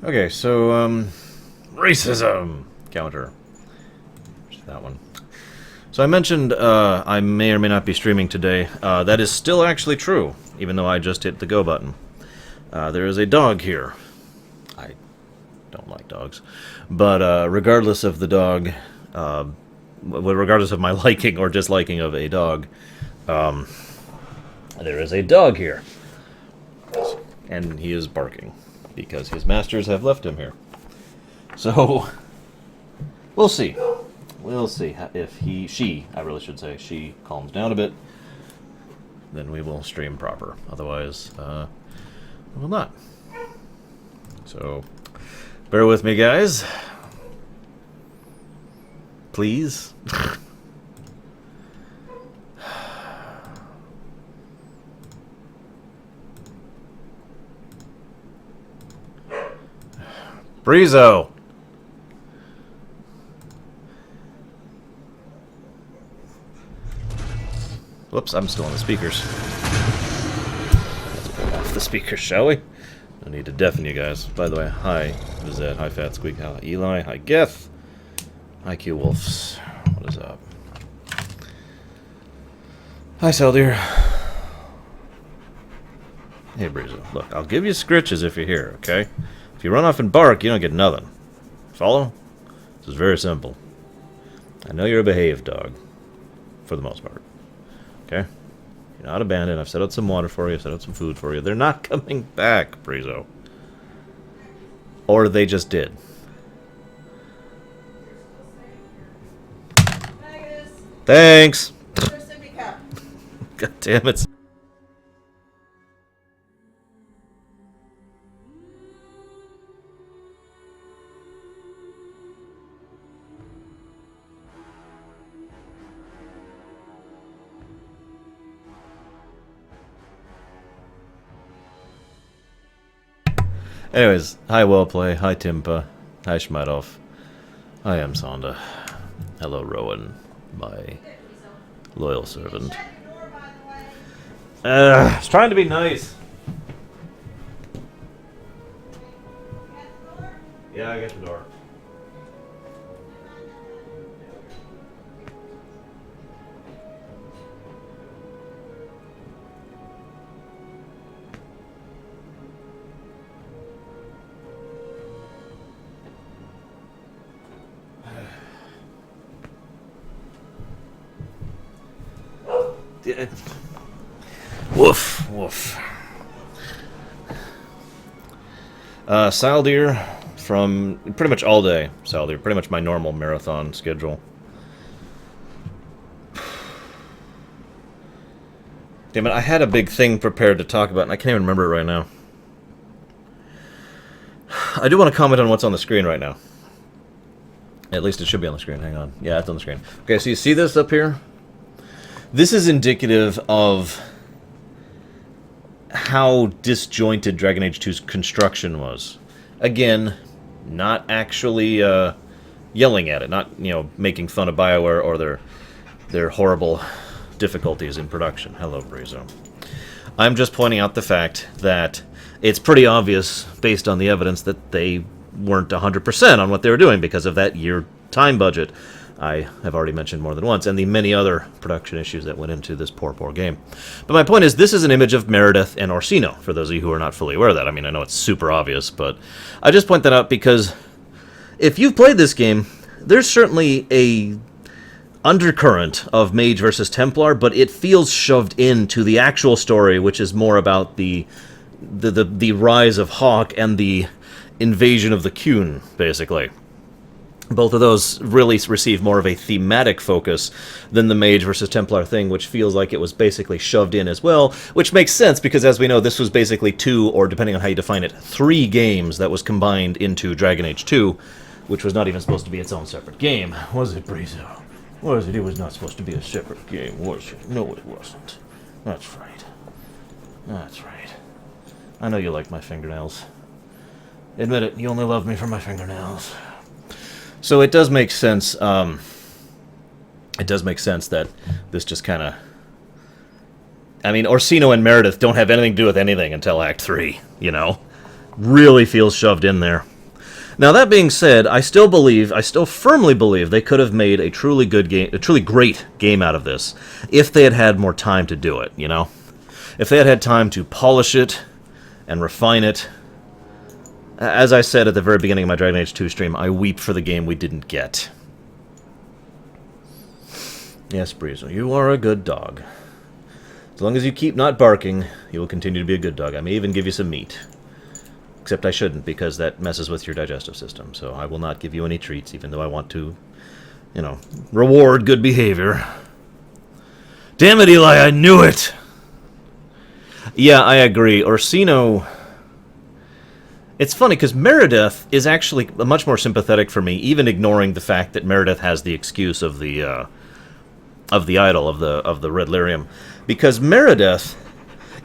Okay, so, racism counter. Just that one. So I mentioned I may or may not be streaming today. That is still actually true, even though I just hit the go button. There is a dog here. I don't like dogs. But regardless of the dog, regardless of my liking or disliking of a dog, there is a dog here. And he is barking, because his masters have left him here. So, we'll see. We'll see if I really should say, she calms down a bit. Then we will stream proper. Otherwise, we will not. So, bear with me, guys. Please. Breezo! Whoops, I'm still on the speakers. Let's pull off the speakers, shall we? No need to deafen you guys. By the way, hi, Vizette, hi, Fat Squeak, hi, Eli, hi, Geth, hi, Q Wolves. What is up? Hi, Seldeer. Hey, Breezo. Look, I'll give you scritches if you're here, okay? If you run off and bark, you don't get nothing. Follow? This is very simple. I know you're a behaved dog. For the most part. Okay? You're not abandoned. I've set out some water for you. I've set out some food for you. They're not coming back, Breezo. Or they just did. Thanks! God damn it. Anyways, hi Wellplay, hi Timpa, hi Schmidolf, I am Sonda. Hello Rowan, my loyal servant. I was trying to be nice. Yeah, I got the door. Woof, woof. Saldir from pretty much all day. Saldir, pretty much my normal marathon schedule. Damn it, I had a big thing prepared to talk about, and I can't even remember it right now. I do want to comment on what's on the screen right now. At least it should be on the screen. Hang on. Yeah, it's on the screen. Okay, so you see this up here? This is indicative of how disjointed Dragon Age 2's construction was. Again, not actually yelling at it, not, you know, making fun of BioWare or their horrible difficulties in production. Hello, Breezo. I'm just pointing out the fact that it's pretty obvious, based on the evidence, that they weren't 100% on what they were doing because of that year time budget I have already mentioned more than once, and the many other production issues that went into this poor game. But my point is, this is an image of Meredith and Orsino, for those of you who are not fully aware of that. I mean, I know it's super obvious, but I just point that out because if you've played this game, there's certainly a undercurrent of Mage versus Templar, but it feels shoved into the actual story, which is more about the rise of Hawk and the invasion of the Qun, basically. Both of those really receive more of a thematic focus than the Mage versus Templar thing, which feels like it was basically shoved in as well, which makes sense because, as we know, this was basically 2, or depending on how you define it, 3 games that was combined into Dragon Age 2, which was not even supposed to be its own separate game. Was it, Breezo? Was it? It was not supposed to be a separate game, was it? No, it wasn't. That's right. That's right. I know you like my fingernails. Admit it, you only love me for my fingernails. So it does make sense. It does make sense that this just kind of. I mean, Orsino and Meredith don't have anything to do with anything until Act 3. You know, really feels shoved in there. Now, that being said, I still firmly believe they could have made a truly good game, a truly great game out of this, if they had had more time to do it, you know? If they had had time to polish it and refine it. As I said at the very beginning of my Dragon Age 2 stream, I weep for the game we didn't get. Yes, Breezo, you are a good dog. As long as you keep not barking, you will continue to be a good dog. I may even give you some meat. Except I shouldn't, because that messes with your digestive system. So I will not give you any treats, even though I want to, you know, reward good behavior. Damn it, Eli, I knew it! Yeah, I agree. Orsino... It's funny, because Meredith is actually much more sympathetic for me, even ignoring the fact that Meredith has the excuse of the idol, of the Red Lyrium. Because Meredith...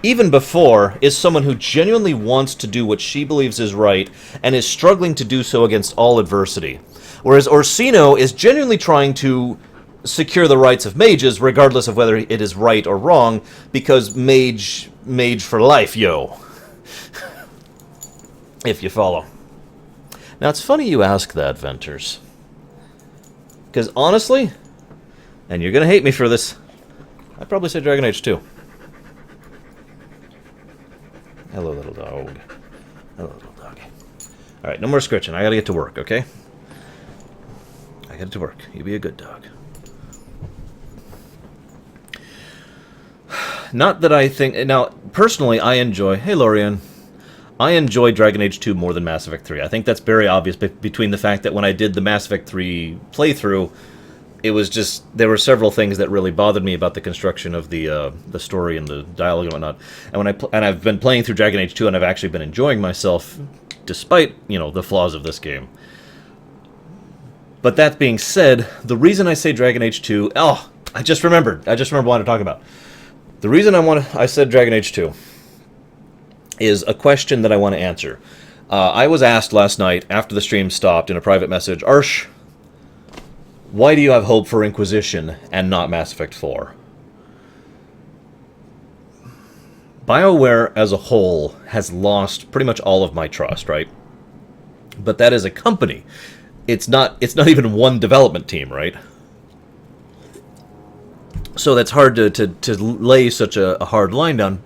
even before, is someone who genuinely wants to do what she believes is right, and is struggling to do so against all adversity. Whereas Orsino is genuinely trying to secure the rights of mages, regardless of whether it is right or wrong, because mage for life, yo. If you follow. Now, it's funny you ask that, Venters. Because honestly, and you're going to hate me for this, I'd probably say Dragon Age 2. Hello, little dog. Hello, little dog. Alright, no more scritching. I gotta get to work, okay? I gotta get to work. You be a good dog. Not that I think... Now, personally, I enjoy... Hey, Lorian. I enjoy Dragon Age 2 more than Mass Effect 3. I think that's very obvious between the fact that when I did the Mass Effect 3 playthrough, it was just... There were several things that really bothered me about the construction of the story and the dialogue and whatnot. And I've been playing through Dragon Age 2, and I've actually been enjoying myself, despite, you know, the flaws of this game. But that being said, the reason I say Dragon Age 2... Oh, I just remembered what I wanted to talk about. The reason I said Dragon Age 2 is a question that I want to answer. I was asked last night, after the stream stopped, in a private message, Arsh, why do you have hope for Inquisition and not Mass Effect 4? BioWare as a whole has lost pretty much all of my trust, right? But that is a company. It's not even one development team, right? So that's hard to lay such a hard line down.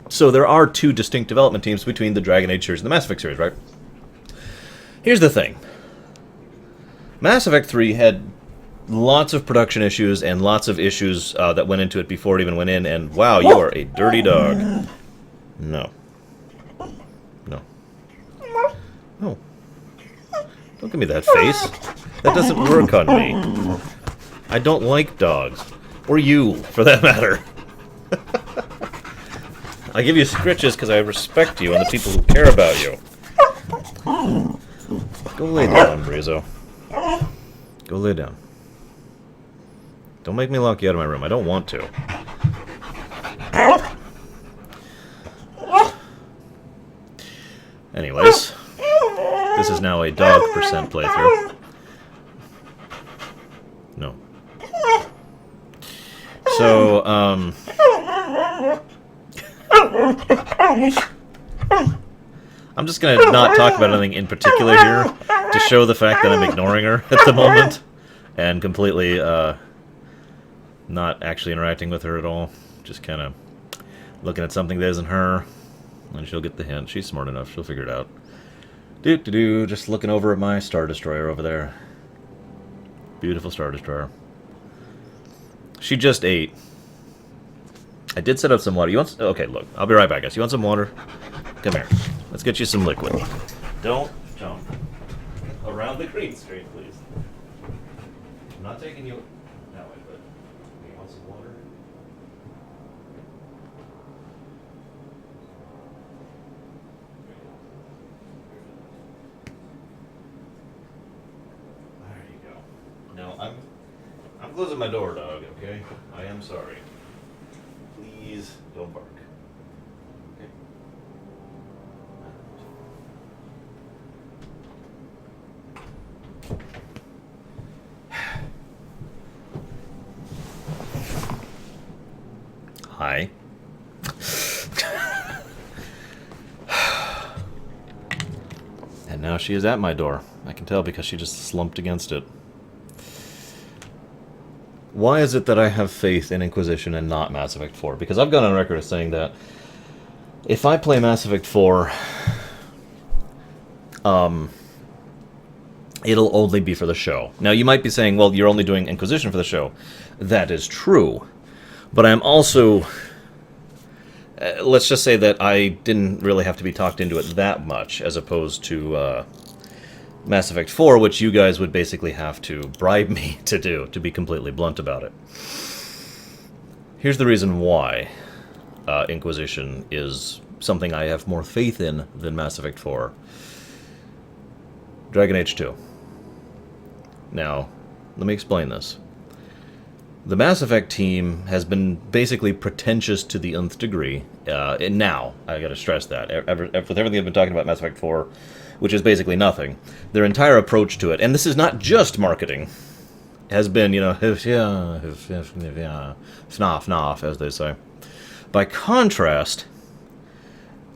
So there are two distinct development teams between the Dragon Age series and the Mass Effect series, right? Here's the thing. Mass Effect 3 had lots of production issues and lots of issues that went into it before it even went in, and wow, you are a dirty dog. No. No. No. Don't give me that face. That doesn't work on me. I don't like dogs. Or you, for that matter. I give you scritches because I respect you and the people who care about you. Go lay down, Breezo. Go lay down. Don't make me lock you out of my room. I don't want to. Anyways, this is now a dog percent playthrough. No. So, I'm just going to not talk about anything in particular here to show the fact that I'm ignoring her at the moment and completely not actually interacting with her at all. Just kind of looking at something that isn't her, and she'll get the hint. She's smart enough. She'll figure it out. Just looking over at my Star Destroyer over there. Beautiful Star Destroyer. She just ate. I did set up some water. You want... Okay, look. I'll be right back, guys. You want some water? Come here. Let's get you some liquid. Don't jump. Around the green screen, please. I'm not taking you that way, but... You want some water? There you go. Now, I'm closing my door, dog, okay? I am sorry. Please don't bark. Okay? Hi. now she is at my door. I can tell because she just slumped against it. Why is it that I have faith in Inquisition and not Mass Effect 4? Because I've gone on record as saying that if I play Mass Effect 4, it'll only be for the show. Now, you might be saying, well, you're only doing Inquisition for the show. That is true. But I'm also... let's just say that I didn't really have to be talked into it that much, as opposed to Mass Effect 4, which you guys would basically have to bribe me to do, to be completely blunt about it. Here's the reason why Inquisition is something I have more faith in than Mass Effect 4. Dragon Age 2. Now, let me explain this. The Mass Effect team has been basically pretentious to the nth degree, and now, I gotta stress that, with everything I've been talking about Mass Effect 4, which is basically nothing, their entire approach to it, and this is not just marketing, has been, you know, FNAF, as they say. By contrast,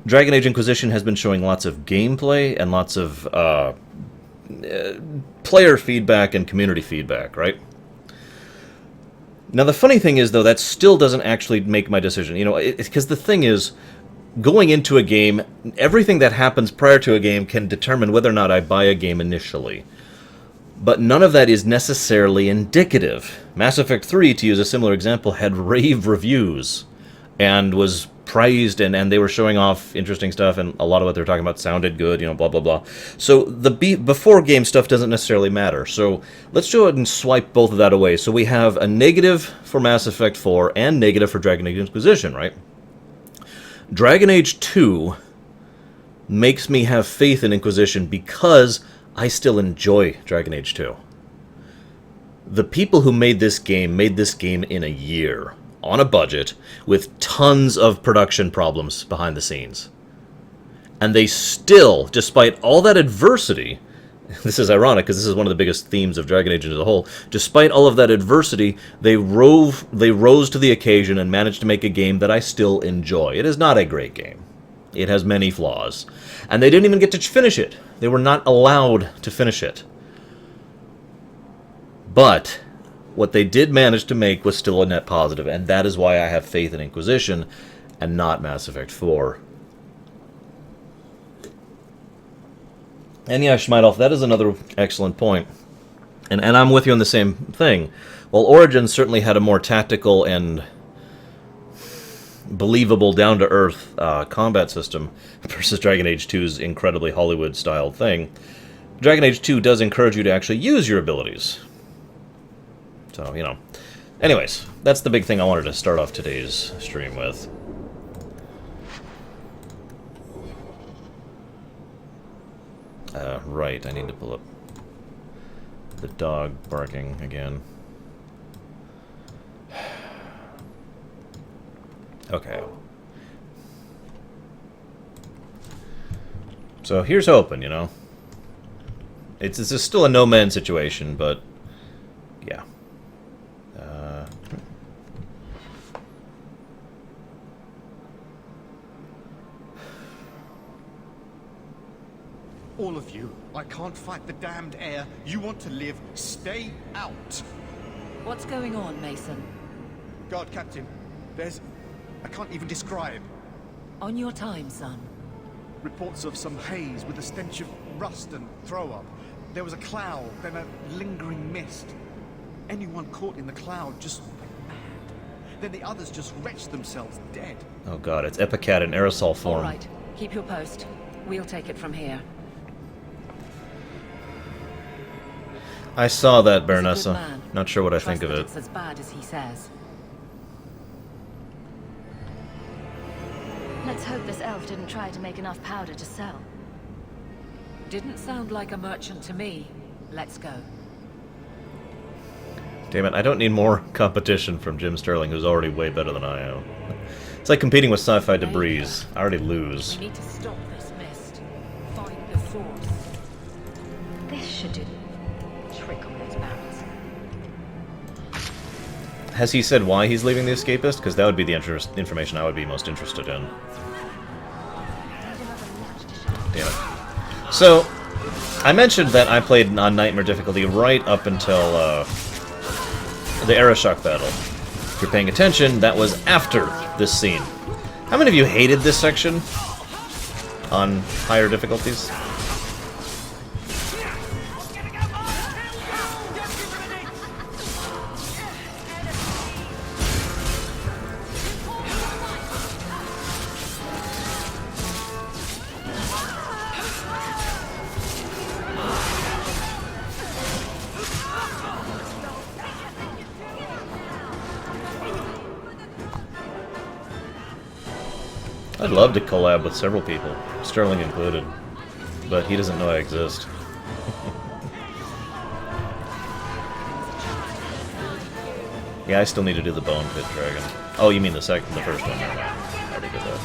Dragon Age Inquisition has been showing lots of gameplay and lots of player feedback and community feedback, right? Now, the funny thing is, though, that still doesn't actually make my decision. You know, because the thing is, going into a game, everything that happens prior to a game can determine whether or not I buy a game initially. But none of that is necessarily indicative. Mass Effect 3, to use a similar example, had rave reviews and was praised, and they were showing off interesting stuff, and a lot of what they were talking about sounded good, you know, blah, blah, blah. So the before-game stuff doesn't necessarily matter. So let's go ahead and swipe both of that away. So we have a negative for Mass Effect 4 and negative for Dragon Age Inquisition, right? Dragon Age 2 makes me have faith in Inquisition because I still enjoy Dragon Age 2. The people who made this game in a year, on a budget, with tons of production problems behind the scenes. And they still, despite all that adversity, this is ironic because this is one of the biggest themes of Dragon Age as a whole, despite all of that adversity, they rose to the occasion and managed to make a game that I still enjoy. It is not a great game. It has many flaws. And they didn't even get to finish it. They were not allowed to finish it. But what they did manage to make was still a net positive, and that is why I have faith in Inquisition and not Mass Effect 4. And yeah, Schmeidoff, that is another excellent point. And I'm with you on the same thing. While Origins certainly had a more tactical and believable, down-to-earth combat system versus Dragon Age 2's incredibly Hollywood-styled thing, Dragon Age 2 does encourage you to actually use your abilities. So, you know. Anyways, that's the big thing I wanted to start off today's stream with. Right, I need to pull up the dog barking again. Okay. So here's hoping, you know. It's still a no-man situation, but yeah. All of you, I can't fight the damned air. You want to live, stay out. What's going on, Mason? Guard Captain, there's... I can't even describe. On your time, son. Reports of some haze with a stench of rust and throw-up. There was a cloud, then a lingering mist. Anyone caught in the cloud just went mad. Then the others just wretched themselves dead. Oh god, it's Epicat in aerosol form. All right, keep your post. We'll take it from here. I saw that, He's a good Baronessa. man. Not sure what I Trust think of that it. It's as bad as he says. Let's hope this elf didn't try to make enough powder to sell. Didn't sound like a merchant to me. Let's go. Damn it, I don't need more competition from Jim Sterling, who's already way better than I am. It's like competing with sci-fi debris. I already lose. We need to stop this mist. Find the source. This should do. Trick on those barrels. Has he said why he's leaving the Escapist? Because that would be the information I would be most interested in. Damn it. So, I mentioned that I played on Nightmare difficulty right up until the Aeroshock battle. If you're paying attention, that was after this scene. How many of you hated this section on higher difficulties? I'd love to collab with several people, Sterling included, but he doesn't know I exist. Yeah, I still need to do the Bone Pit Dragon. Oh, you mean the first one? Never mind. I already did that.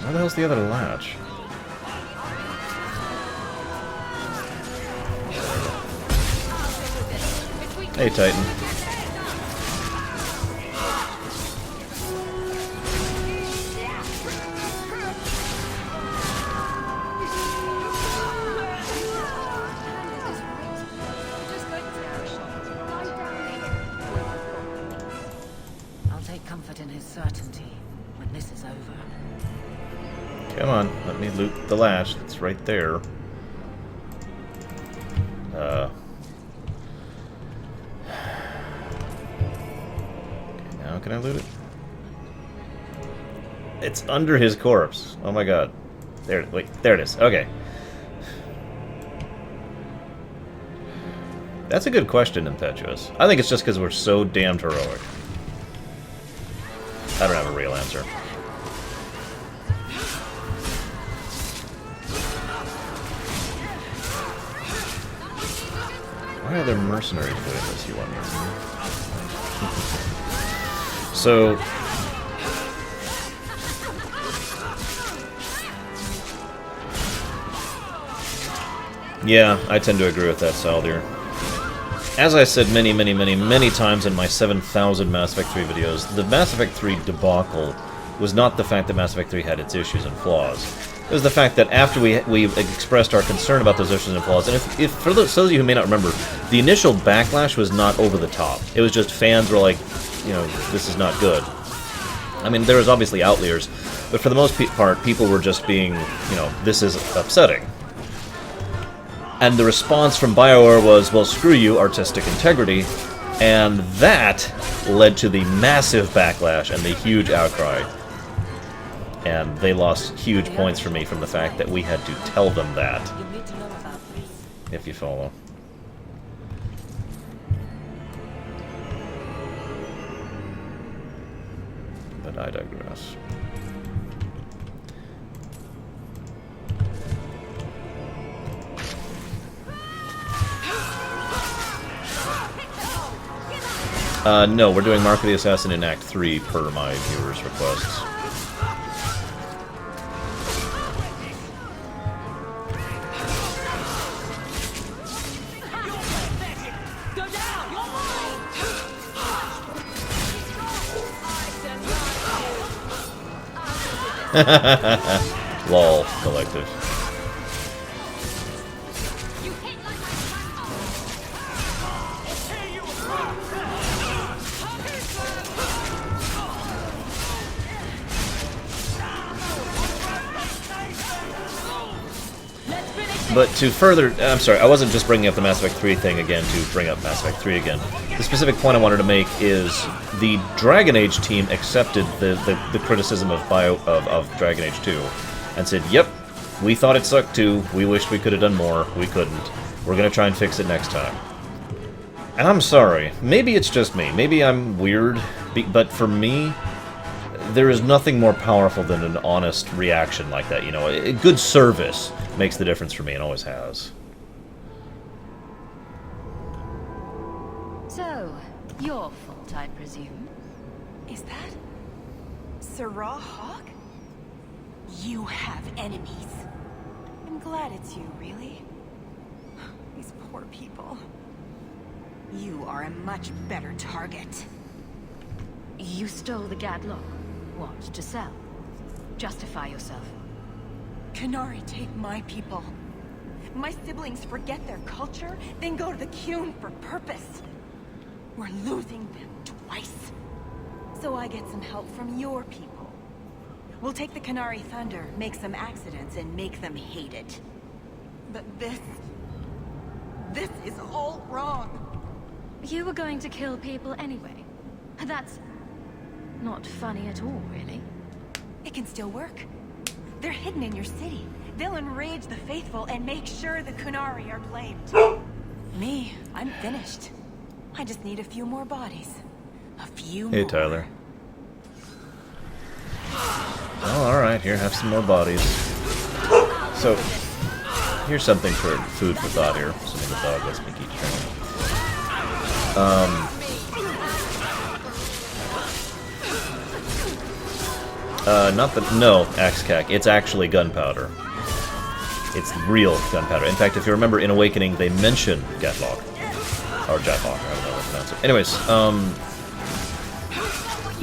Where the hell's the other latch? Hey, Titan. I'll take comfort in his certainty when this is over. Come on, let me loot the latch. It's right there. Now can I loot it? It's under his corpse. Oh my god. Wait, there it is. Okay. That's a good question, Impetuous. I think it's just because we're so damned heroic. I don't have a real answer. Why are there mercenaries doing this, you wonder? So... yeah, I tend to agree with that, Saldir. As I said many times in my 7,000 Mass Effect 3 videos, the Mass Effect 3 debacle was not the fact that Mass Effect 3 had its issues and flaws. It was the fact that after we expressed our concern about those issues and flaws, and if for those of you who may not remember, the initial backlash was not over the top. It was just fans were like, you know, this is not good. I mean, there was obviously outliers, but for the most part, people were just being, you know, this is upsetting. And the response from BioWare was, well, screw you, artistic integrity, and that led to the massive backlash and the huge outcry. And they lost huge points for me from the fact that we had to tell them that. You need to know about this. If you follow. But I digress. No, we're doing Mark of the Assassin in Act 3 per my viewers' requests. LOL, collective. But to further... I'm sorry, I wasn't just bringing up the Mass Effect 3 thing again to bring up Mass Effect 3 again. The specific point I wanted to make is the Dragon Age team accepted the criticism of Dragon Age 2 and said, yep, we thought it sucked too, we wished we could have done more, we couldn't. We're going to try and fix it next time. And I'm sorry, maybe it's just me, maybe I'm weird, but for me, there is nothing more powerful than an honest reaction like that, you know. A good service makes the difference for me and always has. So, your fault, I presume? Is that Sarah Hawk? You have enemies. I'm glad it's you, really. These poor people. You are a much better target. You stole the Gadlock. What, to sell? Justify yourself. Canary take my people. My siblings forget their culture, then go to the Qun for purpose. We're losing them twice. So I get some help from your people. We'll take the Canary Thunder, make some accidents, and make them hate it. But this is all wrong. You were going to kill people anyway. That's not funny at all, really. It can still work. They're hidden in your city. They'll enrage the faithful and make sure the Kunari are blamed. Me, I'm finished. I just need a few more bodies. A few more. Hey, Tyler. Oh, alright, here, have some more bodies. So, here's something for food for thought here. Assuming the dog lets me keep train. No, Axcac. It's actually gunpowder. It's real gunpowder. In fact, if you remember in Awakening, they mention Gatlock. Or Jathok, I don't know how to pronounce it. Anyways,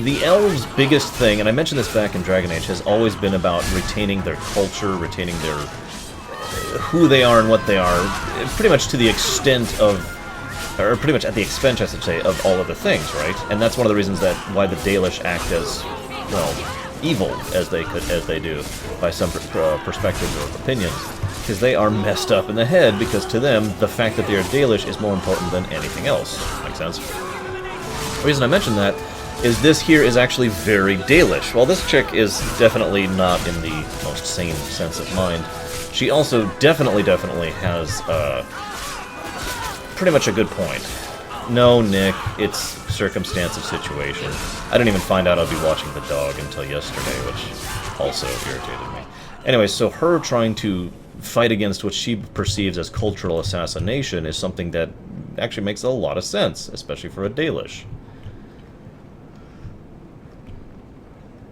the elves' biggest thing, and I mentioned this back in Dragon Age, has always been about retaining their culture, retaining their who they are and what they are, pretty much to the extent of, or pretty much at the expense, I should say, of all other things, right? And that's one of the reasons that why the Dalish act as, well, evil as they do by some perspectives or opinions, because they are messed up in the head. Because to them, the fact that they are Dalish is more important than anything else. Makes sense? The reason I mention that is this here is actually very Dalish. While this chick is definitely not in the most sane sense of mind, she also definitely has pretty much a good point. No, Nick, it's circumstance of situation. I didn't even find out I'd be watching the dog until yesterday, which also irritated me. Anyway, so her trying to fight against what she perceives as cultural assassination is something that actually makes a lot of sense, especially for a Dalish.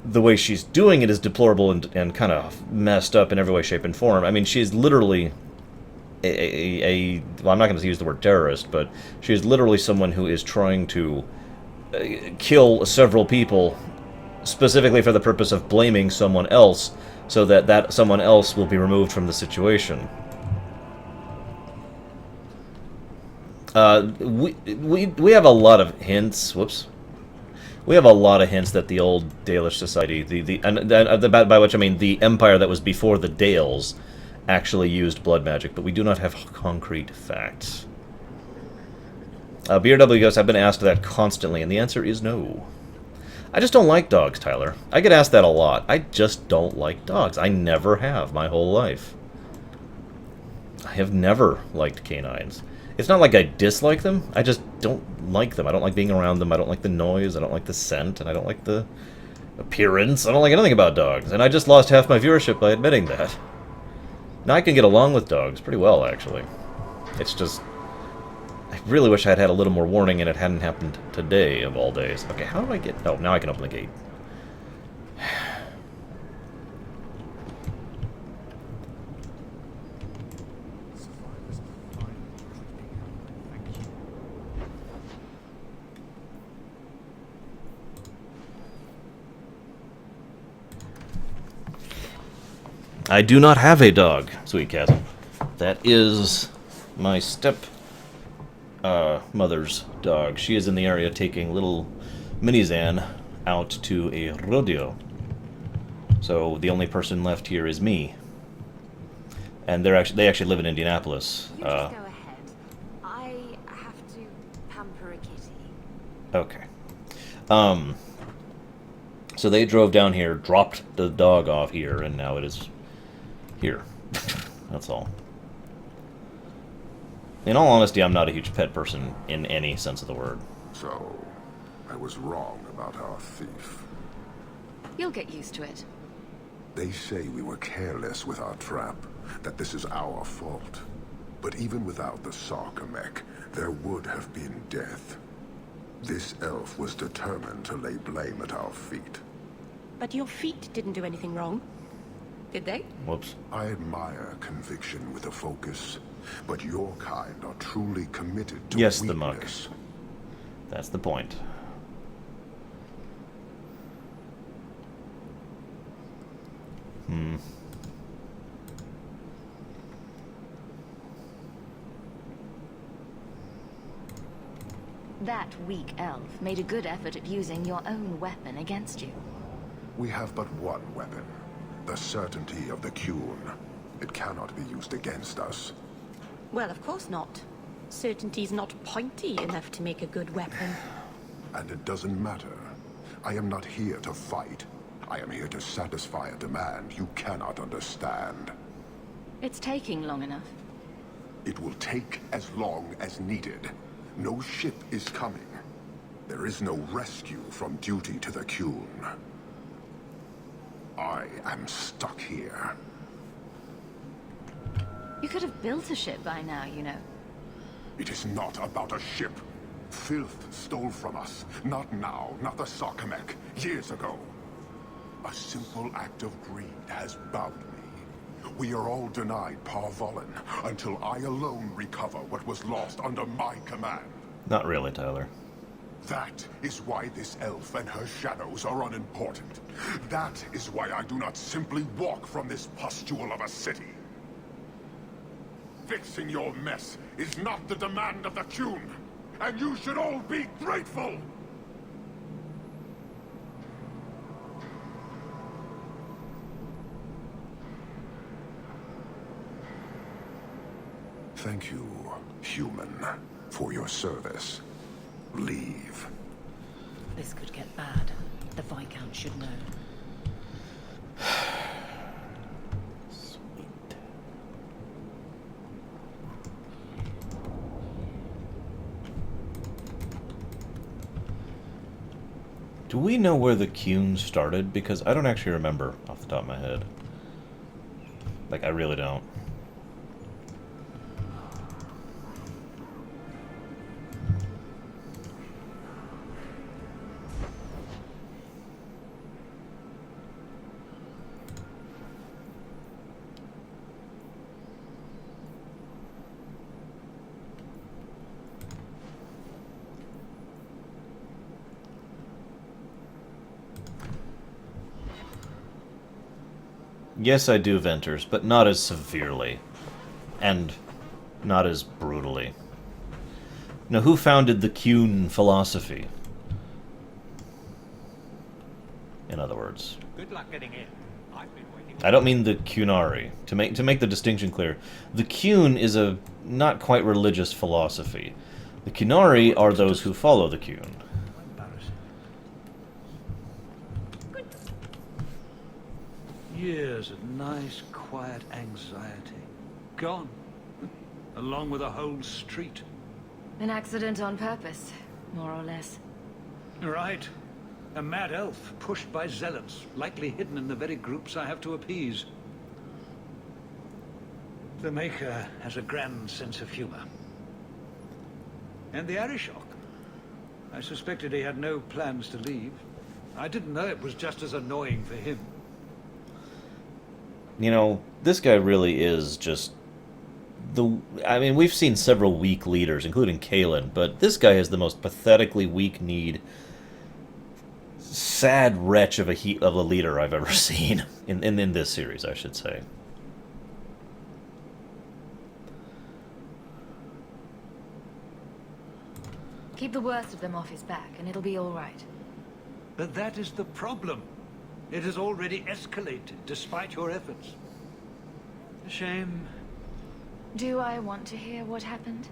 The way she's doing it is deplorable and kind of messed up in every way, shape, and form. I mean, she's literally well, I'm not going to use the word terrorist, but she is literally someone who is trying to kill several people specifically for the purpose of blaming someone else, so that that someone else will be removed from the situation. We have a lot of hints. Whoops. We have a lot of hints that the old Dalish society, by which I mean the empire that was before the Dales, actually used blood magic, but we do not have concrete facts. BRW Ghost, I've been asked that constantly, and the answer is no. I just don't like dogs, Tyler. I get asked that a lot. I just don't like dogs. I never have my whole life. I have never liked canines. It's not like I dislike them, I just don't like them. I don't like being around them, I don't like the noise, I don't like the scent, and I don't like the appearance. I don't like anything about dogs, and I just lost half my viewership by admitting that. Now I can get along with dogs pretty well, actually. It's just, I really wish I'd had a little more warning and it hadn't happened today, of all days. Okay, how do I get... Oh, now I can open the gate. I do not have a dog, Sweet Chasm. That is my mother's dog. She is in the area taking little Minizan out to a rodeo. So the only person left here is me. And they actually live in Indianapolis. You just go ahead. I have to pamper a kitty. Okay. So they drove down here, dropped the dog off here, and now it is here. That's all. In all honesty, I'm not a huge pet person in any sense of the word. So, I was wrong about our thief. You'll get used to it. They say we were careless with our trap, that this is our fault. But even without the Sarkamek, there would have been death. This elf was determined to lay blame at our feet. But your feet didn't do anything wrong. Did they? Whoops. I admire conviction with a focus, but your kind are truly committed to Yes, weakness. the muck. That's the point. That weak elf made a good effort at using your own weapon against you. We have but one weapon. The certainty of the Qun. It cannot be used against us. Well, of course not. Certainty's not pointy enough to make a good weapon. And it doesn't matter. I am not here to fight. I am here to satisfy a demand you cannot understand. It's taking long enough. It will take as long as needed. No ship is coming. There is no rescue from duty to the Qun. I am stuck here. You could have built a ship by now, you know. It is not about a ship. Filth stole from us. Not now, not the Sarkamek. Years ago. A simple act of greed has bound me. We are all denied Parvolin until I alone recover what was lost under my command. Not really, Tyler. That is why this elf and her shadows are unimportant. That is why I do not simply walk from this pustule of a city. Fixing your mess is not the demand of the Qun, and you should all be grateful! Thank you, human, for your service. Leave. This could get bad. The Viscount should know. Sweet. Do we know where the Qun started? Because I don't actually remember off the top of my head. Like, I really don't. Yes, I do Venters, but not as severely. And not as brutally. Now, who founded the Qun philosophy? In other words. Good luck getting in. I've been waiting. I don't mean the Qunari. To make the distinction clear, the Qun is a not quite religious philosophy. The Qunari are those who follow the Qun. Years of nice, quiet anxiety. Gone. Along with a whole street. An accident on purpose, more or less. Right. A mad elf pushed by zealots, likely hidden in the very groups I have to appease. The Maker has a grand sense of humor. And the Arishok. I suspected he had no plans to leave. I didn't know it was just as annoying for him. You know, this guy really is just I mean, we've seen several weak leaders, including Kalen, but this guy is the most pathetically weak-kneed, sad wretch of a leader I've ever seen in this series, I should say. Keep the worst of them off his back, and it'll be all right. But that is the problem. It has already escalated, despite your efforts. A shame. Do I want to hear what happened?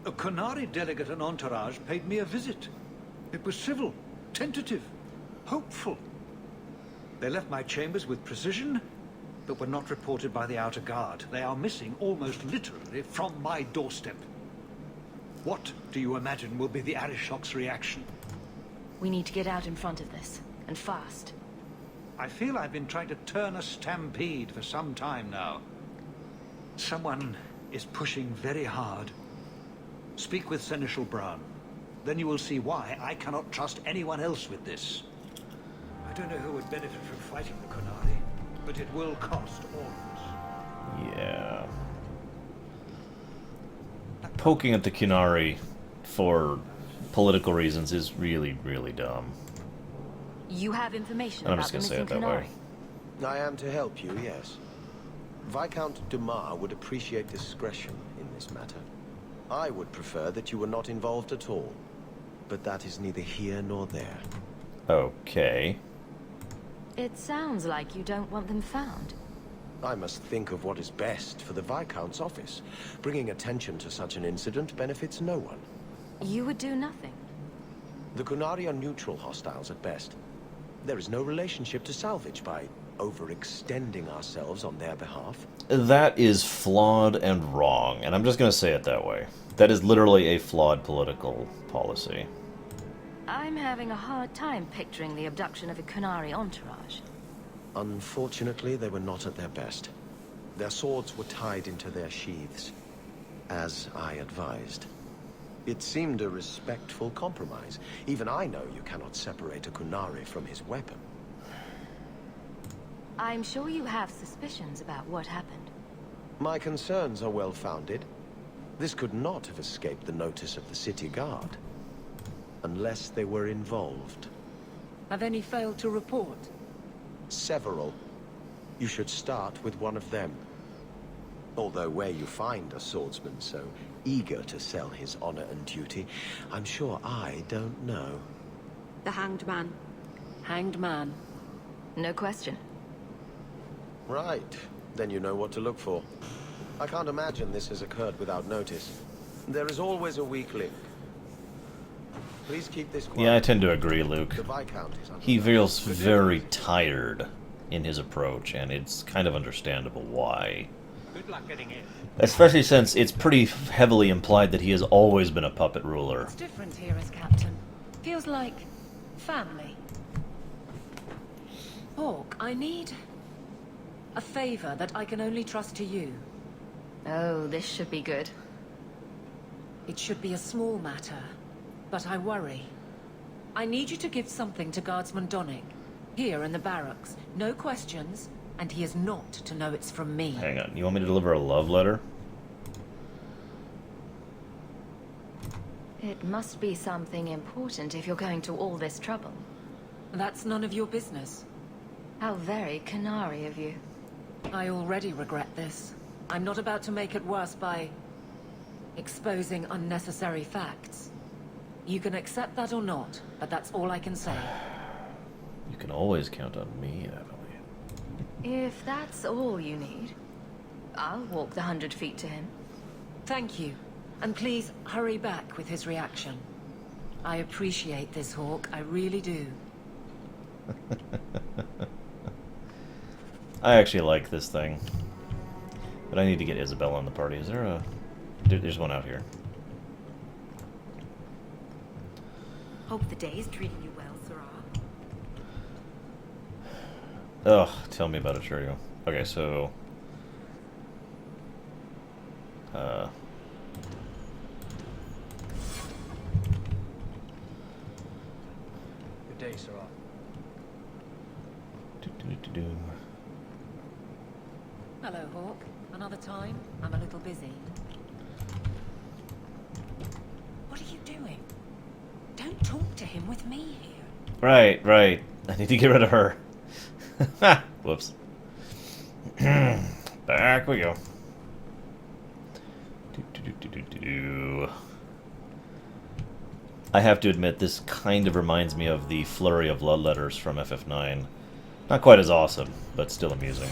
A Qunari delegate and entourage paid me a visit. It was civil, tentative, hopeful. They left my chambers with precision, but were not reported by the outer guard. They are missing almost literally from my doorstep. What do you imagine will be the Arishok's reaction? We need to get out in front of this, and fast. I feel I've been trying to turn a stampede for some time now. Someone is pushing very hard. Speak with Seneschal Brown. Then you will see why I cannot trust anyone else with this. I don't know who would benefit from fighting the Qunari, but it will cost all of us. Yeah. Poking at the Qunari for political reasons is really, really dumb. You have information I'm about just the gonna say missing it that Qunari. way. I am to help you, yes. Viscount Dumas would appreciate discretion in this matter. I would prefer that you were not involved at all. But that is neither here nor there. Okay. It sounds like you don't want them found. I must think of what is best for the Viscount's office. Bringing attention to such an incident benefits no one. You would do nothing. The Kunari are neutral hostiles at best. There is no relationship to salvage by overextending ourselves on their behalf. That is flawed and wrong, and I'm just going to say it that way. That is literally a flawed political policy. I'm having a hard time picturing the abduction of a Kunari entourage. Unfortunately, they were not at their best. Their swords were tied into their sheaths, as I advised. It seemed a respectful compromise. Even I know you cannot separate a Kunari from his weapon. I'm sure you have suspicions about what happened. My concerns are well-founded. This could not have escaped the notice of the city guard. Unless they were involved. Have any failed to report? Several. You should start with one of them. Although where you find a swordsman so eager to sell his honor and duty, I'm sure I don't know. The Hanged Man. Hanged Man. No question. Right. Then you know what to look for. I can't imagine this has occurred without notice. There is always a weak link. Please keep this quiet. Yeah, I tend to agree, Luke. The Viscount is under He feels very tired in his approach, and it's kind of understandable why. Good luck getting in. Especially since it's pretty heavily implied that he has always been a puppet ruler. It's different here as captain. Feels like family. Hawk, I need a favor that I can only trust to you. Oh, this should be good. It should be a small matter, but I worry. I need you to give something to Guardsman Donnick, here in the barracks. No questions, and he is not to know it's from me. Hang on, you want me to deliver a love letter? It must be something important if you're going to all this trouble. That's none of your business. How very Kunari of you. I already regret this. I'm not about to make it worse by exposing unnecessary facts. You can accept that or not, but that's all I can say. You can always count on me, Emily. If that's all you need, I'll walk the 100 feet to him. Thank you. And please, hurry back with his reaction. I appreciate this, Hawk. I really do. I actually like this thing. But I need to get Isabella in the party. Is there a... There's one out here. Hope the day is treating you well, Sirrah. Ugh, tell me about it, Cheerio. Okay, so... Good day, Sirrah. Hello, Hawk. Another time? I'm a little busy. What are you doing? Don't talk to him with me here. Right, right. I need to get rid of her. Whoops. Back we go. I have to admit, this kind of reminds me of the flurry of love letters from FF9. Not quite as awesome, but still amusing.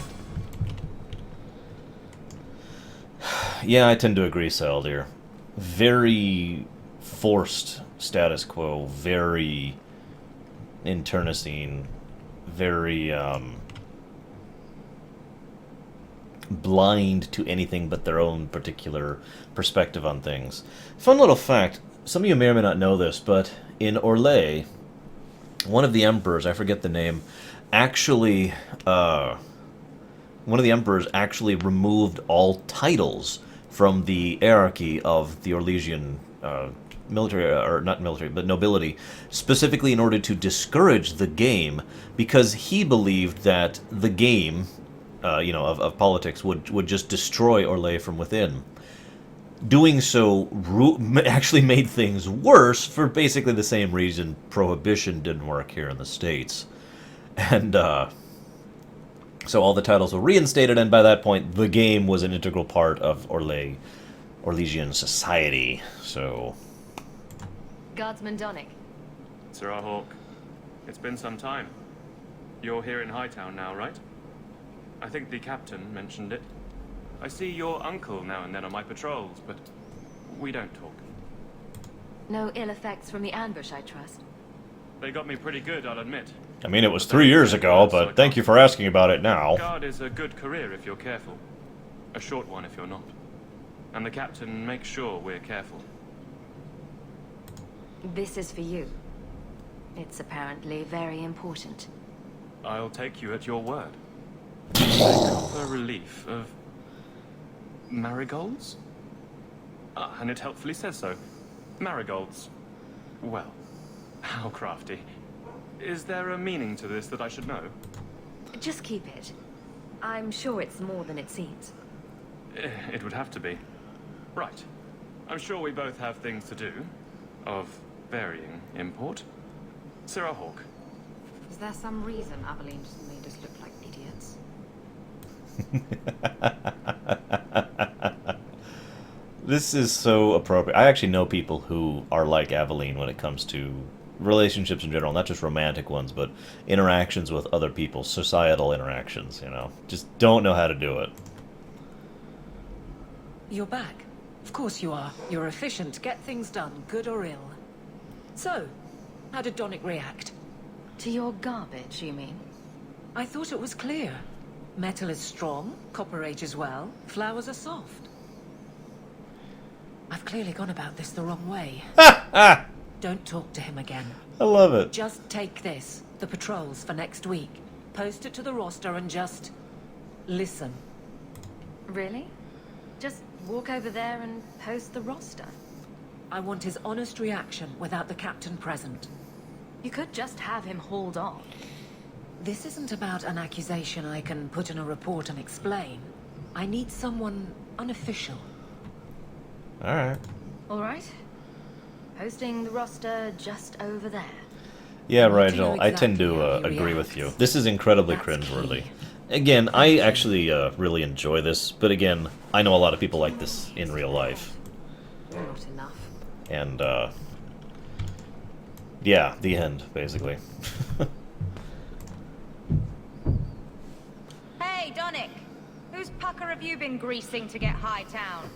Yeah, I tend to agree, Saldir. Very forced status quo, very internecine, very blind to anything but their own particular perspective on things. Fun little fact, some of you may or may not know this, but in Orlais, one of the emperors, I forget the name, actually, removed all titles from the hierarchy of the Orlesian military, or not military, but nobility, specifically in order to discourage the game, because he believed that the game, of politics would just destroy Orlais from within. Doing so actually made things worse for basically the same reason Prohibition didn't work here in the States. And So all the titles were reinstated, and by that point, the game was an integral part of Orlesian society. So... Guardsman Donnic. Sir Hawk, it's been some time. You're here in Hightown now, right? I think the captain mentioned it. I see your uncle now and then on my patrols, but we don't talk. No ill effects from the ambush, I trust. They got me pretty good, I'll admit. I mean, it was 3 years ago, but thank you for asking about it now. Guard is a good career if you're careful. A short one if you're not. And the captain makes sure we're careful. This is for you. It's apparently very important. I'll take you at your word. A copper relief of... marigolds? Ah, and it helpfully says so. Marigolds. Well, how crafty. Is there a meaning to this that I should know? Just keep it. I'm sure it's more than it seems. It would have to be. Right. I'm sure we both have things to do. Of varying import. Sir Hawk. Is there some reason Aveline just made us look like idiots? This is so appropriate. I actually know people who are like Aveline when it comes to relationships in general, not just romantic ones, but interactions with other people, societal interactions, you know. Just don't know how to do it. You're back. Of course you are. You're efficient, get things done, good or ill. So, how did Donnic react? To your garbage, you mean? I thought it was clear. Metal is strong, copper ages well, flowers are soft. I've clearly gone about this the wrong way. Don't talk to him again. I love it. Just take this, the patrols for next week. Post it to the roster and just... listen. Really? Just walk over there and post the roster? I want his honest reaction without the captain present. You could just have him hauled off. This isn't about an accusation I can put in a report and explain. I need someone unofficial. Alright. Alright. Posting the roster just over there. Yeah, I want to know Rigel, I tend exactly to how he agree with reacts. you. This is incredibly That's cringeworthy. key. Again, I actually really enjoy this, but again, I know a lot of people like this in real life. Not enough. And, yeah, the end, basically. Hey, Donnic! Whose pucker have you been greasing to get Hightown?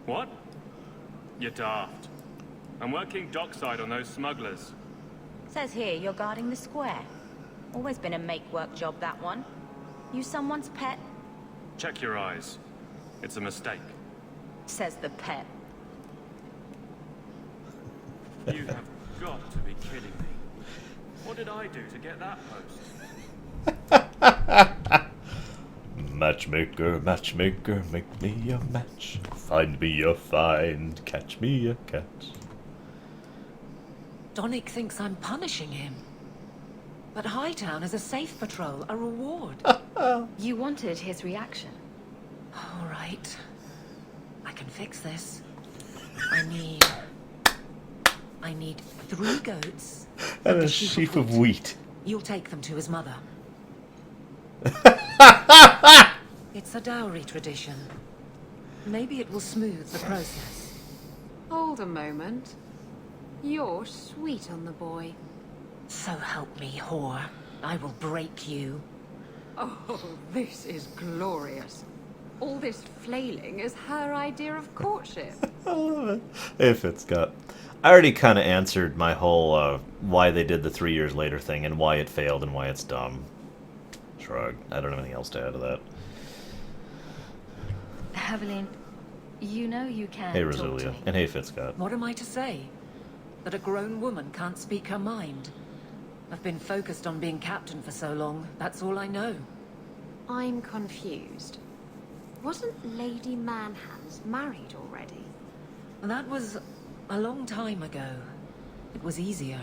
What? You're daft. I'm working dockside on those smugglers. Says here you're guarding the square. Always been a make-work job, that one. You someone's pet? Check your eyes. It's a mistake. Says the pet. You have got to be kidding me. What did I do to get that post? Matchmaker, matchmaker, make me a match. Find me a find, catch me a catch. Donnic thinks I'm punishing him. But Hightown is a safe patrol, a reward. You wanted his reaction. All right. I can fix this. I need 3 goats And a sheaf of wheat. You'll take them to his mother. It's a dowry tradition. Maybe it will smooth the process. Hold a moment. You're sweet on the boy. So help me, whore. I will break you. Oh, this is glorious. All this flailing is her idea of courtship. I love it. If it's got... I already kind of answered my whole why they did the 3 years later thing and why it failed and why it's dumb. Shrug. I don't have anything else to add to that. Aveline, you know you can Hey, talk to Roselia. me. And hey, Fitzcott. What am I to say? That a grown woman can't speak her mind? I've been focused on being captain for so long, that's all I know. I'm confused. Wasn't Lady Manhands married already? That was a long time ago. It was easier,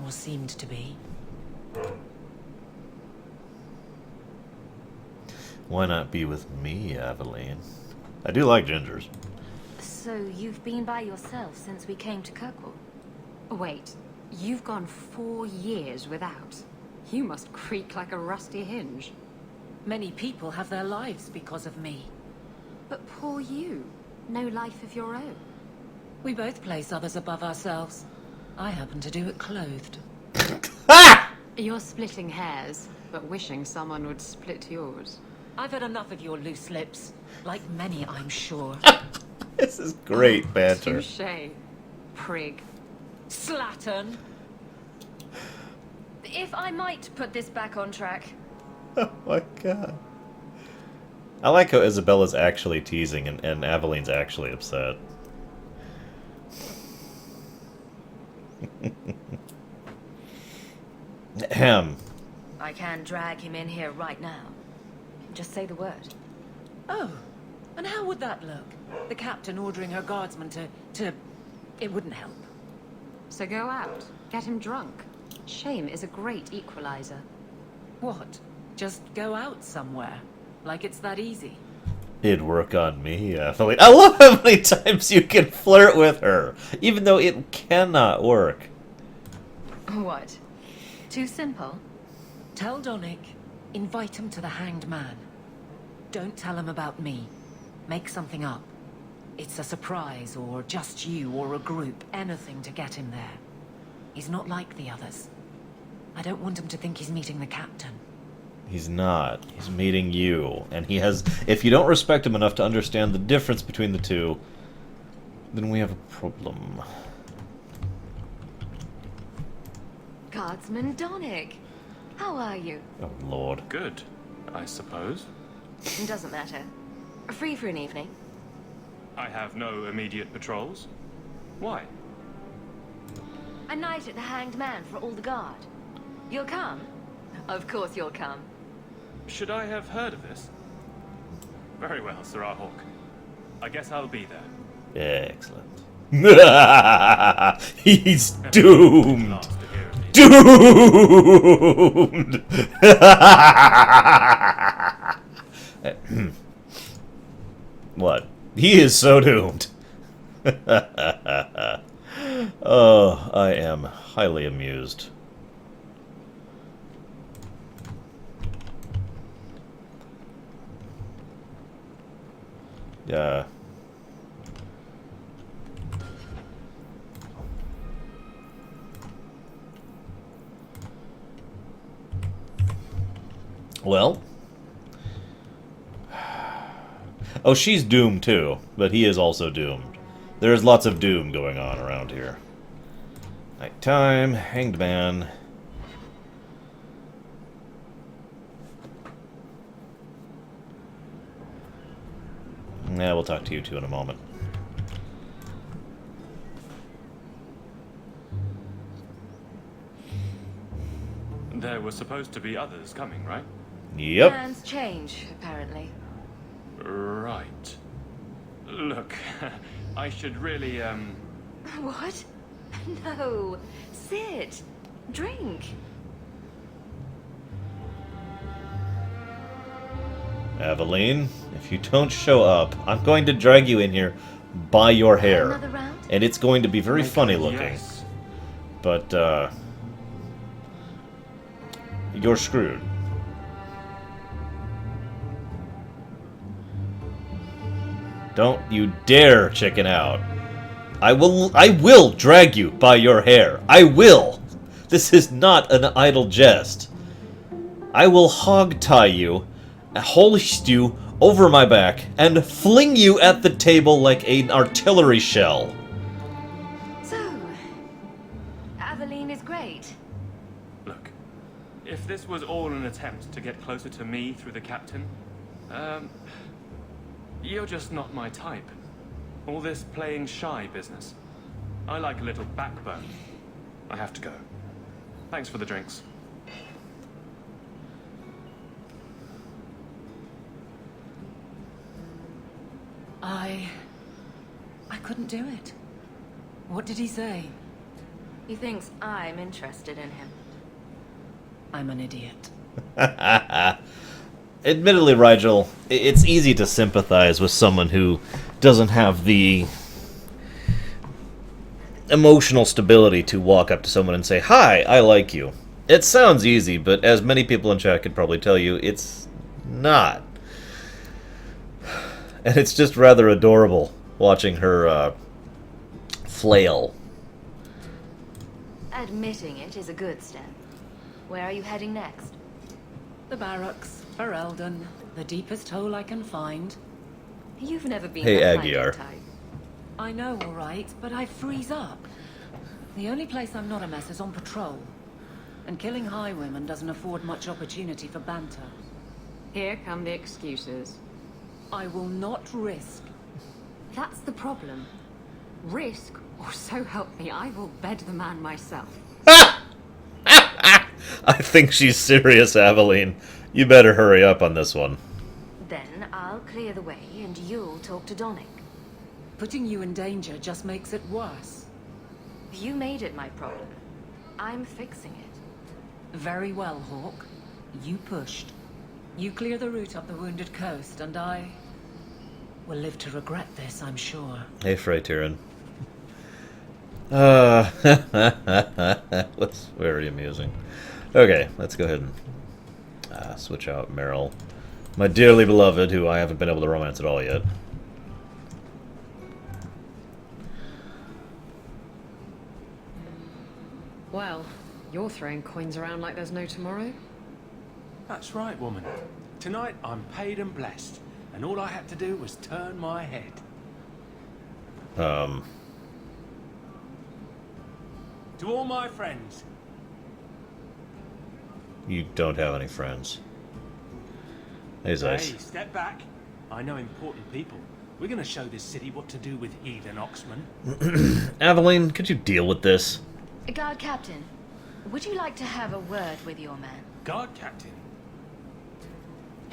or seemed to be. Why not be with me, Aveline? I do like gingers. So you've been by yourself since we came to Kirkwall? Wait, you've gone 4 years without. You must creak like a rusty hinge. Many people have their lives because of me. But poor you. No life of your own. We both place others above ourselves. I happen to do it clothed. You're splitting hairs, but wishing someone would split yours. I've had enough of your loose lips. Like many, I'm sure. This is great banter. Touché, prig. Slattern! If I might put this back on track. Oh my god. I like how Isabella's actually teasing and Aveline's actually upset. Ahem. I can drag him in here right now. Just say the word. Oh, and how would that look? The captain ordering her guardsmen to... It wouldn't help. So go out, get him drunk. Shame is a great equalizer. What? Just go out somewhere? Like it's that easy? It'd work on me, Aveline. I love how many times you can flirt with her, even though it cannot work. What? Too simple? Tell Donnick, invite him to the Hanged Man. Don't tell him about me. Make something up. It's a surprise, or just you, or a group, anything to get him there. He's not like the others. I don't want him to think he's meeting the captain. He's not. He's meeting you. And he has... If you don't respect him enough to understand the difference between the two, then we have a problem. Guardsman Donnick. How are you? Oh, Lord. Good, I suppose. Doesn't matter. Free for an evening. I have no immediate patrols. Why? A night at the Hanged Man for all the guard. You'll come? Of course you'll come. Should I have heard of this? Very well, Sir Hawk. I guess I'll be there. Excellent. He's doomed! Doomed! What? He is so doomed. Oh, I am highly amused. Well. Oh, she's doomed too, but he is also doomed. There's lots of doom going on around here. Nighttime, Hanged Man. Yeah, we'll talk to you two in a moment. There were supposed to be others coming, right? Yep. Plans change, apparently. Right. Look, I should really, What? No. Sit. Drink. Aveline, if you don't show up, I'm going to drag you in here by your hair. Another round? And it's going to be very funny looking. yes. But, you're screwed. Don't you dare chicken out. I will drag you by your hair. I will. This is not an idle jest. I will hog tie you, hoist you over my back, and fling you at the table like an artillery shell. So, Aveline is great. Look, if this was all an attempt to get closer to me through the captain, you're just not my type. All this playing shy business. I like a little backbone. I have to go. Thanks for the drinks. I couldn't do it. What did he say? He thinks I'm interested in him. I'm an idiot. Admittedly, Rigel, it's easy to sympathize with someone who doesn't have the emotional stability to walk up to someone and say, "Hi, I like you." It sounds easy, but as many people in chat could probably tell you, it's not. And it's just rather adorable watching her flail. Admitting it is a good step. Where are you heading next? The barracks, for Eldon, the deepest hole I can find. You've never been Hey, the Aguiar. hiding type. I know, all right, but I freeze up. The only place I'm not a mess is on patrol. And killing highwaymen doesn't afford much opportunity for banter. Here come the excuses. I will not risk. That's the problem. Risk, or so help me, I will bed the man myself. I think she's serious, Aveline. You better hurry up on this one. Then I'll clear the way and you'll talk to Donick. Putting you in danger just makes it worse. You made it my problem. I'm fixing it. Very well, Hawk. You pushed. You clear the route up the Wounded Coast, and I will live to regret this, I'm sure. Hey, Freytiran. That's very amusing. Okay, let's go ahead and switch out Meryl. My dearly beloved, who I haven't been able to romance at all yet. Well, you're throwing coins around like there's no tomorrow. That's right, woman. Tonight I'm paid and blessed, and all I had to do was turn my head. To all my friends. You don't have any friends. Hey, Zeiss. Hey, step back. I know important people. We're gonna show this city what to do with heathen oxmen. Aveline, could you deal with this? Guard Captain, would you like to have a word with your man? Guard captain?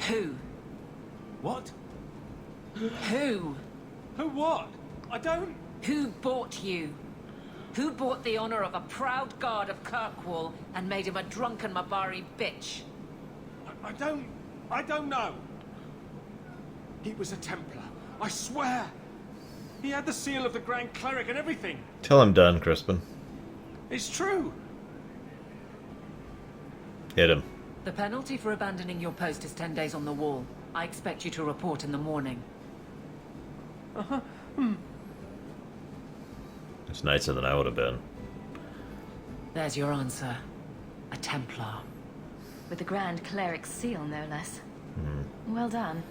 Who? What? Who? Who what? I don't... Who bought you? Who bought the honor of a proud guard of Kirkwall and made him a drunken Mabari bitch? I don't know. He was a Templar, I swear. He had the seal of the Grand Cleric and everything. Tell him done, Crispin. It's true. Hit him. The penalty for abandoning your post is 10 days on the wall. I expect you to report in the morning. Uh-huh. It's nicer than I would have been. There's your answer. A Templar. With the Grand Cleric's seal, no less. Well done.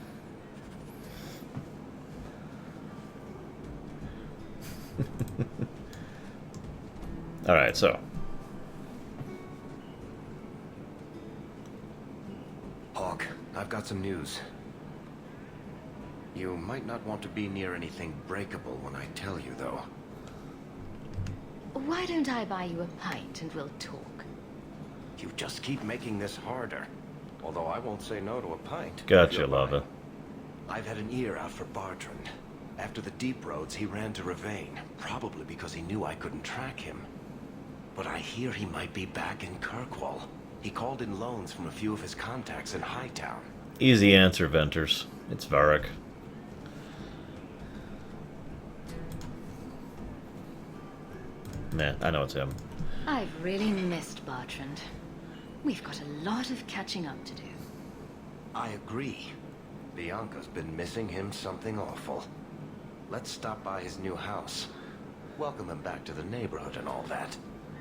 Alright, so. Hawk, I've got some news. You might not want to be near anything breakable when I tell you, though. Why don't I buy you a pint and we'll talk? You just keep making this harder. Although I won't say no to a pint. Gotcha, Lava. I've had an ear out for Bartrand. After the deep roads, he ran to Ravane, probably because he knew I couldn't track him. But I hear he might be back in Kirkwall. He called in loans from a few of his contacts in Hightown. Easy answer, Venters. It's Varric. Man, I know it's him. I've really missed Bartrand. We've got a lot of catching up to do. I agree. Bianca's been missing him something awful. Let's stop by his new house. Welcome him back to the neighborhood and all that.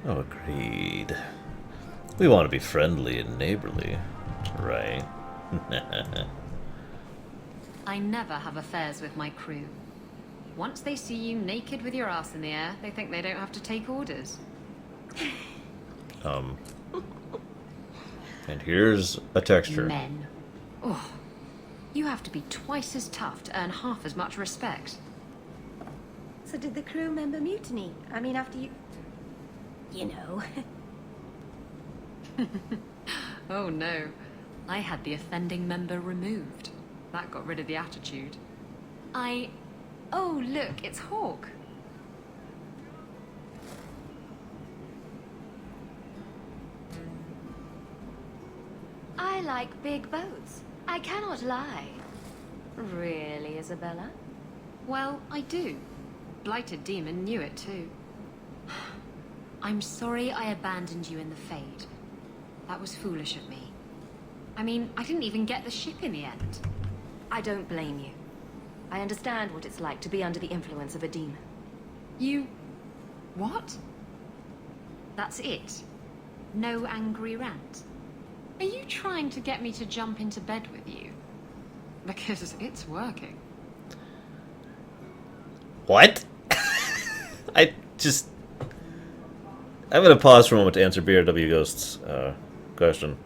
Oh, agreed. We want to be friendly and neighborly, right? I never have affairs with my crew. Once they see you naked with your ass in the air, they think they don't have to take orders. And here's a texture. Men. Oh, you have to be twice as tough to earn half as much respect. So did the crew member mutiny? I mean, after you... You know. Oh no. I had the offending member removed. That got rid of the attitude. Oh look, it's Hawk. I like big boats. I cannot lie. Really, Isabella? Well, I do. Blighted Demon knew it too. I'm sorry I abandoned you in the Fade. That was foolish of me. I mean, I didn't even get the ship in the end. I don't blame you. I understand what it's like to be under the influence of a demon. You... what? That's it? No angry rant? Are you trying to get me to jump into bed with you? Because it's working. What? I'm going to pause for a moment to answer BRW Ghost's question.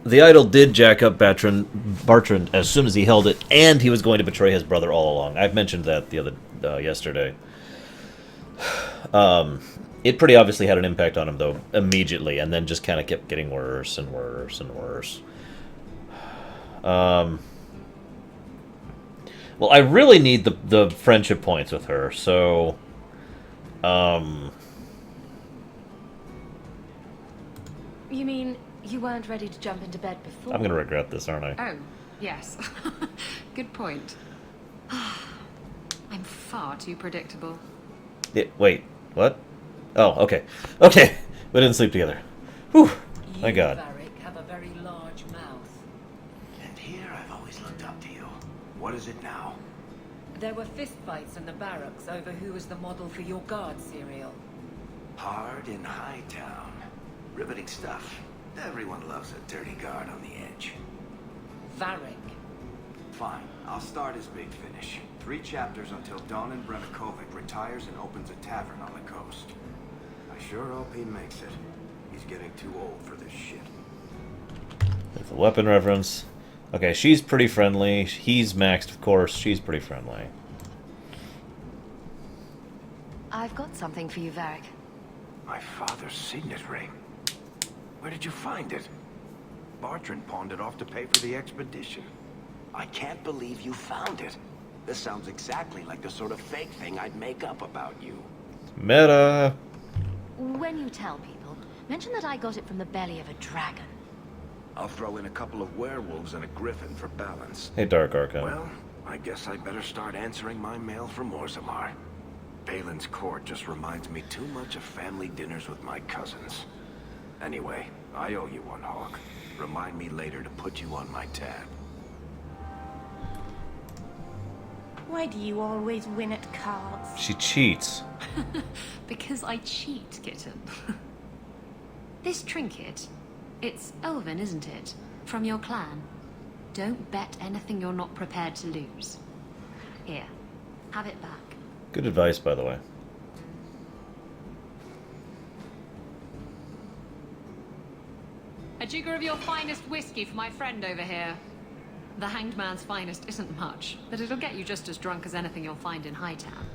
The idol did jack up Bartrand as soon as he held it, and he was going to betray his brother all along. I've mentioned that yesterday. It pretty obviously had an impact on him, though, immediately, and then just kind of kept getting worse and worse and worse. Well, I really need the friendship points with her, so... You mean you weren't ready to jump into bed before? I'm going to regret this, aren't I? Oh, yes. Good point. I'm far too predictable. Wait, what? Oh, okay. Okay, we didn't sleep together. Whew, my God. Varric, have a very large mouth. And here I've always looked up to you. What is it now? There were fistfights in the barracks over who was the model for your guard serial. Hard in Hightown. Riveting stuff. Everyone loves a dirty guard on the edge. Varric. Fine, I'll start as big finish. 3 chapters until Donan Brennikovic retires and opens a tavern on the coast. I sure hope he makes it. He's getting too old for this shit. There's a weapon reference. Okay, she's pretty friendly. He's maxed, of course. She's pretty friendly. I've got something for you, Varric. My father's signet ring. Where did you find it? Bartrand pawned it off to pay for the expedition. I can't believe you found it. This sounds exactly like the sort of fake thing I'd make up about you. Meta. When you tell people, mention that I got it from the belly of a dragon. I'll throw in a couple of werewolves and a griffin for balance. Hey, Dark Archon. Well, I guess I better start answering my mail from Orzammar. Balin's court just reminds me too much of family dinners with my cousins. Anyway, I owe you one, Hawk. Remind me later to put you on my tab. Why do you always win at cards? She cheats. Because I cheat, kitten. This trinket, it's elven, isn't it? From your clan. Don't bet anything you're not prepared to lose. Here, have it back. Good advice, by the way. A jigger of your finest whiskey for my friend over here. The Hanged Man's finest isn't much, but it'll get you just as drunk as anything you'll find in Hightown.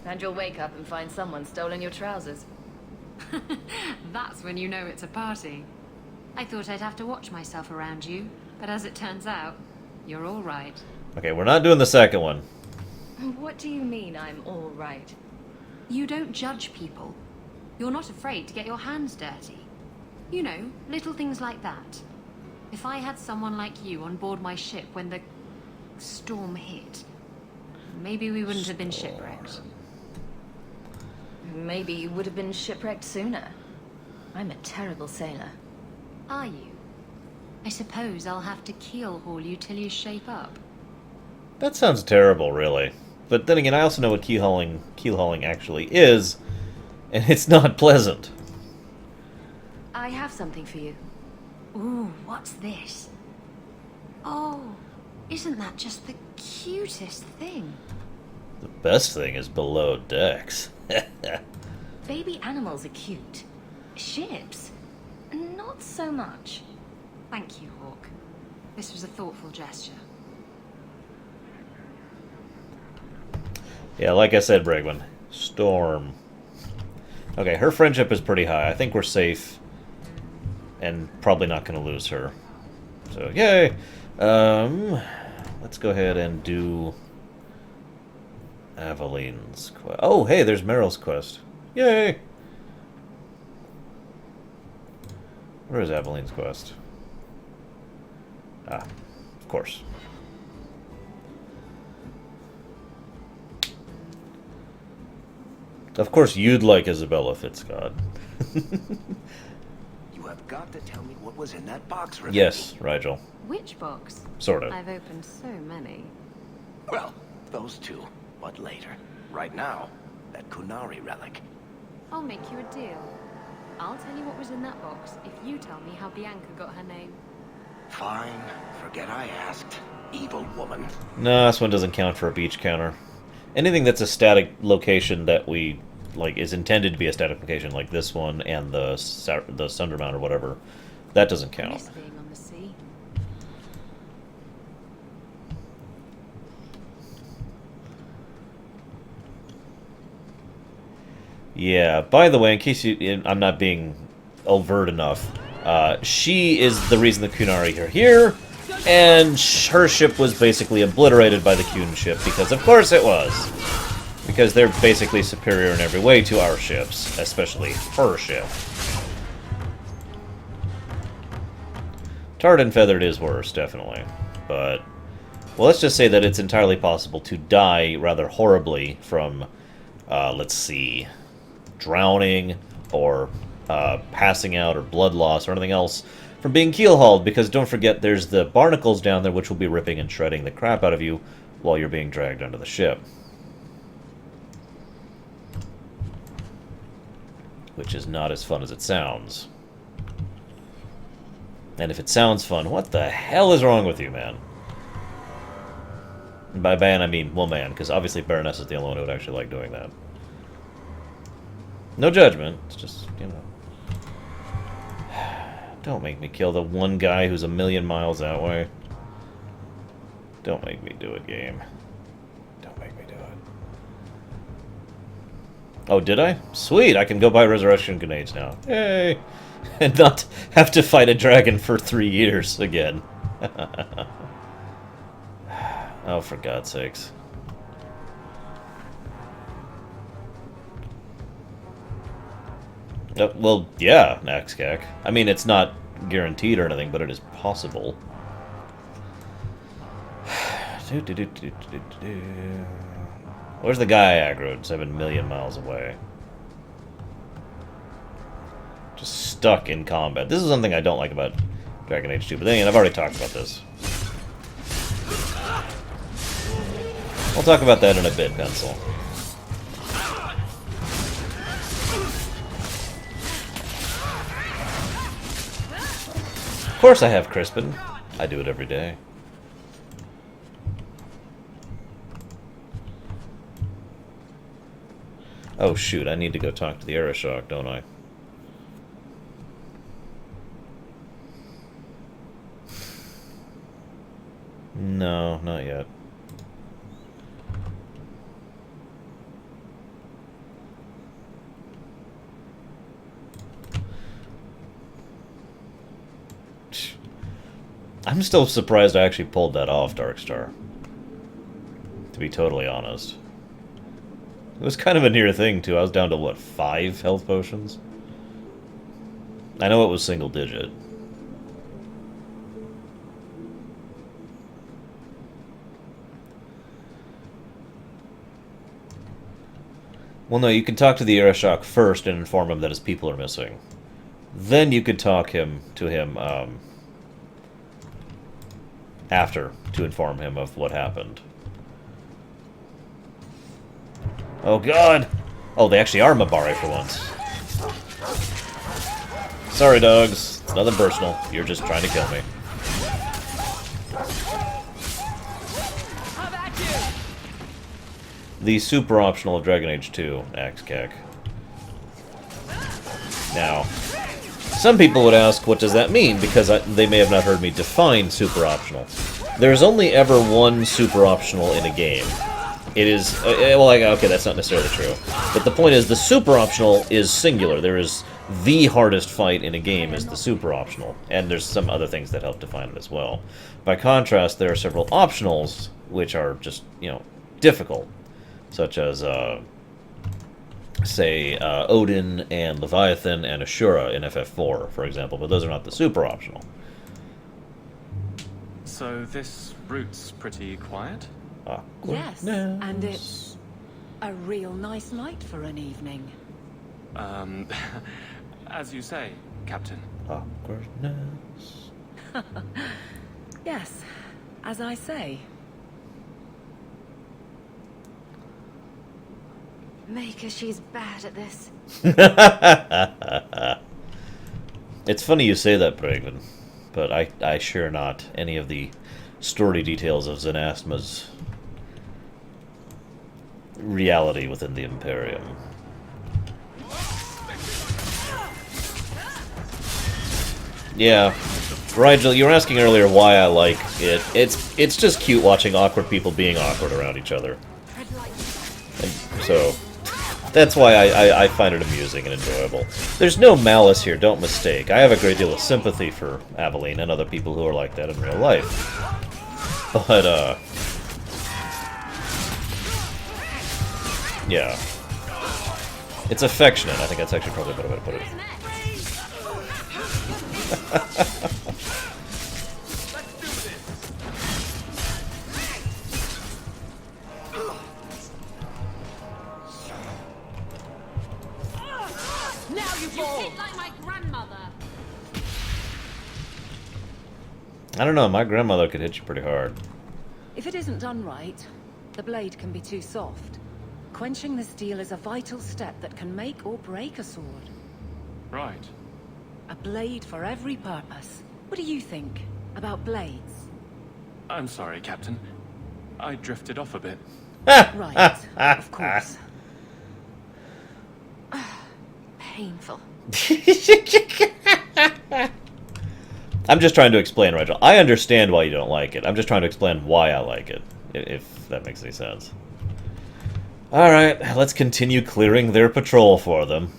And you'll wake up and find someone stolen your trousers. That's when you know it's a party. I thought I'd have to watch myself around you, but as it turns out, you're all right. Okay, we're not doing the second one. What do you mean I'm all right? You don't judge people. You're not afraid to get your hands dirty. You know, little things like that. If I had someone like you on board my ship when the storm hit, maybe we wouldn't have been shipwrecked. Maybe you would have been shipwrecked sooner. I'm a terrible sailor. Are you? I suppose I'll have to keel haul you till you shape up. That sounds terrible, really. But then again, I also know what keel hauling actually is, and it's not pleasant. I have something for you. Ooh, what's this? Oh, isn't that just the cutest thing? The best thing is below decks. Baby animals are cute. Ships, not so much. Thank you, Hawk. This was a thoughtful gesture. Yeah, like I said, Bregman. Storm. Okay, her friendship is pretty high. I think we're safe. And probably not going to lose her. So, yay! Let's go ahead and do Aveline's quest. Oh, hey, there's Meryl's quest. Yay! Where is Aveline's quest? Ah, of course. Of course you'd like Isabella Fitzgod. You have got to tell me what was in that box, Rebecca. Yes, Rigel. Which box? Sort of. I've opened so many. Well, those two, but later. Right now, that Kunari relic. I'll make you a deal. I'll tell you what was in that box if you tell me how Bianca got her name. Fine, forget I asked. Evil woman. No, this one doesn't count for a beach counter. Anything that's a static location that we like is intended to be a static location, like this one and the Sundermount or whatever, that doesn't count. Miss being on the sea. Yeah, by the way, in case I'm not being overt enough, she is the reason the Kunari are here, and her ship was basically obliterated by the Kun ship, because of course it was. Because they're basically superior in every way to our ships, especially her ship. Tarred and Feathered is worse, definitely. But, well, let's just say that it's entirely possible to die rather horribly from, let's see, drowning, or passing out, or blood loss, or anything else from being keel-hauled, because don't forget there's the barnacles down there which will be ripping and shredding the crap out of you while you're being dragged under the ship. Which is not as fun as it sounds. And if it sounds fun, what the hell is wrong with you, man? And by man, I mean, well, man, because obviously Baroness is the only one who would actually like doing that. No judgment, it's just, you know. Don't make me kill the one guy who's 1,000,000 miles that way. Don't make me do it, game. Don't make me do it. Oh, did I? Sweet, I can go buy resurrection grenades now. Yay! And not have to fight a dragon for 3 years again. Oh, for God's sakes. Well, yeah, Naxcac. I mean, it's not guaranteed or anything, but it is possible. Where's the guy I aggroed 7,000,000 miles away? Just stuck in combat. This is something I don't like about Dragon Age 2, but then again, I've already talked about this. We'll talk about that in a bit, Pencil. Of course I have Crispin. I do it every day. Oh shoot, I need to go talk to the Arishok, don't I? No, not yet. I'm still surprised I actually pulled that off, Darkstar. To be totally honest. It was kind of a near thing, too. I was down to, what, 5 health potions? I know it was single digit. Well, no, you can talk to the Arishok first and inform him that his people are missing. Then you could talk to him after to inform him of what happened. Oh god! Oh, they actually are Mabari for once. Sorry, dogs. It's nothing personal. You're just trying to kill me. The super optional of Dragon Age 2, Axe-Kek. Now, some people would ask, what does that mean? Because they may have not heard me define super optional. There's only ever one super optional in a game. It is, well, okay, that's not necessarily true. But the point is, the super optional is singular. There is the hardest fight in a game is the super optional. And there's some other things that help define it as well. By contrast, there are several optionals, which are just, you know, difficult. Such as, say, Odin and Leviathan and Ashura in FF4, for example. But those are not the super optional. So this route's pretty quiet? Yes, and it's a real nice night for an evening. As you say, Captain. Awkwardness. Yes, as I say. Maker, she's bad at this. It's funny you say that, Braven, but I share not any of the story details of Zenasma's reality within the Imperium. Yeah, Rigel, you were asking earlier why I like it. It's just cute watching awkward people being awkward around each other. And so, that's why I find it amusing and enjoyable. There's no malice here, don't mistake. I have a great deal of sympathy for Aveline and other people who are like that in real life. But, yeah. It's affectionate. I think that's actually probably a better way to put it. Now you hit like my grandmother. I don't know, my grandmother could hit you pretty hard. If it isn't done right, the blade can be too soft. Quenching the steel is a vital step that can make or break a sword. Right. A blade for every purpose. What do you think about blades? I'm sorry, Captain. I drifted off a bit. Right, of course. Painful. I'm just trying to explain, Rigel. I understand why you don't like it. I'm just trying to explain why I like it, if that makes any sense. Alright, let's continue clearing their patrol for them.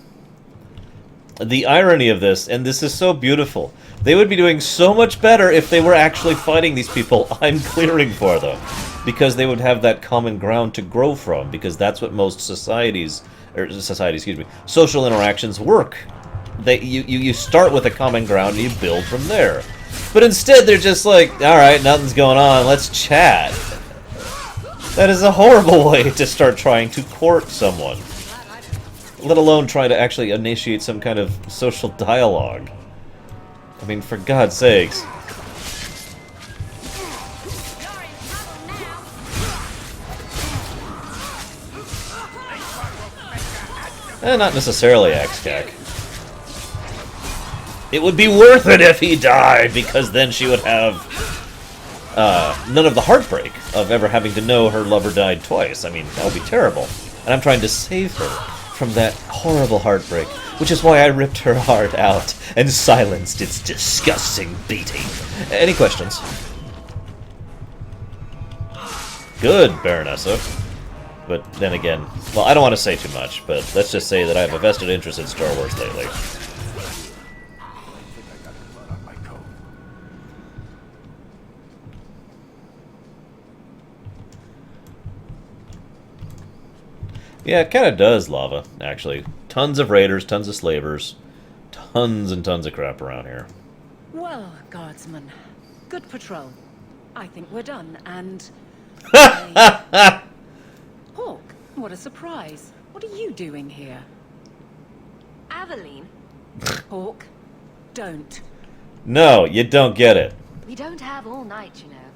The irony of this, and this is so beautiful, they would be doing so much better if they were actually fighting these people I'm clearing for them. Because they would have that common ground to grow from, because that's what most social interactions work. You start with a common ground and you build from there. But instead they're just like, alright, nothing's going on, let's chat. That is a horrible way to start trying to court someone. Let alone try to actually initiate some kind of social dialogue. I mean, for God's sakes. Not necessarily Axcac. It would be worth it if he died, because then she would have none of the heartbreak of ever having to know her lover died twice. I mean, that would be terrible. And I'm trying to save her from that horrible heartbreak, which is why I ripped her heart out and silenced its disgusting beating. Any questions? Good, Baronessa. But then again, well, I don't want to say too much, but let's just say that I have a vested interest in Star Wars lately. Yeah, it kind of does, Lava, actually. Tons of raiders, tons of slavers, tons and tons of crap around here. Well, guardsman, good patrol. I think we're done, and... Hawk, what a surprise. What are you doing here? Aveline? Hawk, don't. No, you don't get it. We don't have all night, you know.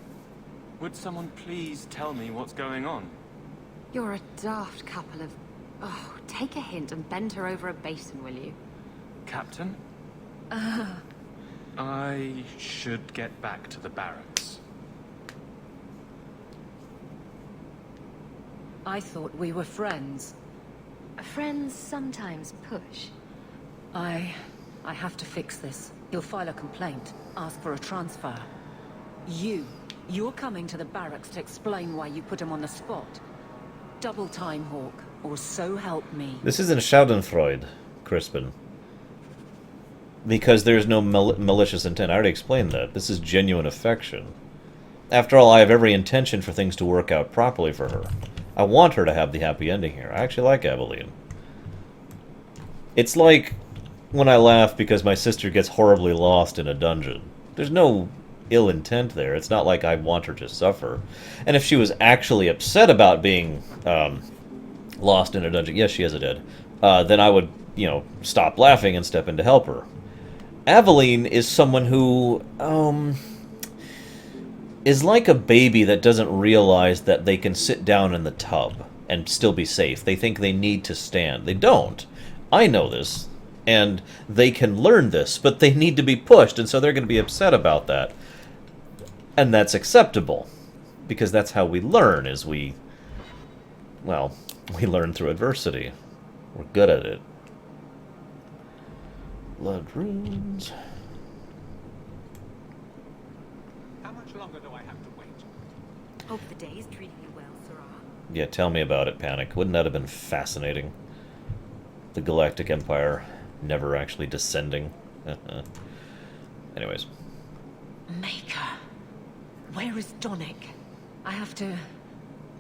Would someone please tell me what's going on? You're a daft couple of... Oh, take a hint and bend her over a basin, will you? Captain? I should get back to the barracks. I thought we were friends. Friends sometimes push. I have to fix this. He'll file a complaint, ask for a transfer. You're coming to the barracks to explain why you put him on the spot. Double time, Hawk, or so help me. This isn't Schadenfreude, Crispin. Because there's no malicious intent. I already explained that. This is genuine affection. After all, I have every intention for things to work out properly for her. I want her to have the happy ending here. I actually like Aveline. It's like when I laugh because my sister gets horribly lost in a dungeon. There's no ill intent there. It's not like I want her to suffer. And if she was actually upset about being lost in a dungeon, yes, she has a dead, then I would, stop laughing and step in to help her. Aveline is someone who, is like a baby that doesn't realize that they can sit down in the tub and still be safe. They think they need to stand. They don't. I know this, and they can learn this, but they need to be pushed, and so they're going to be upset about that. And that's acceptable, because that's how we learn, is we learn through adversity. We're good at it. Blood runes. How much longer do I have to wait? Hope the day is treating you well, Sarah. Yeah, tell me about it, Panic. Wouldn't that have been fascinating? The Galactic Empire never actually descending. Anyways. Maker. Where is Donick? I have to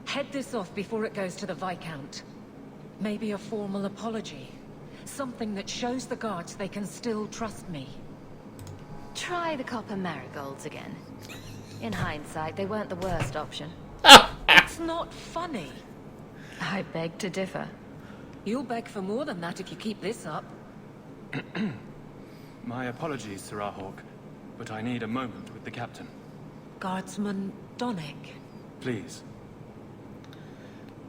head this off before it goes to the Viscount. Maybe a formal apology. Something that shows the guards they can still trust me. Try the copper marigolds again. In hindsight, they weren't the worst option. It's not funny. I beg to differ. You'll beg for more than that if you keep this up. My apologies, Sarah Hawk, but I need a moment with the captain. Guardsman Donick. Please.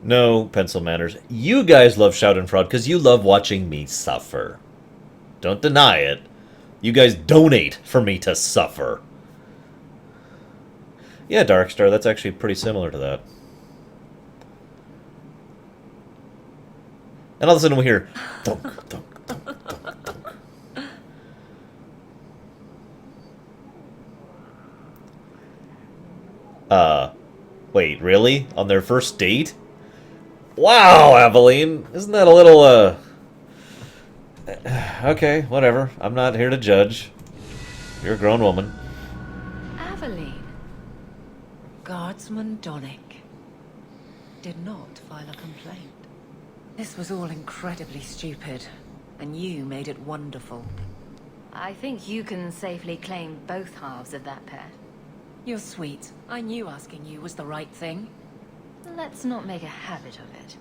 No, Pencil Manners. You guys love Schadenfreude because you love watching me suffer. Don't deny it. You guys donate for me to suffer. Yeah, Darkstar, that's actually pretty similar to that. And all of a sudden we hear thunk, thunk, thunk, thunk, thunk. Wait, really? On their first date? Wow, Aveline! Isn't that a little, okay, whatever. I'm not here to judge. You're a grown woman. Aveline. Guardsman Donick did not file a complaint. This was all incredibly stupid, and you made it wonderful. I think you can safely claim both halves of that pair. You're sweet. I knew asking you was the right thing. Let's not make a habit of it.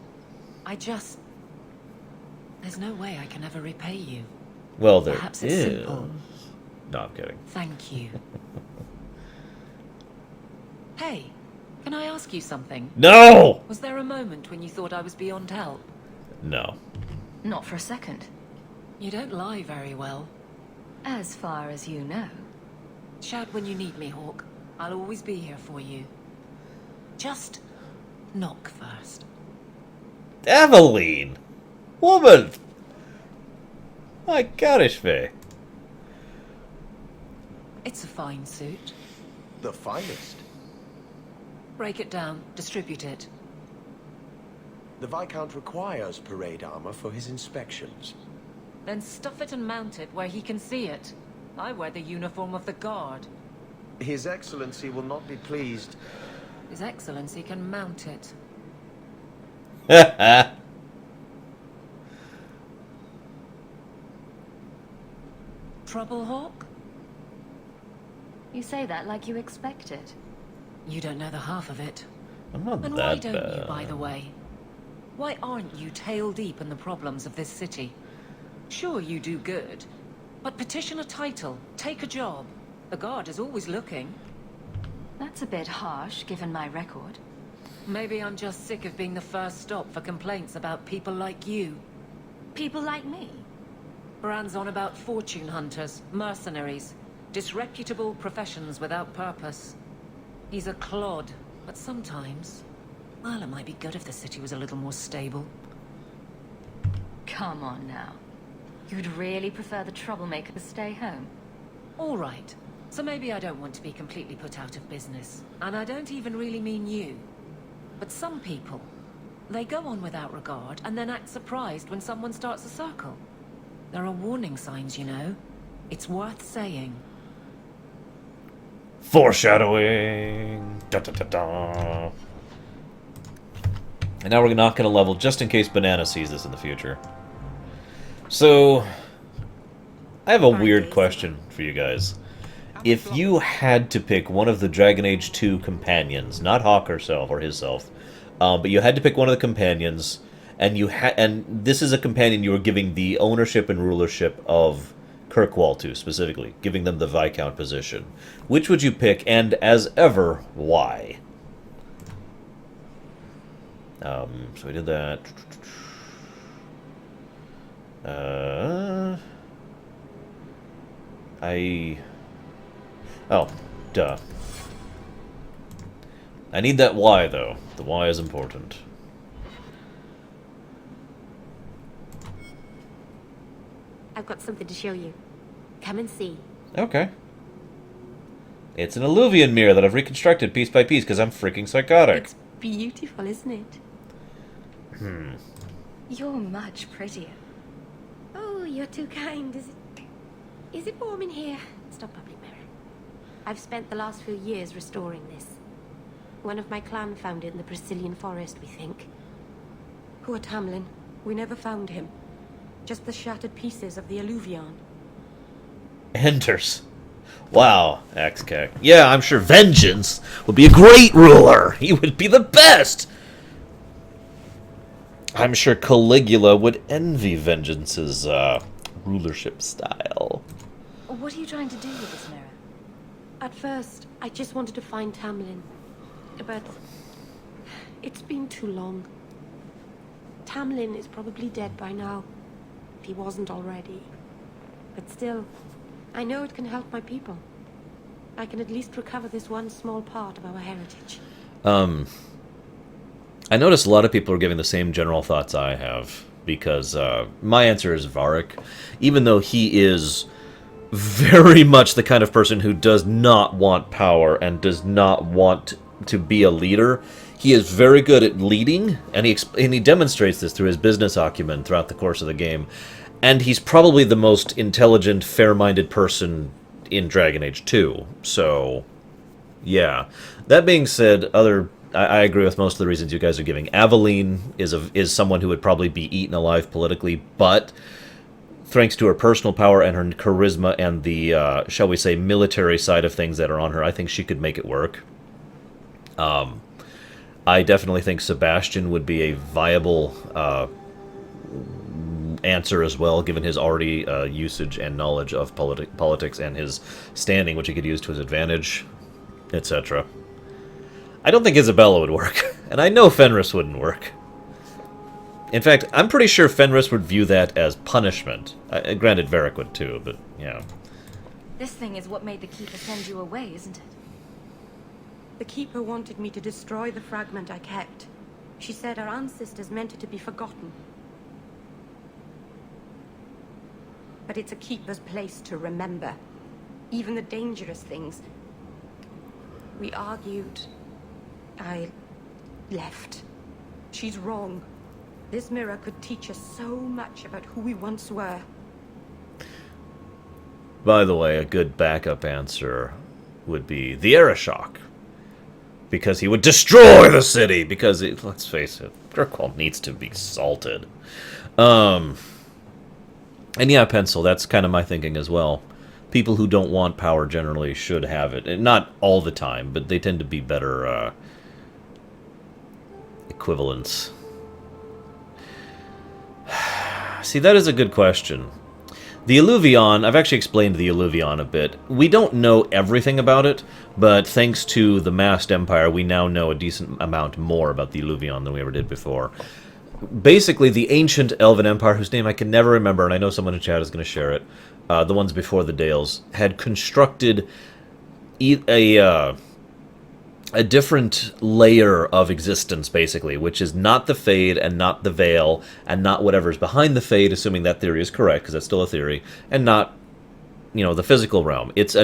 There's no way I can ever repay you. Well, there Perhaps is. it's simple. No, I'm kidding. Thank you. Hey, can I ask you something? No! Was there a moment when you thought I was beyond help? No. Not for a second. You don't lie very well. As far as you know. Shout when you need me, Hawk. I'll always be here for you. Just knock first. Aveline! Woman! My goodish, Faye. It's a fine suit. The finest. Break it down. Distribute it. The Viscount requires parade armor for his inspections. Then stuff it and mount it where he can see it. I wear the uniform of the guard. His Excellency will not be pleased. His Excellency can mount it. Trouble, Hawk? You say that like you expect it. You don't know the half of it. I'm not And that why don't bad. you, by the way? Why aren't you tail deep in the problems of this city? Sure, you do good, but petition a title, take a job. The guard is always looking. That's a bit harsh, given my record. Maybe I'm just sick of being the first stop for complaints about people like you. People like me? Brand's on about fortune hunters, mercenaries, disreputable professions without purpose. He's a clod, but sometimes... well, it might be good if the city was a little more stable. Come on now. You'd really prefer the troublemakers stay home? All right. So maybe I don't want to be completely put out of business. And I don't even really mean you. But some people, they go on without regard and then act surprised when someone starts a circle. There are warning signs, you know. It's worth saying. Foreshadowing. Da, da, da, da. And now we're not going to level just in case Banana sees this in the future. So, I have a weird question for you guys. If you had to pick one of the Dragon Age 2 companions, not Hawk herself or himself, but you had to pick one of the companions, and this is a companion you were giving the ownership and rulership of Kirkwall to, specifically, giving them the Viscount position. Which would you pick, and as ever, why? So we did that. Oh, duh. I need that Y, though. The Y is important. I've got something to show you. Come and see. Okay. It's an Illuvian mirror that I've reconstructed piece by piece because I'm freaking psychotic. It's beautiful, isn't it? You're much prettier. Oh, you're too kind. Is it warm in here? Stop, public mirror. I've spent the last few years restoring this. One of my clan found it in the Brazilian forest, we think. Poor Tamlin. We never found him. Just the shattered pieces of the Alluvion. Enters. Wow, XK. Yeah, I'm sure Vengeance would be a great ruler. He would be the best. I'm sure Caligula would envy Vengeance's rulership style. What are you trying to do with this mirror? At first, I just wanted to find Tamlin. But it's been too long. Tamlin is probably dead by now, if he wasn't already. But still, I know it can help my people. I can at least recover this one small part of our heritage. I noticed a lot of people are giving the same general thoughts I have, because my answer is Varric. Even though he is very much the kind of person who does not want power and does not want to be a leader, he is very good at leading, and he demonstrates this through his business acumen throughout the course of the game. And he's probably the most intelligent, fair-minded person in Dragon Age 2. So, yeah. That being said, I agree with most of the reasons you guys are giving. Aveline is someone who would probably be eaten alive politically, but thanks to her personal power and her charisma and the, shall we say, military side of things that are on her, I think she could make it work. I definitely think Sebastian would be a viable answer as well, given his already usage and knowledge of politics and his standing, which he could use to his advantage, etc. I don't think Isabella would work, and I know Fenris wouldn't work. In fact, I'm pretty sure Fenris would view that as punishment. Granted, Varric would too, but yeah. This thing is what made the Keeper send you away, isn't it? The Keeper wanted me to destroy the fragment I kept. She said our ancestors meant it to be forgotten. But it's a Keeper's place to remember. Even the dangerous things. We argued. I left. She's wrong. This mirror could teach us so much about who we once were. By the way, a good backup answer would be the Arashok. Because he would destroy the city! Because, let's face it, Kirkwall needs to be salted. And yeah, Pencil, that's kind of my thinking as well. People who don't want power generally should have it. And not all the time, but they tend to be better equivalents. See, that is a good question. The Alluvion, I've actually explained the Alluvion a bit. We don't know everything about it, but thanks to the Masked Empire, we now know a decent amount more about the Alluvion than we ever did before. Basically, the ancient Elven Empire, whose name I can never remember, and I know someone in chat is going to share it, the ones before the Dales, had constructed a different layer of existence, basically, which is not the Fade and not the Veil and not whatever's behind the Fade, assuming that theory is correct, because that's still a theory, and not, you know, the physical realm. It's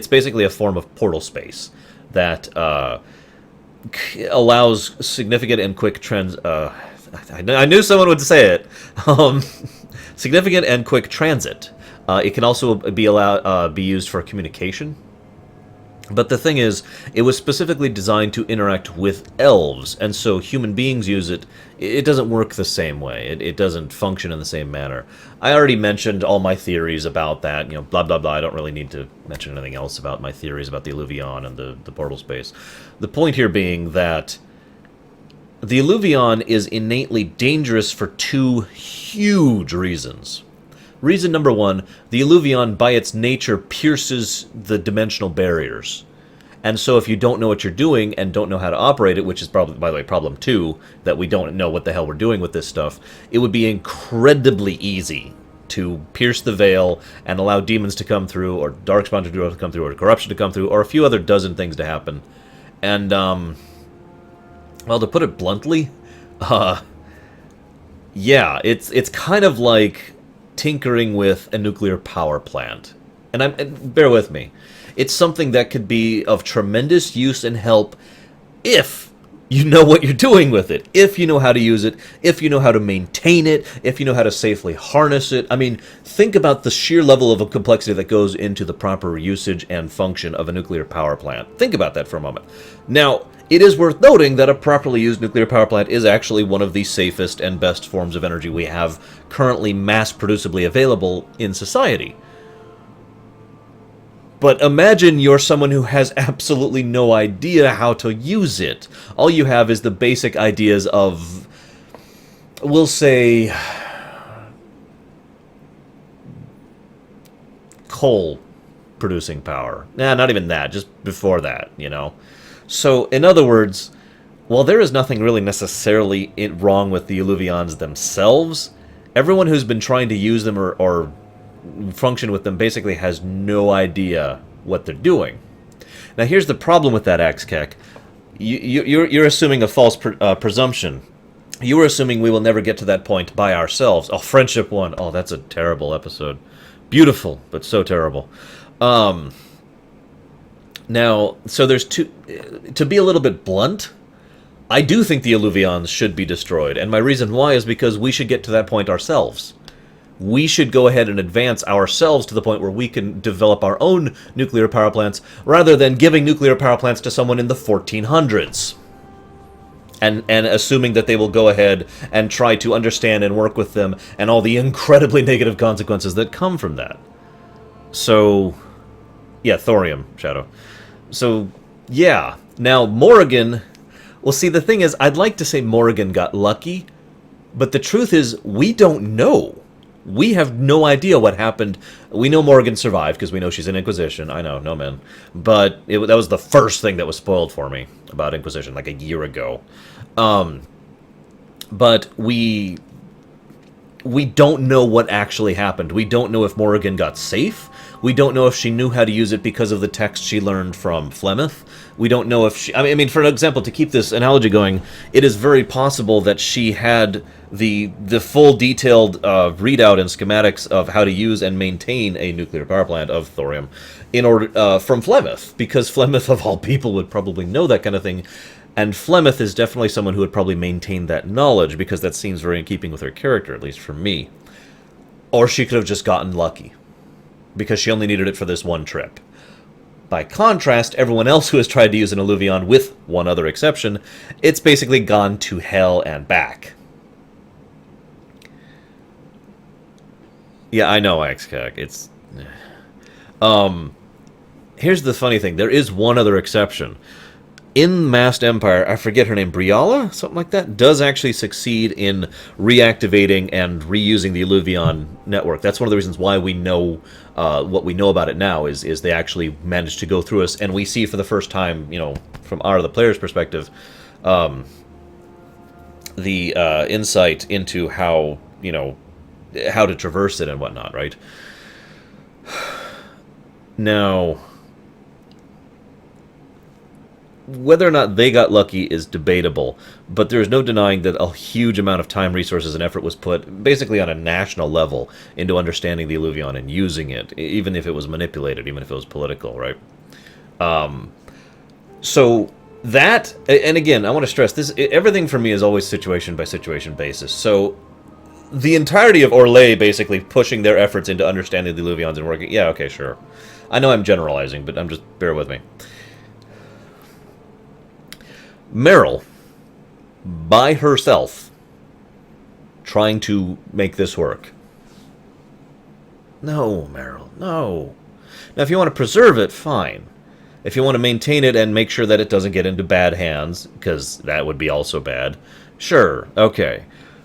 basically a form of portal space that allows significant and quick I knew someone would say it. Significant and quick transit. It can also be used for communication. But the thing is, it was specifically designed to interact with elves, and so human beings use it. It doesn't work the same way. It doesn't function in the same manner. I already mentioned all my theories about that, you know, blah, blah, blah. I don't really need to mention anything else about my theories about the Alluvion and the portal space. The point here being that the Alluvion is innately dangerous for two huge reasons. Reason number one, the Illuvion, by its nature, pierces the dimensional barriers. And so if you don't know what you're doing and don't know how to operate it, which is probably, by the way, problem 2, that we don't know what the hell we're doing with this stuff, it would be incredibly easy to pierce the veil and allow demons to come through, or darkspawn to come through, or corruption to come through, or a few other dozen things to happen. And, well, to put it bluntly, yeah, it's kind of like tinkering with a nuclear power plant. And bear with me. It's something that could be of tremendous use and help if you know what you're doing with it, if you know how to use it, if you know how to maintain it, if you know how to safely harness it. I mean, think about the sheer level of complexity that goes into the proper usage and function of a nuclear power plant. Think about that for a moment. Now, it is worth noting that a properly used nuclear power plant is actually one of the safest and best forms of energy we have currently mass-producibly available in society. But imagine you're someone who has absolutely no idea how to use it. All you have is the basic ideas of, we'll say, coal producing power. Nah, not even that, just before that, you know. So, in other words, while there is nothing really necessarily wrong with the Illuvions themselves, everyone who's been trying to use them or function with them basically has no idea what they're doing. Now here's the problem with that, Axkek. You're assuming a false presumption. You were assuming we will never get to that point by ourselves. Oh, Friendship 1. Oh, that's a terrible episode. Beautiful, but so terrible. Now, so there's two... To be a little bit blunt, I do think the Illuvions should be destroyed, and my reason why is because we should get to that point ourselves. We should go ahead and advance ourselves to the point where we can develop our own nuclear power plants, rather than giving nuclear power plants to someone in the 1400s. And assuming that they will go ahead and try to understand and work with them, and all the incredibly negative consequences that come from that. So, yeah, thorium, Shadow. So, yeah. Now, Morrigan... Well, see, the thing is, I'd like to say Morrigan got lucky, but the truth is, we don't know. We have no idea what happened. We know Morrigan survived, because we know she's in Inquisition. I know, no man. But that was the first thing that was spoiled for me about Inquisition, like a year ago. But we don't know what actually happened. We don't know if Morrigan got safe. We don't know if she knew how to use it because of the text she learned from Flemeth. We don't know if she... I mean, for example, to keep this analogy going, it is very possible that she had the full detailed readout and schematics of how to use and maintain a nuclear power plant of thorium in order from Flemeth, because Flemeth, of all people, would probably know that kind of thing. And Flemeth is definitely someone who would probably maintain that knowledge, because that seems very in keeping with her character, at least for me. Or she could have just gotten lucky, because she only needed it for this one trip. By contrast, everyone else who has tried to use an Illuvion, with one other exception, it's basically gone to hell and back. Yeah, I know, Axkak. It's... Here's the funny thing. There is one other exception. In Masked Empire, I forget her name, Briala? Something like that? Does actually succeed in reactivating and reusing the Illuvion network. That's one of the reasons why we know what we know about it now, is they actually managed to go through us, and we see for the first time, you know, from the player's perspective, the insight into how, you know, how to traverse it and whatnot, right? Now, whether or not they got lucky is debatable, but there's no denying that a huge amount of time, resources, and effort was put, basically on a national level, into understanding the Illuvion and using it, even if it was manipulated, even if it was political, right? So that, and again, I want to stress, everything for me is always situation-by-situation basis. So the entirety of Orlais basically pushing their efforts into understanding the Illuvions and working, yeah, okay, sure. I know I'm generalizing, but bear with me. Meryl, by herself, trying to make this work. No, Meryl, no. Now, if you want to preserve it, fine. If you want to maintain it and make sure that it doesn't get into bad hands, because that would be also bad, sure, okay.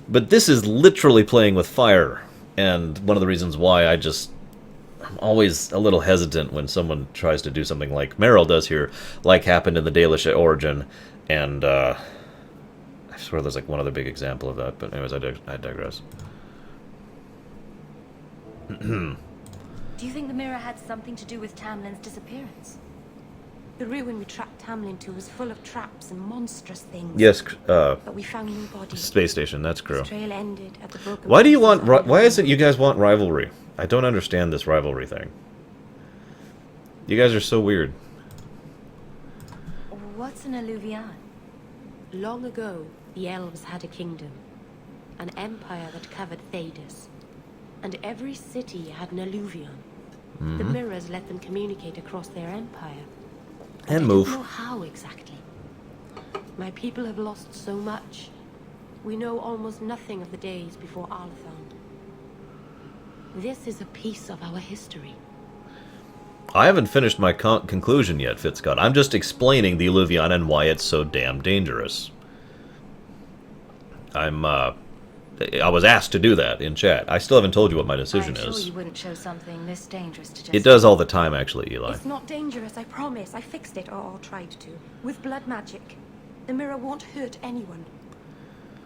But this is literally playing with fire. And one of the reasons why I'm always a little hesitant when someone tries to do something like Meryl does here, like happened in the Dalish Origin, and I swear there's like one other big example of that, but anyways, I digress. Do you think the mirror had something to do with Tamlin's disappearance? The ruin we tracked Tamlin to was full of traps and monstrous things. Yes, but we found no body. Space station, that's true. His trail ended at the broken. Why do you want? Why is it you guys want rivalry? I don't understand this rivalry thing. You guys are so weird. What's an alluvion? Long ago, the elves had a kingdom, an empire that covered Thedas, and every city had an alluvion. The mirrors let them communicate across their empire. And move. I don't know how exactly. My people have lost so much. We know almost nothing of the days before Arlathon. This is a piece of our history. I haven't finished my conclusion yet, Fitzcott. I'm just explaining the Alluvion and why it's so damn dangerous. I was asked to do that in chat. I still haven't told you what my decision I'm is. sure you wouldn't show something this dangerous to just... It does all the time, actually, Eli. It's not dangerous, I promise. I fixed it, or tried to. With blood magic. The mirror won't hurt anyone.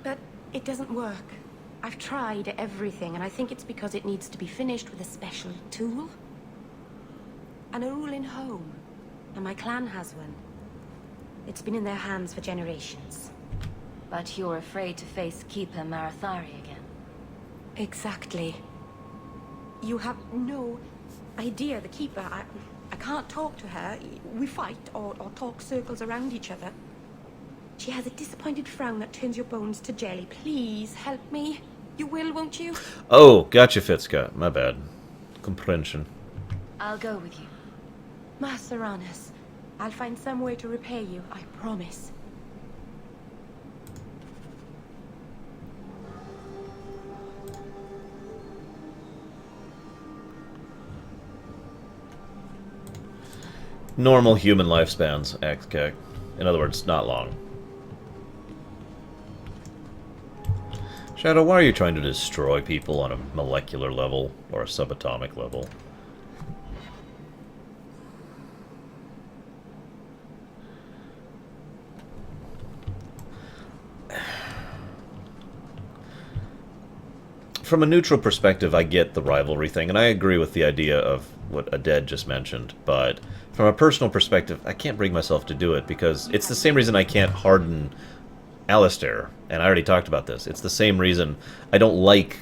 But it doesn't work. I've tried everything, and I think it's because it needs to be finished with a special tool. And a rule in home. And my clan has one. It's been in their hands for generations. But you're afraid to face Keeper Marathari again. Exactly. You have no idea, the Keeper. I can't talk to her. We fight or talk circles around each other. She has a disappointed frown that turns your bones to jelly. Please help me. You will, won't you? Oh, gotcha, Fitzcott. My bad. Comprehension. I'll go with you. Master Arnis, I'll find some way to repay you, I promise. Normal human lifespans, XK. In other words, not long. Shadow, why are you trying to destroy people on a molecular level or a subatomic level? From a neutral perspective, I get the rivalry thing, and I agree with the idea of what Aded just mentioned, but from a personal perspective, I can't bring myself to do it, because it's the same reason I can't harden Alistair, and I already talked about this. It's the same reason I don't like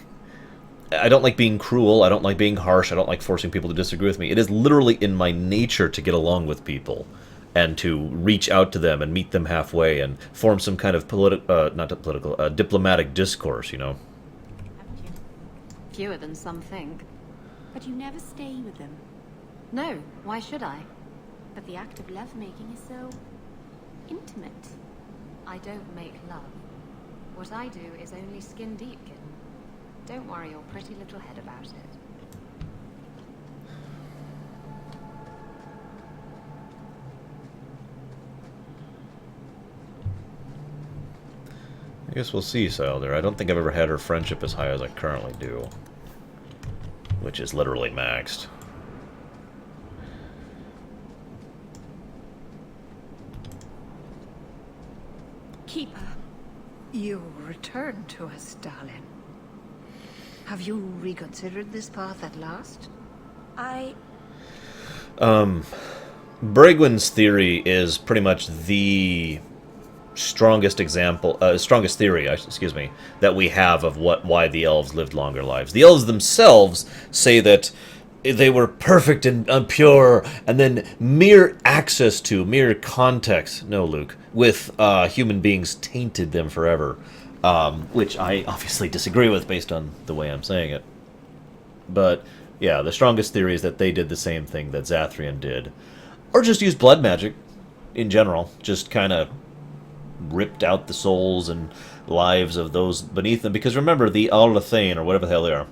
being cruel, I don't like being harsh, I don't like forcing people to disagree with me. It is literally in my nature to get along with people, and to reach out to them and meet them halfway, and form some kind of diplomatic discourse, you know? Fewer than some think. But you never stay with them. No, why should I? But the act of lovemaking is so intimate. I don't make love. What I do is only skin deep, kitten. Don't worry your pretty little head about it. I guess we'll see, Sylder. I don't think I've ever had her friendship as high as I currently do. Which is literally maxed. Keeper. You returned to us, darling. Have you reconsidered this path at last? Bragwin's theory is pretty much the strongest theory, excuse me, that we have of why the elves lived longer lives. The elves themselves say that they were perfect and pure, and then mere access to, mere context, no, Luke, with human beings tainted them forever, which I obviously disagree with based on the way I'm saying it. But yeah, the strongest theory is that they did the same thing that Zathrian did, or just used blood magic in general, just kind of ripped out the souls and lives of those beneath them. Because remember, the Arlathane, or whatever the hell they are,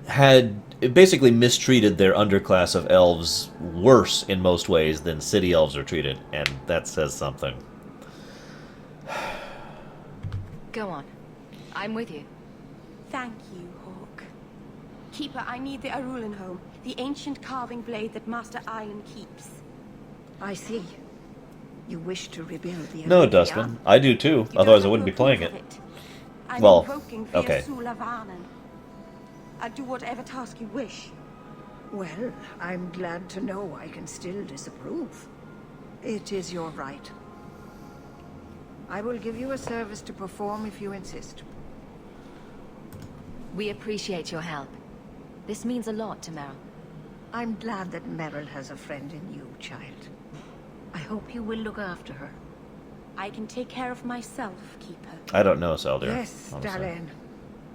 had basically mistreated their underclass of elves worse in most ways than city elves are treated, and that says something. Go on. I'm with you. Thank you, Hawk. Keeper, I need the Arulin home. The ancient carving blade that Master Island keeps. I see. You wish to rebuild the No, Arulin. Dustman. I do too. Otherwise, I wouldn't be playing it. I'm Well, invoking okay. Fiasula Varnan. I'll do whatever task you wish. Well, I'm glad to know I can still disapprove. It is your right. I will give you a service to perform if you insist. We appreciate your help. This means a lot to Meryl. I'm glad that Meryl has a friend in you, child. I hope you will look after her. I can take care of myself, Keeper. I don't know, Saldir. Yes, honestly. Dalen.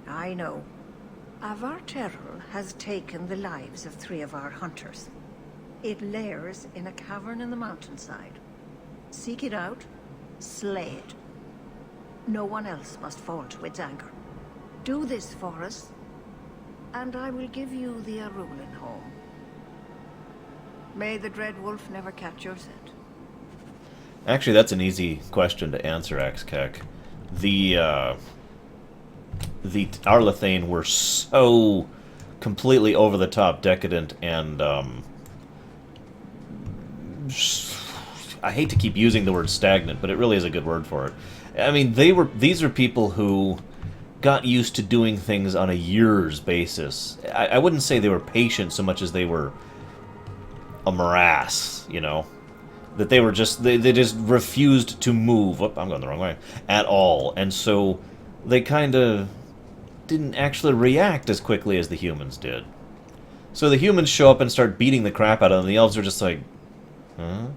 I know. Avar Terrell has taken the lives of 3 of our hunters. It lairs in a cavern in the mountainside. Seek it out, slay it. No one else must fall to its anger. Do this for us, and I will give you the Arulin home. May the Dread Wolf never catch your scent. Actually, that's an easy question to answer, Axkek. The Arlethane were so completely over-the-top decadent and, I hate to keep using the word stagnant, but it really is a good word for it. I mean, these are people who got used to doing things on a year's basis. I wouldn't say they were patient so much as they were a morass, you know? That they were just, they just refused to move, oh, I'm going the wrong way, at all. And so they kind of didn't actually react as quickly as the humans did. So the humans show up and start beating the crap out of them, the elves are just like, huh?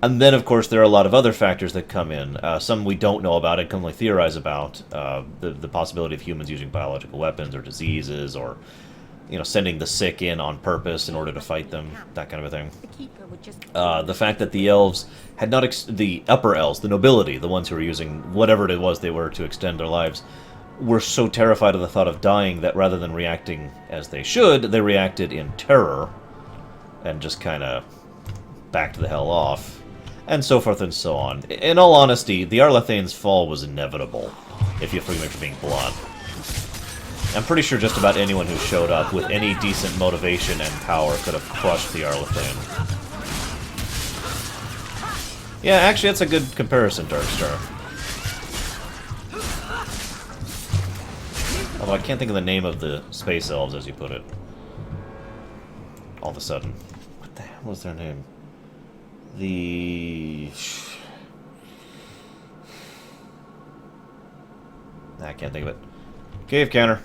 And then, of course, there are a lot of other factors that come in. Some we don't know about and can only theorize about. The possibility of humans using biological weapons or diseases or, you know, sending the sick in on purpose in order to fight them, that kind of a thing. The fact that the elves had not... the upper elves, the nobility, the ones who were using whatever it was they were to extend their lives, were so terrified of the thought of dying that rather than reacting as they should, they reacted in terror and just kind of backed the hell off. And so forth and so on. In all honesty, the Arlethane's fall was inevitable, if you forgive me for being blunt. I'm pretty sure just about anyone who showed up with any decent motivation and power could have crushed the Arlethane. Yeah, actually, that's a good comparison, Darkstar. Although I can't think of the name of the space elves, as you put it. All of a sudden. What the hell was their name? I can't think of it. Cave counter.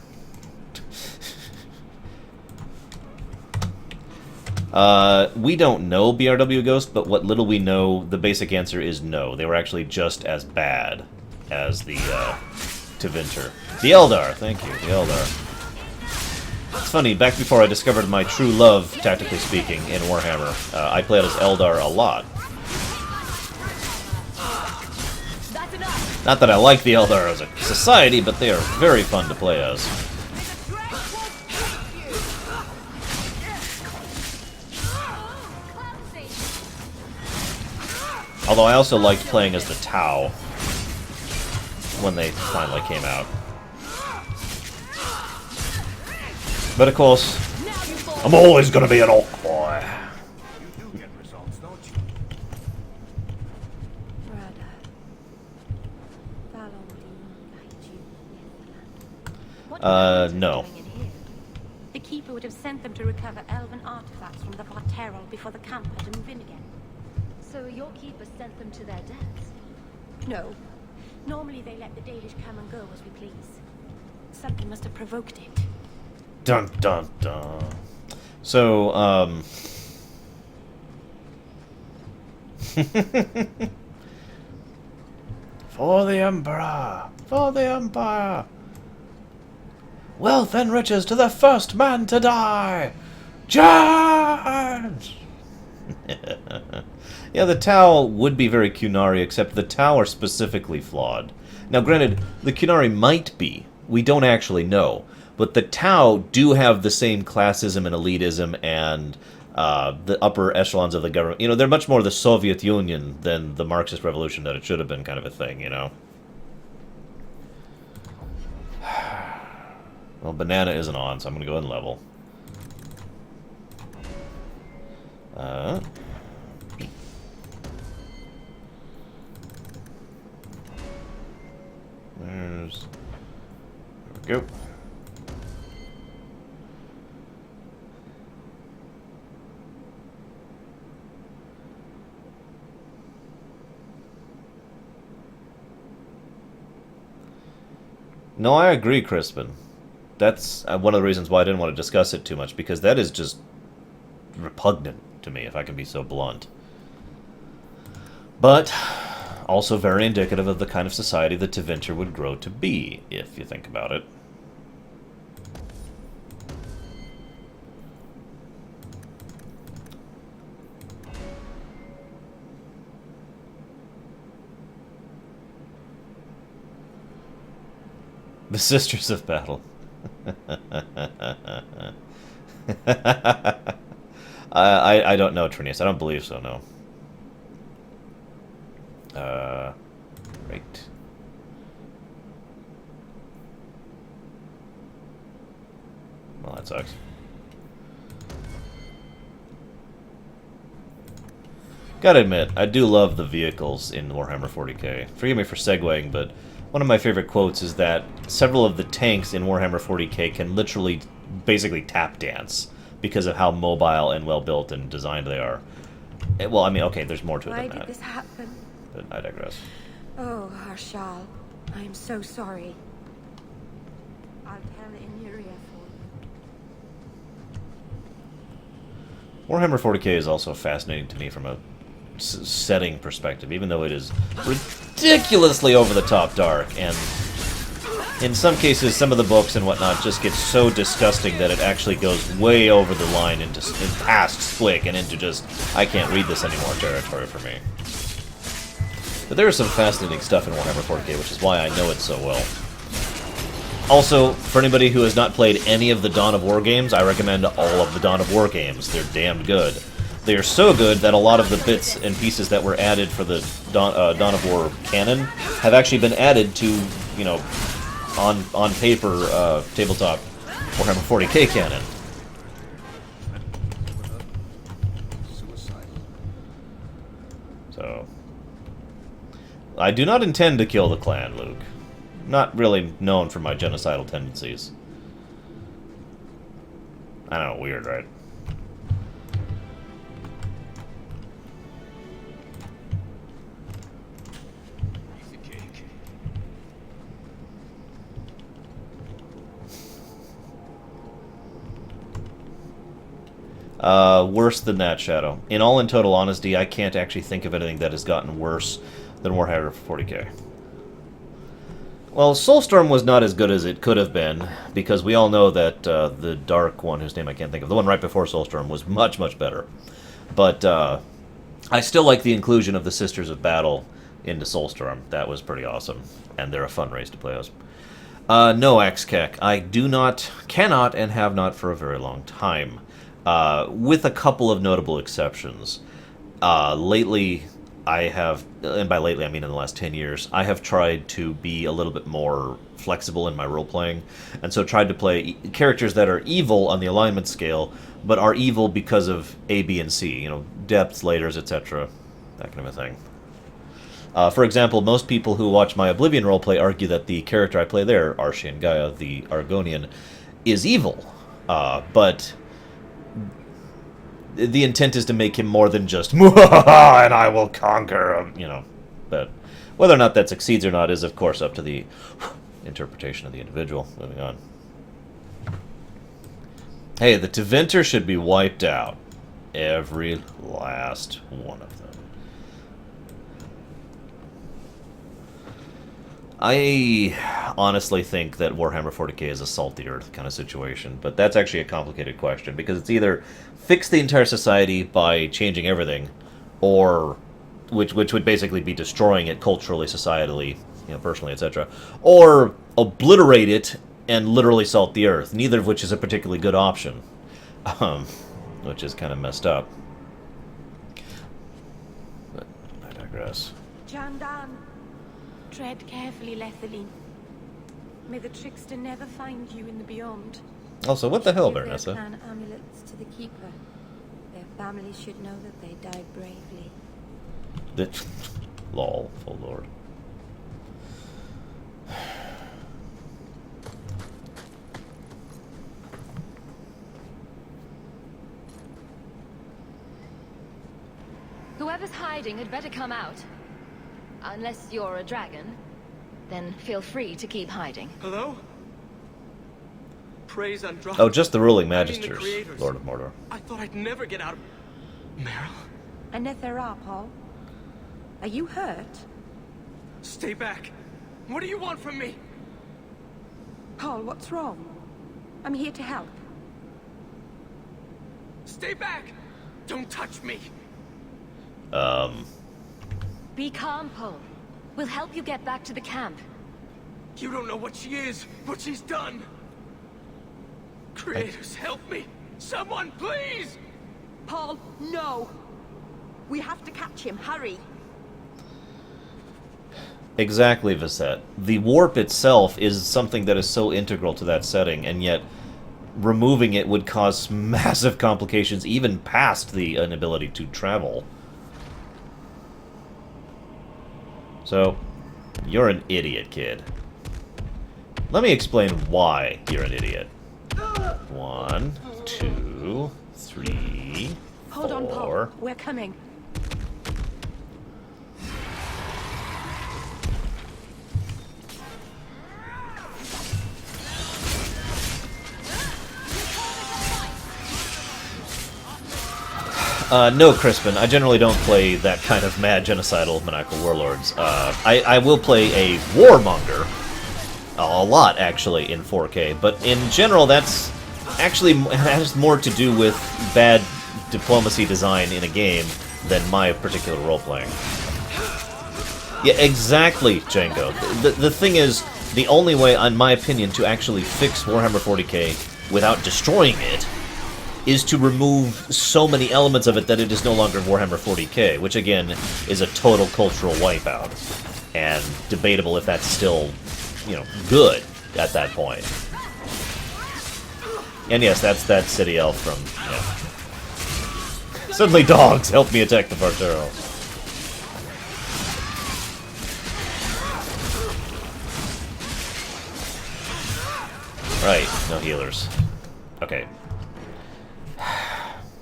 We don't know BRW Ghost, but what little we know, the basic answer is no. They were actually just as bad as the Tevinter. The Eldar, thank you, the Eldar. It's funny, back before I discovered my true love, tactically speaking, in Warhammer, I played as Eldar a lot. Not that I like the Eldar as a society, but they are very fun to play as. Although I also liked playing as the Tau when they finally came out. But of course, I'm always gonna be an orc boy. You do get results, don't you? No. The Keeper would have sent them to recover elven artifacts from the Varterol before the camp had to move in again. So your keeper sent them to their deaths? No. Normally they let the Dalish come and go as we please. Something must have provoked it. Dun dun dun. So, for the Emperor! For the Empire! Wealth and riches to the first man to die! Charge! Yeah, the Tau would be very Qunari, except the Tau are specifically flawed. Now, granted, the Qunari might be. We don't actually know. But the Tau do have the same classism and elitism and the upper echelons of the government. You know, they're much more the Soviet Union than the Marxist revolution that it should have been, kind of a thing, you know? Well, banana isn't on, so I'm going to go ahead and level. There we go. No, I agree, Crispin. That's one of the reasons why I didn't want to discuss it too much, because that is just repugnant to me, if I can be so blunt. But also very indicative of the kind of society that Tevinter would grow to be, if you think about it. The Sisters of Battle. I don't know, Trinius. I don't believe so, no. Right. Well, that sucks. Gotta admit, I do love the vehicles in Warhammer 40k. Forgive me for segueing, but one of my favorite quotes is that several of the tanks in Warhammer 40k can literally, basically tap dance because of how mobile and well-built and designed they are. Well, I mean, okay, there's more to it Why than did that. this happen? But I digress. Oh, Harshal, I am so sorry. I'll tell Inuria for you. Warhammer 40k is also fascinating to me from a setting perspective, even though it is ridiculously over-the-top dark, and in some cases, some of the books and whatnot just get so disgusting that it actually goes way over the line into past Splick and into just, I can't read this anymore territory for me. But there is some fascinating stuff in Warhammer 40k, which is why I know it so well. Also, for anybody who has not played any of the Dawn of War games, I recommend all of the Dawn of War games. They're damned good. They are so good that a lot of the bits and pieces that were added for the Dawn of War canon have actually been added to, you know, on paper, tabletop Warhammer 40k canon. So, I do not intend to kill the clan, Luke. Not really known for my genocidal tendencies. I don't know, weird, right? Worse than that, Shadow. In all in total honesty, I can't actually think of anything that has gotten worse than Warhammer 40k. Well, Soulstorm was not as good as it could have been, because we all know that the Dark one, whose name I can't think of, the one right before Soulstorm, was much, much better. But I still like the inclusion of the Sisters of Battle into Soulstorm. That was pretty awesome, and they're a fun race to play as. No, Axkek. I do not, cannot, and have not for a very long time. With a couple of notable exceptions. Lately, I have, and by lately I mean in the last 10 years, I have tried to be a little bit more flexible in my role-playing, and so tried to play characters that are evil on the alignment scale, but are evil because of A, B, and C, you know, depths, layers, etc., that kind of a thing. For example, most people who watch my Oblivion roleplay argue that the character I play there, Arshian Gaia, the Argonian, is evil, but the intent is to make him more than just and I will conquer, you know. But whether or not that succeeds or not is, of course, up to the interpretation of the individual. Moving on. Hey, the Tevinter should be wiped out. Every last one of them. I honestly think that Warhammer 40k is a salt the earth kind of situation, but that's actually a complicated question, because it's either fix the entire society by changing everything, or which would basically be destroying it culturally, societally, you know, personally, etc., or obliterate it and literally salt the earth, neither of which is a particularly good option, which is kind of messed up. But I digress. Jandan, tread carefully, Lethaline. May the trickster never find you in the beyond. Also, what the hell, Give their Baronessa? clan amulets to the keeper. Their family should know that they died bravely. Lol, oh lord. Whoever's hiding had better come out. Unless you're a dragon, then feel free to keep hiding. Hello? Praise Andromeda. Oh, just the ruling I mean the magisters, creators. Lord of Mordor. I thought I'd never get out of... Meryl? And if there are, Paul. Are you hurt? Stay back. What do you want from me? Paul, what's wrong? I'm here to help. Stay back! Don't touch me! Be calm, Paul. We'll help you get back to the camp. You don't know what she is, what she's done. Creators, help me! Someone, please! Paul, no! We have to catch him, hurry! Exactly, Visette. The warp itself is something that is so integral to that setting, and yet removing it would cause massive complications even past the inability to travel. So, you're an idiot, kid. Let me explain why you're an idiot. 1, 2, 3, Hold on, Paul. 4. We're coming. No, Crispin, I generally don't play that kind of mad genocidal maniacal warlords. I will play a warmonger, a lot actually, in 4K, but in general that's actually has more to do with bad diplomacy design in a game than my particular role-playing. Yeah, exactly, Django. The thing is, the only way, in my opinion, to actually fix Warhammer 40k without destroying it is to remove so many elements of it that it is no longer Warhammer 40k, which again is a total cultural wipeout, and debatable if that's still, you know, good at that point. And yes, that's that city elf from, yeah. Suddenly dogs help me attack the Vartero. Right, no healers. Okay.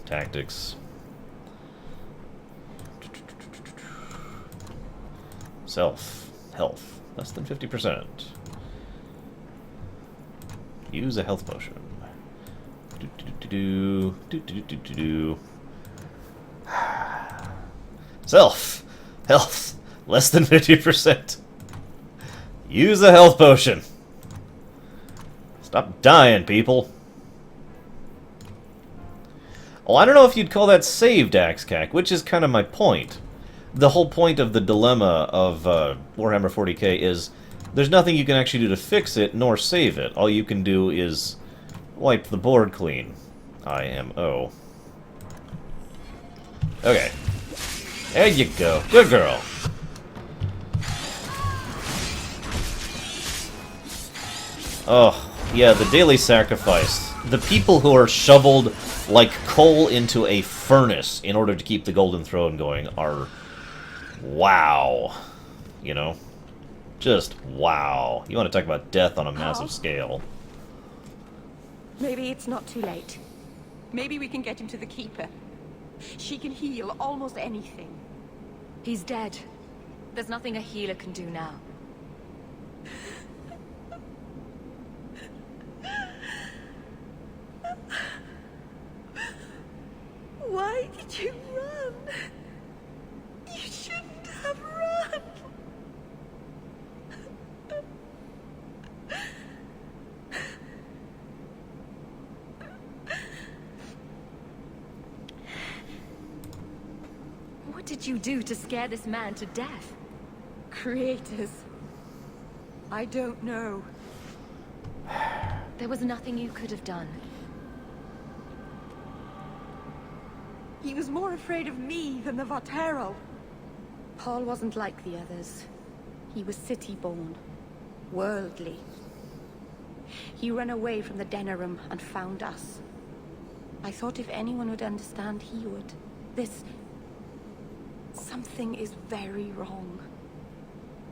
Tactics. Self. Health. Less than 50%. Use a health potion. Self. Health. Less than 50%. Use a health potion. Stop dying, people. Well, I don't know if you'd call that saved, Axcac, which is kind of my point. The whole point of the dilemma of Warhammer 40k is there's nothing you can actually do to fix it, nor save it. All you can do is wipe the board clean. IMO. Okay. There you go. Good girl. Oh, yeah, the daily sacrifice. The people who are shoveled like coal into a furnace in order to keep the Golden Throne going are... wow. You know? Just wow. You want to talk about death on a massive scale. Maybe it's not too late. Maybe we can get him to the Keeper. She can heal almost anything. He's dead. There's nothing a healer can do now. Why did you run? You shouldn't have run. What did you do to scare this man to death? Creators. I don't know. There was nothing you could have done. He was more afraid of me than the Vartero. Paul wasn't like the others. He was city-born, worldly. He ran away from the Denerim and found us. I thought if anyone would understand, he would. Something is very wrong.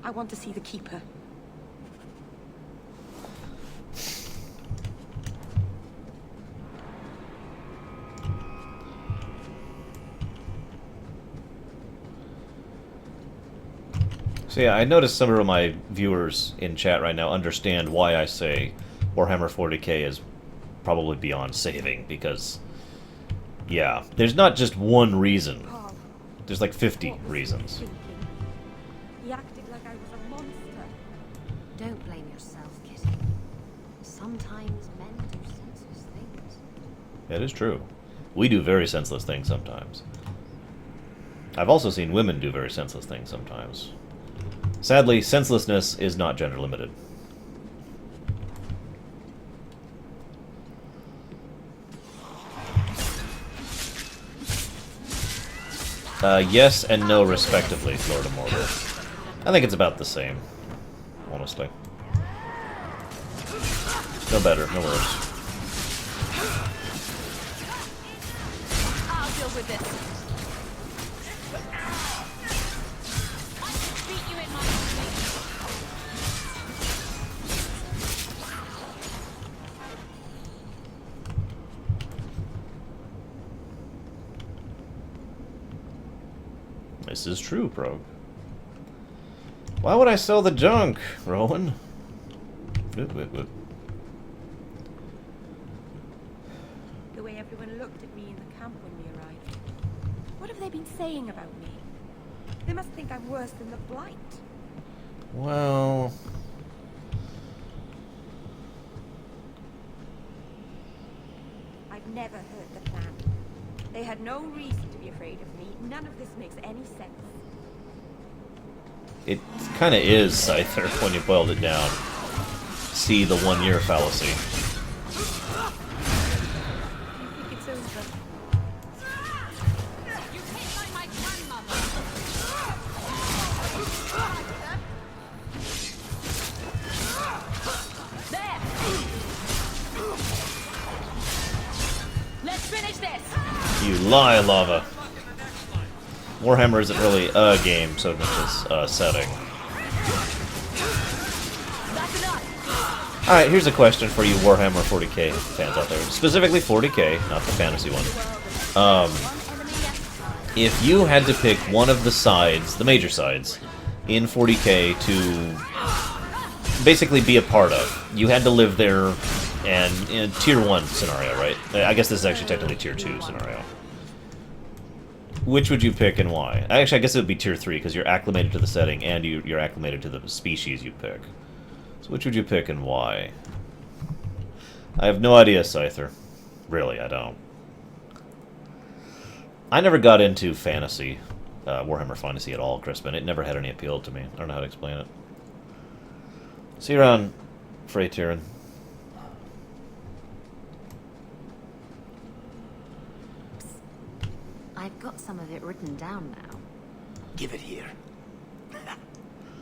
I want to see the Keeper. So yeah, I noticed some of my viewers in chat right now understand why I say Warhammer 40k is probably beyond saving, because, yeah, there's not just one reason. There's like 50 reasons. He acted like I was a monster. Don't blame yourself, Kitty. Sometimes men do senseless things. That is true. We do very senseless things sometimes. I've also seen women do very senseless things sometimes. Sadly, senselessness is not gender limited. Yes and no, respectively, Lord Immortal. I think it's about the same, honestly. No better, no worse. I'll deal with this. Beat you in my This is true, Probe. Why would I sell the junk, Rowan? The way everyone looked at me in the camp when we arrived. What have they been saying about me? They must think I'm worse than the Blight. Well... I've never heard the plan. They had no reason to be afraid of me. None of this makes any sense. It kind of is, Scyther, when you boiled it down. See the 1 year fallacy. You think it's over? You hit like my grandmother. There. Let's finish this. You lie, Lava. Warhammer isn't really a game so much as a setting. Alright, here's a question for you Warhammer 40k fans out there. Specifically 40k, not the fantasy one. If you had to pick one of the sides, the major sides, in 40k to basically be a part of, you had to live there, and in a tier 1 scenario, right? I guess this is actually technically tier 2 scenario. Which would you pick and why? Actually, I guess it would be tier 3, because you're acclimated to the setting and you're acclimated to the species you pick. So which would you pick and why? I have no idea, Scyther. Really, I don't. I never got into fantasy, Warhammer Fantasy at all, Crispin. It never had any appeal to me. I don't know how to explain it. See you around, Freytyran. I've got some of it written down now. Give it here.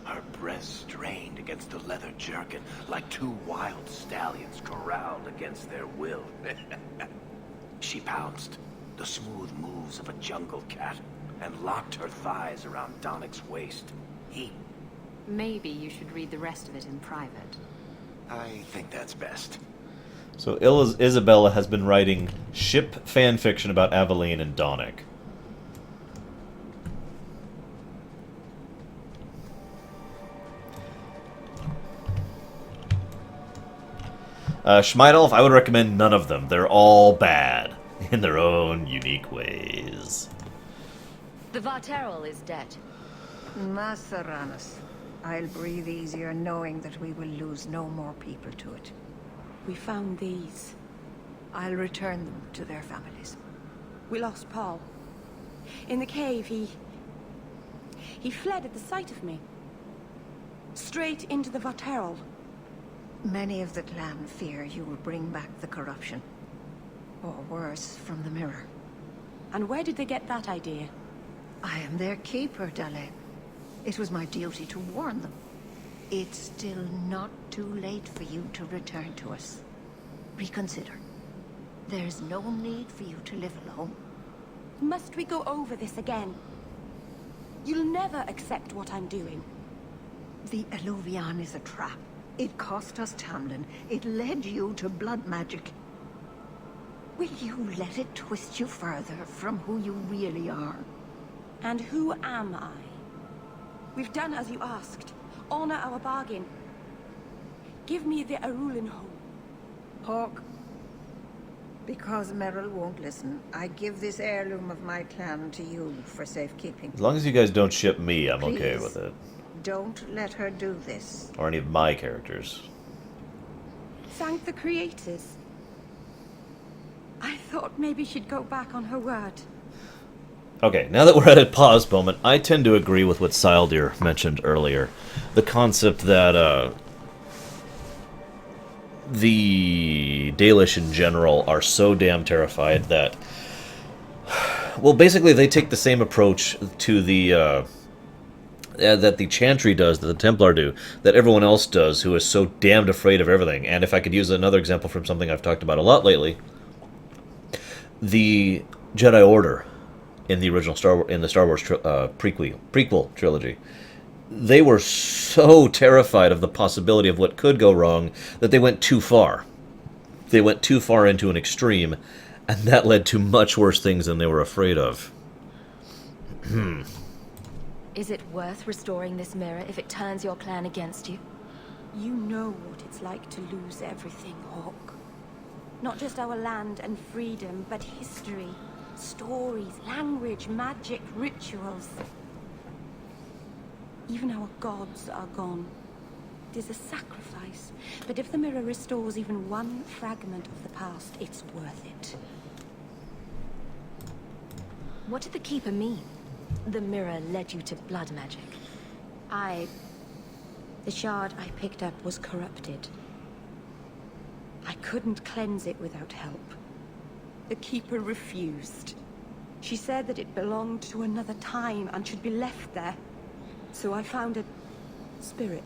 Her breasts strained against the leather jerkin, like two wild stallions corralled against their will. She pounced, the smooth moves of a jungle cat, and locked her thighs around Donnick's waist. Maybe you should read the rest of it in private. I think that's best. So Isabella has been writing ship fan fiction about Aveline and Donnick. Schmeidolf, I would recommend none of them. They're all bad in their own unique ways. The Varterol is dead. Maceranus. I'll breathe easier knowing that we will lose no more people to it. We found these. I'll return them to their families. We lost Paul. In the cave, he fled at the sight of me. Straight into the Varterol. Many of the clan fear you will bring back the corruption. Or worse, from the mirror. And where did they get that idea? I am their keeper, Dalek. It was my duty to warn them. It's still not too late for you to return to us. Reconsider. There's no need for you to live alone. Must we go over this again? You'll never accept what I'm doing. The Eluvian is a trap. It cost us Tamlin. It led you to blood magic. Will you let it twist you further from who you really are? And who am I? We've done as you asked. Honor our bargain. Give me the Arulin home. Hawk, because Merrill won't listen, I give this heirloom of my clan to you for safekeeping. As long as you guys don't ship me, I'm Please, okay with it. Don't let her do this. Or any of my characters. Thank the creators. I thought maybe she'd go back on her word. Okay, now that we're at a pause moment, I tend to agree with what Sildir mentioned earlier. The concept that the Dalish in general are so damn terrified that... Well, basically they take the same approach to the... that the Chantry does, that the Templar do, that everyone else does, who is so damned afraid of everything. And if I could use another example from something I've talked about a lot lately, the Jedi Order in the original Star Wars prequel trilogy, they were so terrified of the possibility of what could go wrong that they went too far. They went too far into an extreme, and that led to much worse things than they were afraid of. Is it worth restoring this mirror if it turns your clan against you? You know what it's like to lose everything, Hawk. Not just our land and freedom, but history, stories, language, magic, rituals. Even our gods are gone. It is a sacrifice, but if the mirror restores even one fragment of the past, it's worth it. What did the Keeper mean? The mirror led you to blood magic. The shard I picked up was corrupted. I couldn't cleanse it without help. The Keeper refused. She said that it belonged to another time and should be left there. So I found a spirit.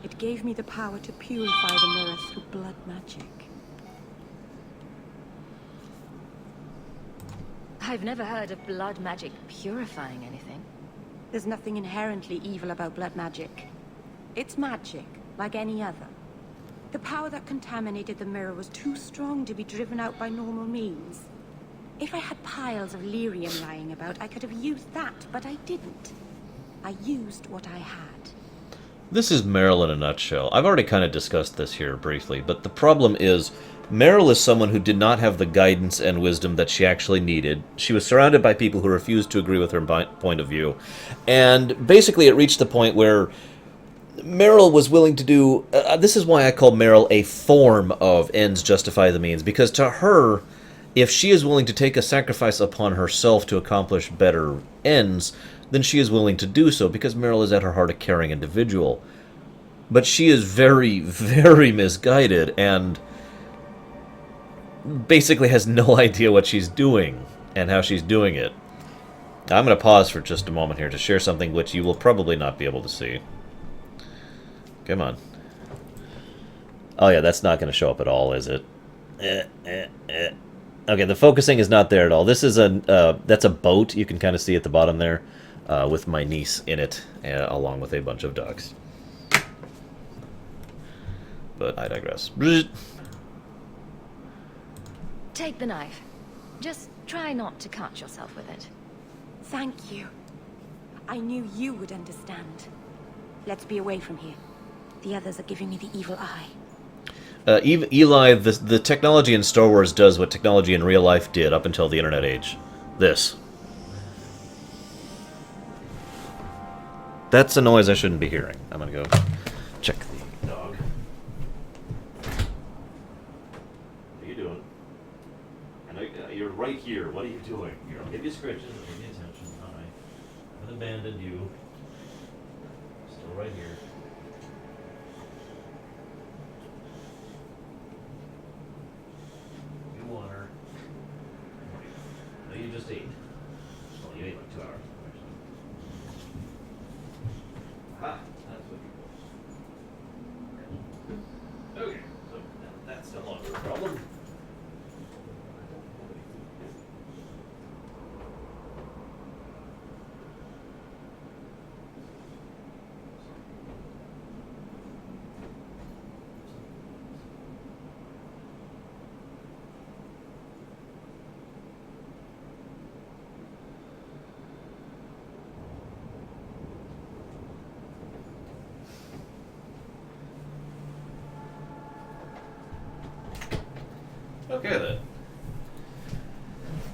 It gave me the power to purify the mirror through blood magic. I've never heard of blood magic purifying anything. There's nothing inherently evil about blood magic. It's magic, like any other. The power that contaminated the mirror was too strong to be driven out by normal means. If I had piles of lyrium lying about, I could have used that, but I didn't. I used what I had. This is Meryl in a nutshell. I've already kind of discussed this here briefly, but the problem is Meryl is someone who did not have the guidance and wisdom that she actually needed. She was surrounded by people who refused to agree with her point of view. And basically it reached the point where Meryl was willing to do... this is why I call Meryl a form of ends justify the means, because to her, if she is willing to take a sacrifice upon herself to accomplish better ends, then she is willing to do so, because Meryl is at her heart a caring individual. But she is very, very misguided, and basically has no idea what she's doing, and how she's doing it. I'm going to pause for just a moment here to share something which you will probably not be able to see. Come on. Oh yeah, that's not going to show up at all, is it? Okay, the focusing is not there at all. This is that's a boat, you can kind of see at the bottom there, with my niece in it, along with a bunch of ducks. But I digress. Take the knife. Just try not to cut yourself with it. Thank you. I knew you would understand. Let's be away from here. The others are giving me the evil eye. Eli, the technology in Star Wars does what technology in real life did up until the internet age. This. That's a noise I shouldn't be hearing. I'm gonna go check the dog. What are you doing? I know you're right here. What are you doing? Here, I'll give you scratches. I'll give you attention. Alright. I haven't abandoned you. Still right here. Water. No, you just ate. Well, you ate like 2 hours ago, actually. Aha, that's what you want.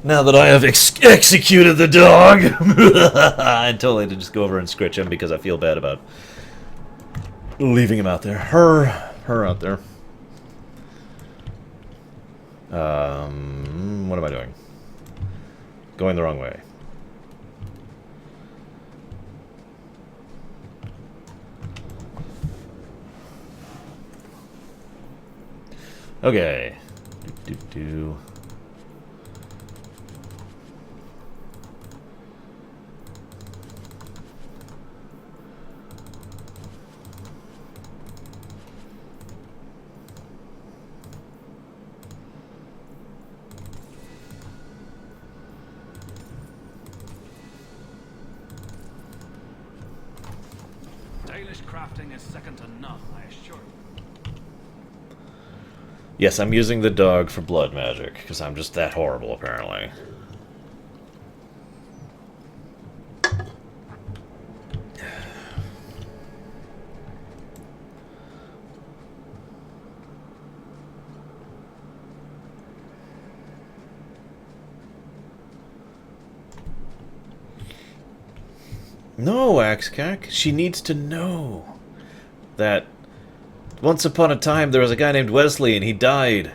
Now that I have executed the dog, I totally to just go over and scritch him because I feel bad about leaving him out there. Her out there. What am I doing? Going the wrong way. Okay. Do. Dalish crafting is second to none, I assure you. Yes, I'm using the dog for blood magic, because I'm just that horrible, apparently. No, Axcac. She needs to know that once upon a time there was a guy named Wesley and he died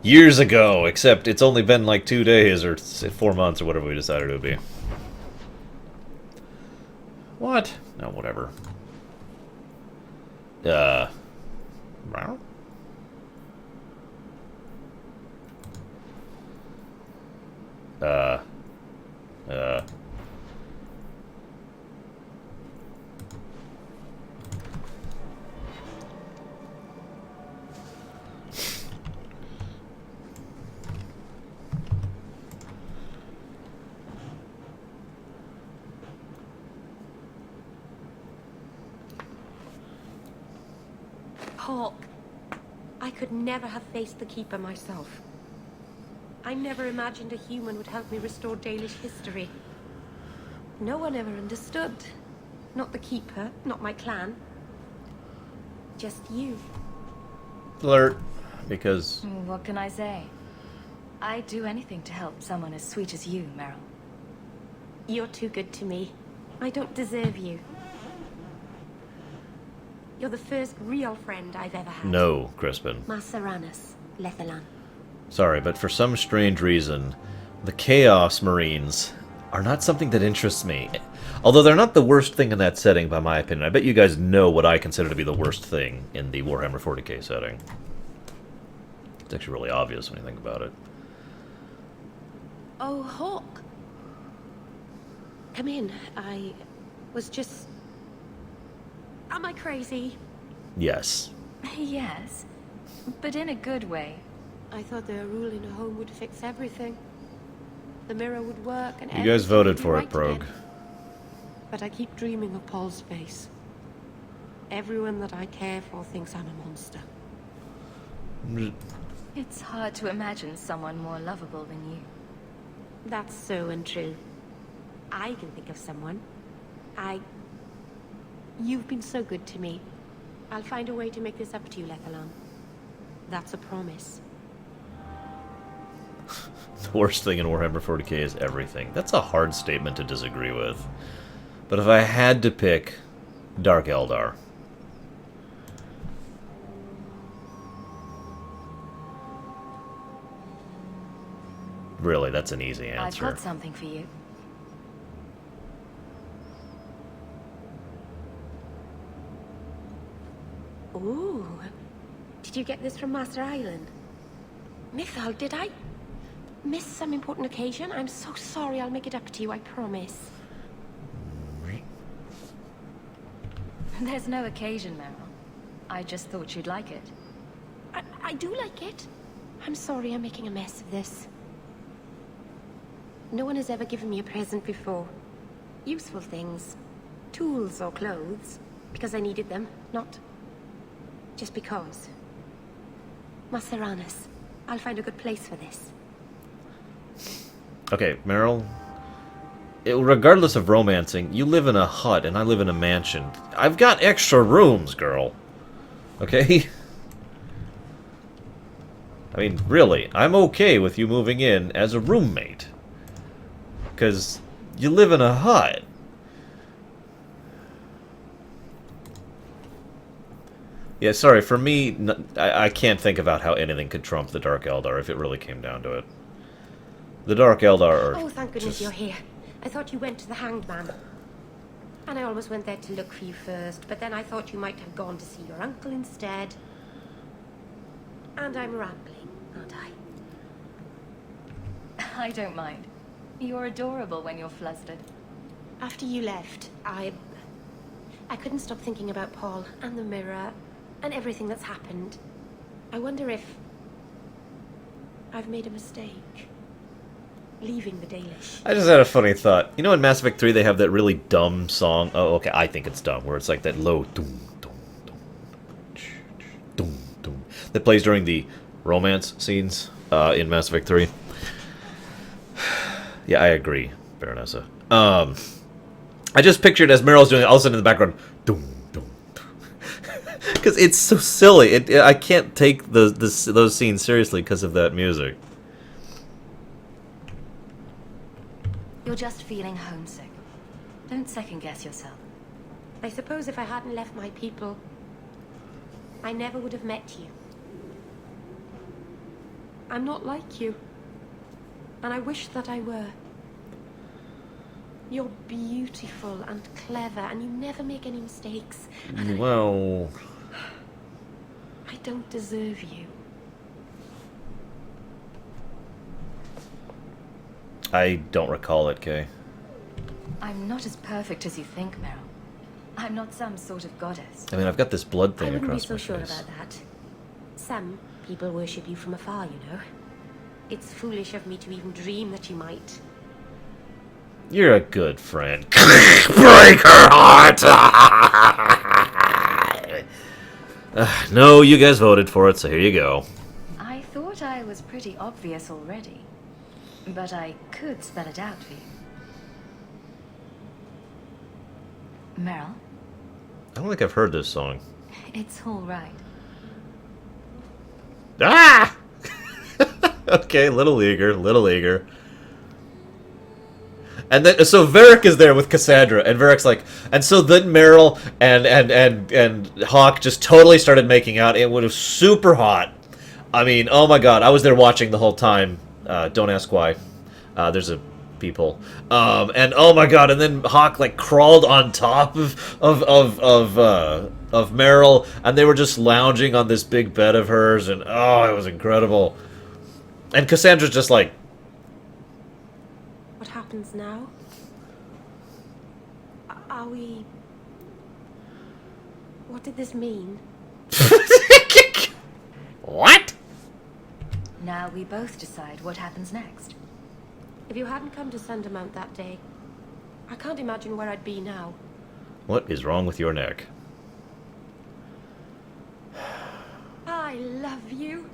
years ago, except it's only been like 2 days or 4 months or whatever we decided it would be. What? No, whatever. Hawk, I could never have faced the Keeper myself. I never imagined a human would help me restore Dalish history. No one ever understood. Not the Keeper, not my clan. Just you. Alert. Because... What can I say? I'd do anything to help someone as sweet as you, Meryl. You're too good to me. I don't deserve you. You're the first real friend I've ever had. No, Crispin. Masaranas, Lethalan. Sorry, but for some strange reason, the Chaos Marines are not something that interests me. Although they're not the worst thing in that setting, by my opinion. I bet you guys know what I consider to be the worst thing in the Warhammer 40k setting. It's actually really obvious when you think about it. Oh, Hawk. Come in. I was just... Am I crazy? Yes. Yes, but in a good way. I thought the rule in a home would fix everything. The mirror would work and You guys voted for it, right Progue. again. But I keep dreaming of Paul's face. Everyone that I care for thinks I'm a monster. It's hard to imagine someone more lovable than you. That's so untrue. I can think of someone. You've been so good to me. I'll find a way to make this up to you, Lethalan. That's a promise. The worst thing in Warhammer 40k is everything. That's a hard statement to disagree with. But if I had to pick, Dark Eldar. Really, that's an easy answer. I've got something for you. Ooh. Did you get this from Master Island? Mithal, did I miss some important occasion? I'm so sorry. I'll make it up to you, I promise. There's no occasion, Meryl. I just thought you'd like it. I do like it. I'm sorry I'm making a mess of this. No one has ever given me a present before. Useful things. Tools or clothes. Because I needed them, not just because. Masaranas, I'll find a good place for this. Okay, Meryl. Regardless of romancing, you live in a hut and I live in a mansion. I've got extra rooms, girl. Okay? I mean, really, I'm okay with you moving in as a roommate. because you live in a hut. Yeah, sorry, for me, I can't think about how anything could trump the Dark Eldar if it really came down to it. The Dark Eldar are Oh, thank goodness you're here. I thought you went to the Hanged Man. And I almost went there to look for you first, but then I thought you might have gone to see your uncle instead. And I'm rambling, aren't I? I don't mind. You're adorable when you're flustered. After you left, I couldn't stop thinking about Paul and the mirror and everything that's happened. I wonder if I've made a mistake leaving the Dalish. I just had a funny thought. You know in Mass Effect 3 they have that really dumb song? Oh, okay, I think it's dumb, where it's like that low doom, doom, doom, doom, doom, that plays during the romance scenes in Mass Effect 3. Yeah, I agree, Baronessa. I just pictured as Meryl's doing it, all of a sudden in the background, doom, doom, because it's so silly. I can't take those scenes seriously because of that music. You're just feeling homesick. Don't second guess yourself. I suppose if I hadn't left my people, I never would have met you. I'm not like you. And I wish that I were. You're beautiful and clever, and you never make any mistakes. And Well... I don't deserve you. I don't recall it, Kay. I'm not as perfect as you think, Meryl. I'm not some sort of goddess. I mean, I've got this blood thing I wouldn't be across so my sure face. about that. Some people worship you from afar, you know. It's foolish of me to even dream that you might. You're a good friend. Break her heart! No, you guys voted for it, so here you go. I thought I was pretty obvious already. But I could spell it out for you. Meryl? I don't think I've heard this song. It's all right. Ah! Okay, little eager. And then, so Varric is there with Cassandra, and Varric's like, and so then Meryl and Hawk just totally started making out. It was super hot. I mean, oh my god, I was there watching the whole time. Don't ask why. There's a people. And oh my god, and then Hawk like crawled on top of Meryl, and they were just lounging on this big bed of hers, and oh, it was incredible. And Cassandra's just like, What happens now? Are we... What did this mean? What? Now we both decide what happens next. If you hadn't come to Sundermount that day, I can't imagine where I'd be now. What is wrong with your neck? I love you.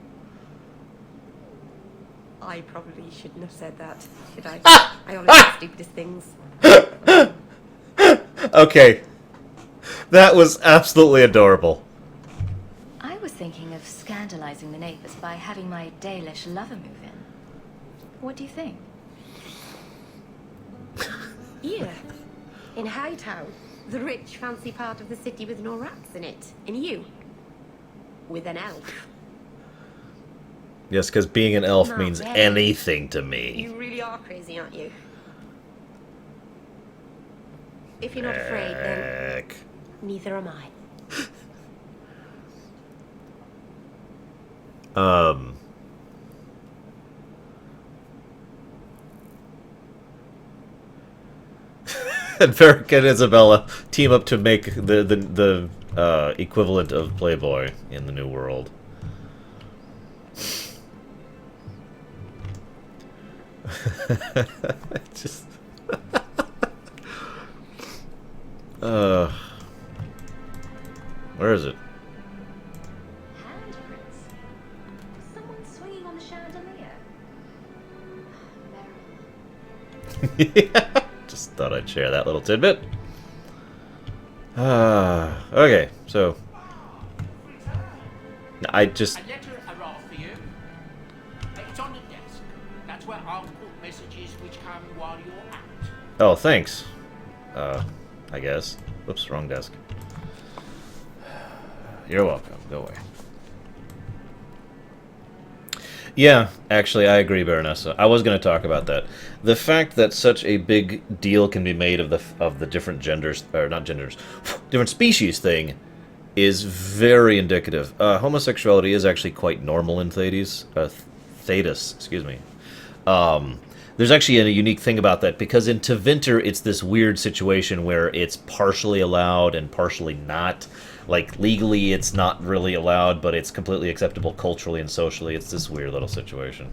I probably shouldn't have said that, should I? I always say stupidest things. Okay. That was absolutely adorable. I was thinking of scandalizing the neighbors by having my Dalish lover move in. What do you think? Here, in Hightown, the rich, fancy part of the city with no rats in it. And you, with an elf. Yes, because being an elf Not means very. anything to me. You really are crazy, aren't you? If you're not afraid, then Heck. neither am I. And Varric and Isabella team up to make the equivalent of Playboy in the New World. Just where is it? Handprints. Someone swinging on the chandelier. Yeah, just thought I'd share that little tidbit. Okay, so I just A letter arrived for you. It's on the desk. That's where I'll put messages which come while you're at. Oh, thanks. I guess. Whoops, wrong desk. You're welcome. Go away. Yeah, actually, I agree, Baronessa. I was going to talk about that. The fact that such a big deal can be made of the different genders, or not genders, different species thing, is very indicative. Homosexuality is actually quite normal in Thedas, excuse me. There's actually a unique thing about that, because in Tevinter, it's this weird situation where it's partially allowed and partially not. Like, legally, it's not really allowed, but it's completely acceptable culturally and socially. It's this weird little situation.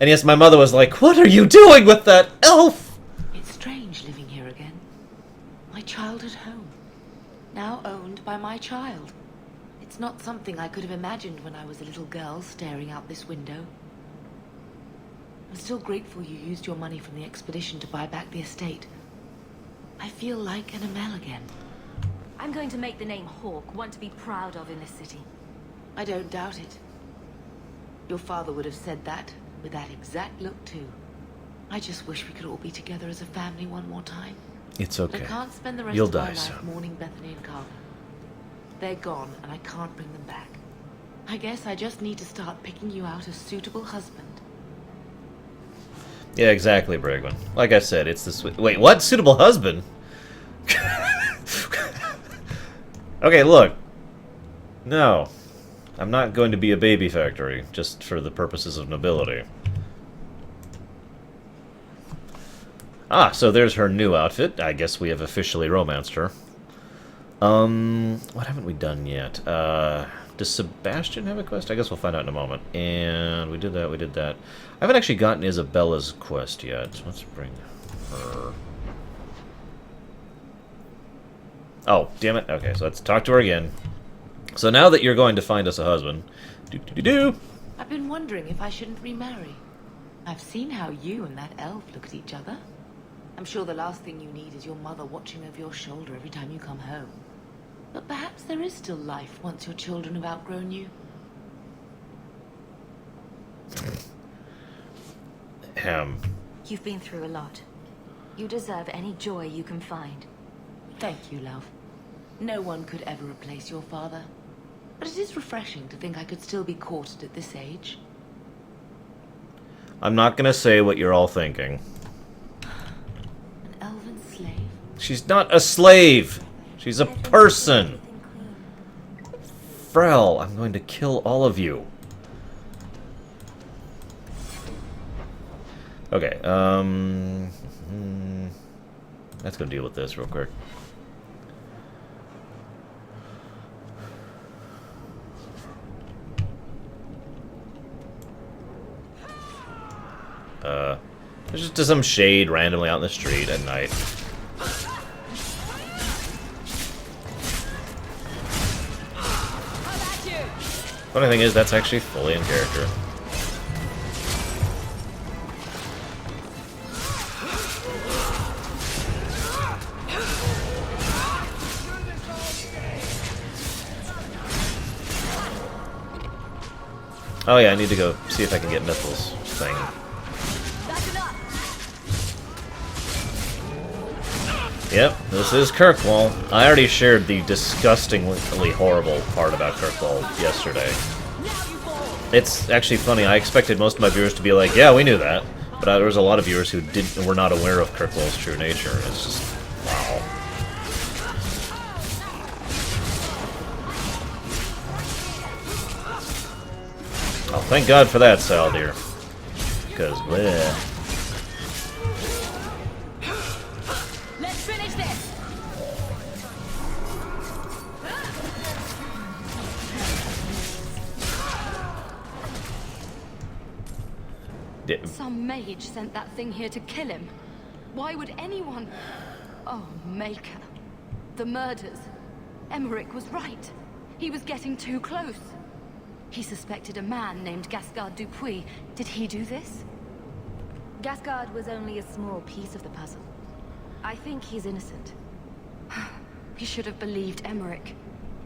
And yes, my mother was like, "What are you doing with that elf?" It's strange living here again. My childhood home. Now owned by my child. It's not something I could have imagined when I was a little girl staring out this window. I'm still grateful you used your money from the expedition to buy back the estate. I feel like an Amel again. I'm going to make the name Hawke one to be proud of in this city. I don't doubt it. Your father would have said that, with that exact look too. I just wish we could all be together as a family one more time. It's okay. But I can't spend the rest You'll of my die life soon. mourning Bethany and Carver. They're gone, and I can't bring them back. I guess I just need to start picking you out a suitable husband. Yeah, exactly, Bragwin. Like I said, it's this... Wait, what? Suitable husband? Okay, look. No. I'm not going to be a baby factory, just for the purposes of nobility. Ah, so there's her new outfit. I guess we have officially romanced her. What haven't we done yet? Does Sebastian have a quest? I guess we'll find out in a moment. And we did that, we did that. I haven't actually gotten Isabella's quest yet. Let's bring her... Oh, damn it. Okay, so let's talk to her again. So now that you're going to find us a husband... I've been wondering if I shouldn't remarry. I've seen how you and that elf look at each other. I'm sure the last thing you need is your mother watching over your shoulder every time you come home. But perhaps there is still life once your children have outgrown you. You've been through a lot. You deserve any joy you can find. Thank you, love. No one could ever replace your father. But it is refreshing to think I could still be courted at this age. I'm not gonna say what you're all thinking. An elven slave? She's not a slave! She's a person! Frel, I'm going to kill all of you. Okay, let's go deal with this real quick. There's just some shade randomly out in the street at night. Funny thing is, that's actually fully in character. Oh yeah, I need to go see if I can get Mithel's thing. Yep, this is Kirkwall. I already shared the disgustingly horrible part about Kirkwall yesterday. It's actually funny, I expected most of my viewers to be like, yeah, we knew that. But there was a lot of viewers who were not aware of Kirkwall's true nature. It's just, wow. Oh, thank God for that, Saldir. Because, bleh. Let's finish this. Some mage sent that thing here to kill him. Why would anyone... Oh, Maker. The murders. Emmerich was right. He was getting too close. He suspected a man named Gascard Dupuis. Did he do this? Gascard was only a small piece of the puzzle. I think he's innocent. He should have believed Emmerich.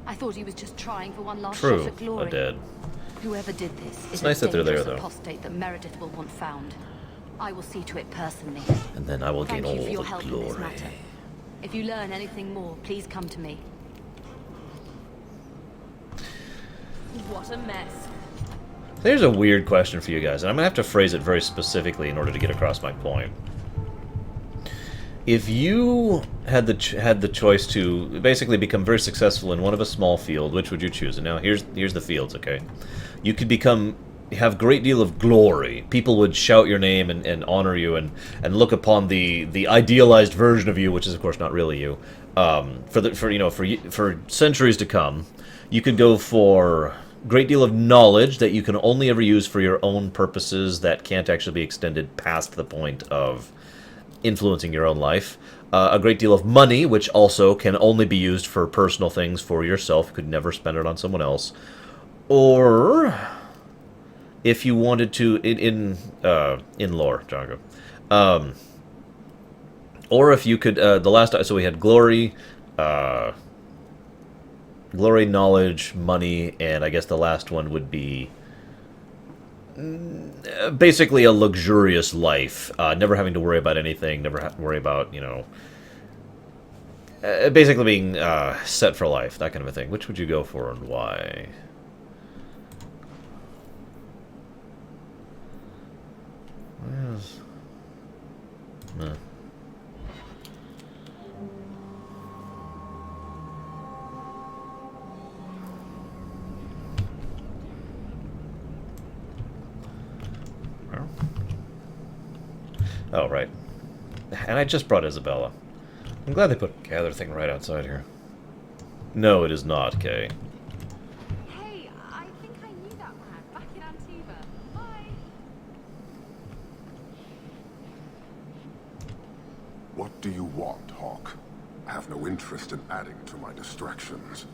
I thought he was just trying for one last True, shot at glory. dead. Whoever did this It's is nice a that they're there, dangerous though. apostate that Meredith will want found. I will see to it personally. And then I will gain Thank all you for your the help in this glory. matter. If you learn anything more, please come to me. What a mess. Here's a weird question for you guys, and I'm going to have to phrase it very specifically in order to get across my point. If you had the choice to basically become very successful in one of a small field, which would you choose? And now here's the fields, okay? You could have a great deal of glory. People would shout your name and honor you and look upon the idealized version of you, which is of course not really you. For centuries to come, you could go for great deal of knowledge that you can only ever use for your own purposes that can't actually be extended past the point of influencing your own life. A great deal of money, which also can only be used for personal things for yourself. You could never spend it on someone else. Or, if you wanted to, in lore, Django. Or if you could, so we had glory, knowledge, money, and I guess the last one would be basically a luxurious life, never having to worry about anything, never worry about, basically being set for life, that kind of a thing. Which would you go for and why? Yes. Nah. Oh, right. And I just brought Isabella. I'm glad they put a gather thing right outside here. No, it is not, Kay. Hey, I think I knew that man back in Antiva. Bye. What do you want, Hawk? I have no interest in adding to my distractions.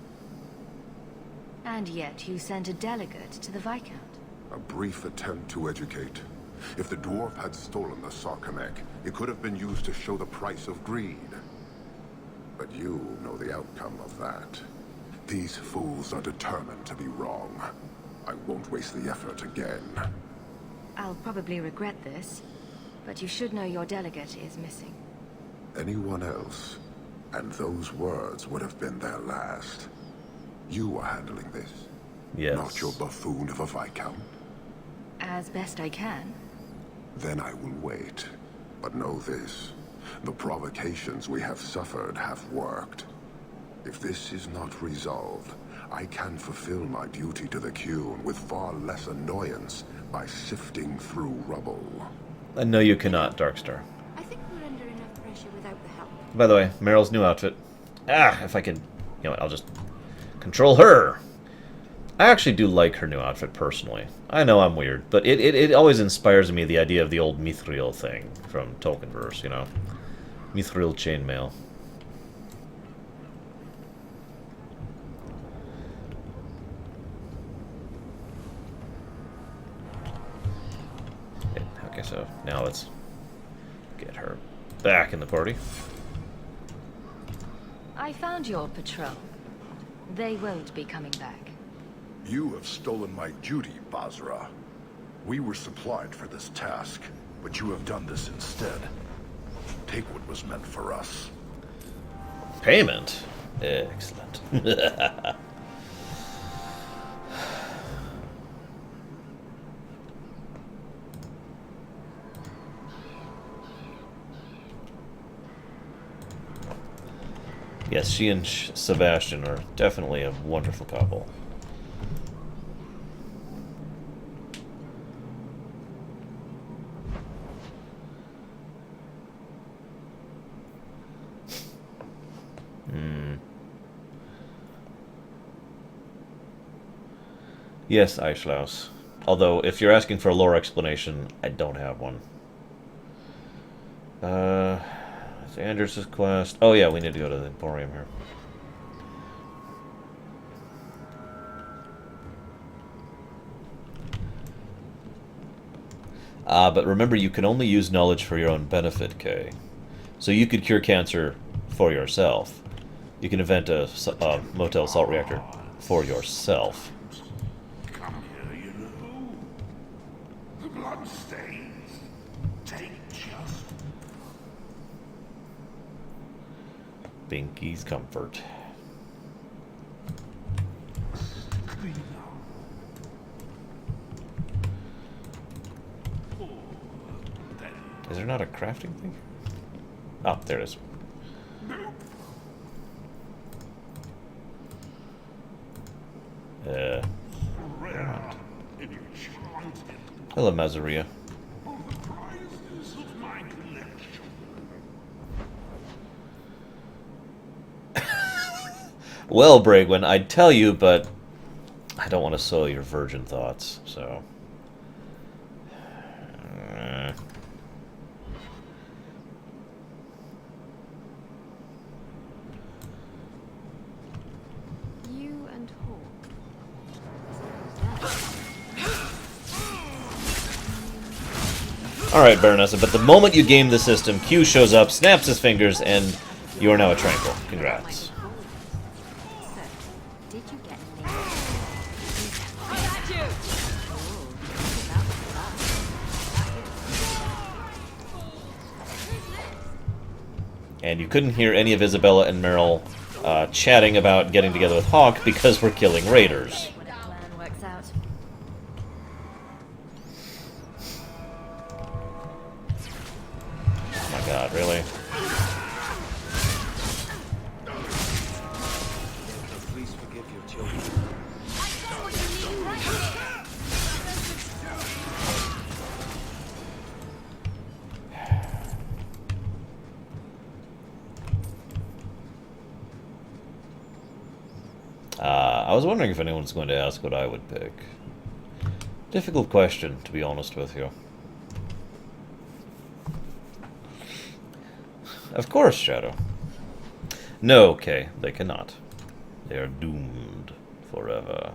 And yet you sent a delegate to the Viscount. A brief attempt to educate. If the dwarf had stolen the Sarkamek, it could have been used to show the price of greed. But you know the outcome of that. These fools are determined to be wrong. I won't waste the effort again. I'll probably regret this, but you should know your delegate is missing. Anyone else, and those words would have been their last. You are handling this. Yes. Not your buffoon of a Viscount. As best I can. Then I will wait. But know this. The provocations we have suffered have worked. If this is not resolved, I can fulfill my duty to the Qun with far less annoyance by sifting through rubble. No, you cannot, Darkstar. I think we're under enough pressure without the help. By the way, Meryl's new outfit. If I can... You know what, I'll just control her. I actually do like her new outfit, personally. I know I'm weird, but it always inspires me, the idea of the old Mithril thing from Tolkienverse, you know? Mithril chainmail. Yeah, okay, so now let's get her back in the party. I found your patrol. They won't be coming back. You have stolen my duty, Basra. We were supplied for this task, but you have done this instead. Take what was meant for us. Payment? Excellent. Yes, she and Sebastian are definitely a wonderful couple. Yes, Eichslaus. Although, if you're asking for a lore explanation, I don't have one. It's Anders' quest. Oh yeah, we need to go to the Emporium here. But remember, you can only use knowledge for your own benefit, Kay. So you could cure cancer for yourself. You can invent a motel salt reactor for yourself. Come here, you know. The blood stains. Take Binky's comfort. Is there not a crafting thing? Oh, there it is. Hello, Mazaria. Well, Bragwin, I'd tell you, but I don't want to soil your virgin thoughts, so... You and Hawk. Alright, Baronessa, but the moment you game the system, Q shows up, snaps his fingers, and you are now a tranquil. Congrats. Did you get And you couldn't hear any of Isabella and Meryl chatting about getting together with Hawk because we're killing raiders. when a plan works out? Oh my god, really? Please forgive your children. I was wondering if anyone's going to ask what I would pick. Difficult question, to be honest with you. Of course, Shadow. No, Kay, they cannot. They are doomed forever.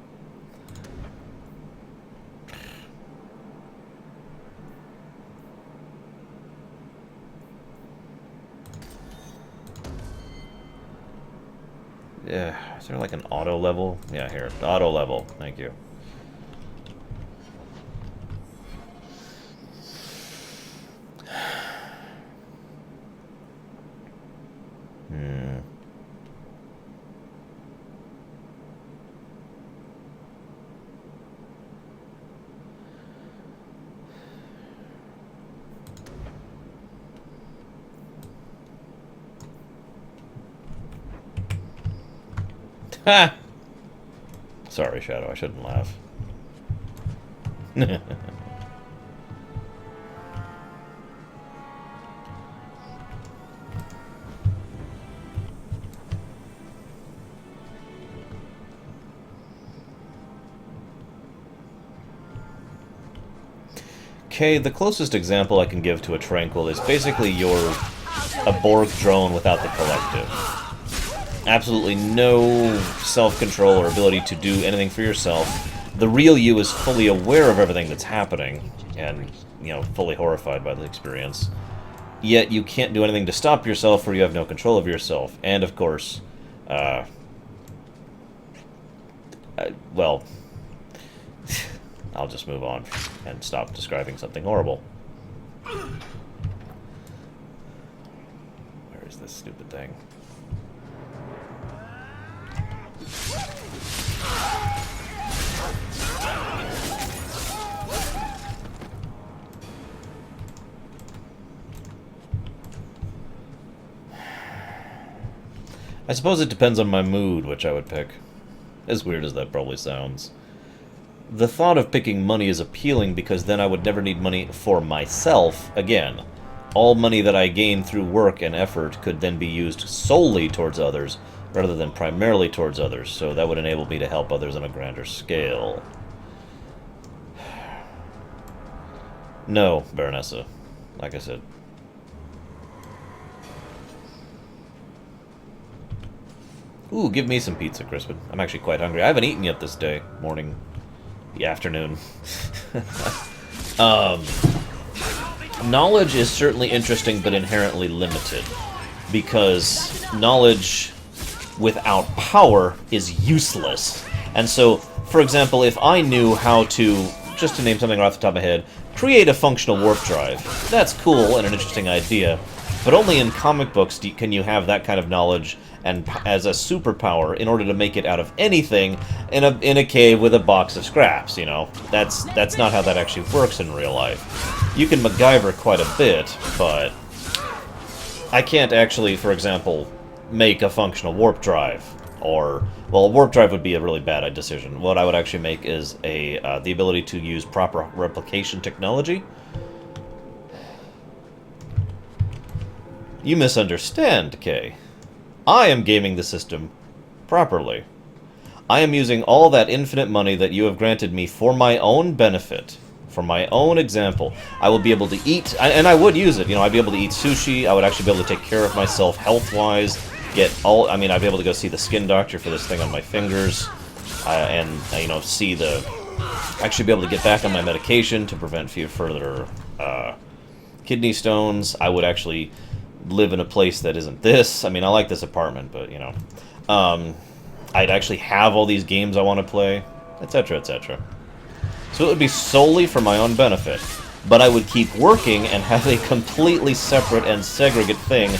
Yeah, is there like an auto level? Yeah, here. Auto level. Thank you. Ha! Sorry, Shadow, I shouldn't laugh. Okay, the closest example I can give to a Tranquil is basically you're a Borg drone without the collective. Absolutely no self-control or ability to do anything for yourself. The real you is fully aware of everything that's happening, and, you know, fully horrified by the experience. Yet you can't do anything to stop yourself, or you have no control of yourself. And, of course, well, I'll just move on and stop describing something horrible. Where is this stupid thing? I suppose it depends on my mood which I would pick. As weird as that probably sounds. The thought of picking money is appealing because then I would never need money for myself again. All money that I gain through work and effort could then be used solely towards others, rather than primarily towards others, so that would enable me to help others on a grander scale. No, Baronessa. Like I said. Ooh, give me some pizza, Crispin. I'm actually quite hungry. I haven't eaten yet this day. Morning. The afternoon. Knowledge is certainly interesting, but inherently limited. Because knowledge without power is useless. And so, for example, if I knew how to, just to name something off the top of my head, create a functional warp drive, that's cool and an interesting idea. But only in comic books can you have that kind of knowledge and as a superpower in order to make it out of anything in a cave with a box of scraps, you know. That's not how that actually works in real life. You can MacGyver quite a bit, but I can't actually, for example, make a functional warp drive. Or, well, a warp drive would be a really bad decision. What I would actually make is the ability to use proper replication technology. You misunderstand, Kay. I am gaming the system properly. I am using all that infinite money that you have granted me for my own benefit. For my own example. I will be able to eat, and I would use it, you know, I'd be able to eat sushi, I would actually be able to take care of myself health-wise, I mean, I'd be able to go see the skin doctor for this thing on my fingers, and, you know, actually be able to get back on my medication to prevent further, kidney stones. I would actually live in a place that isn't this. I mean, I like this apartment, but, you know, I'd actually have all these games I want to play, etc., etc. So it would be solely for my own benefit, but I would keep working and have a completely separate and segregate thing.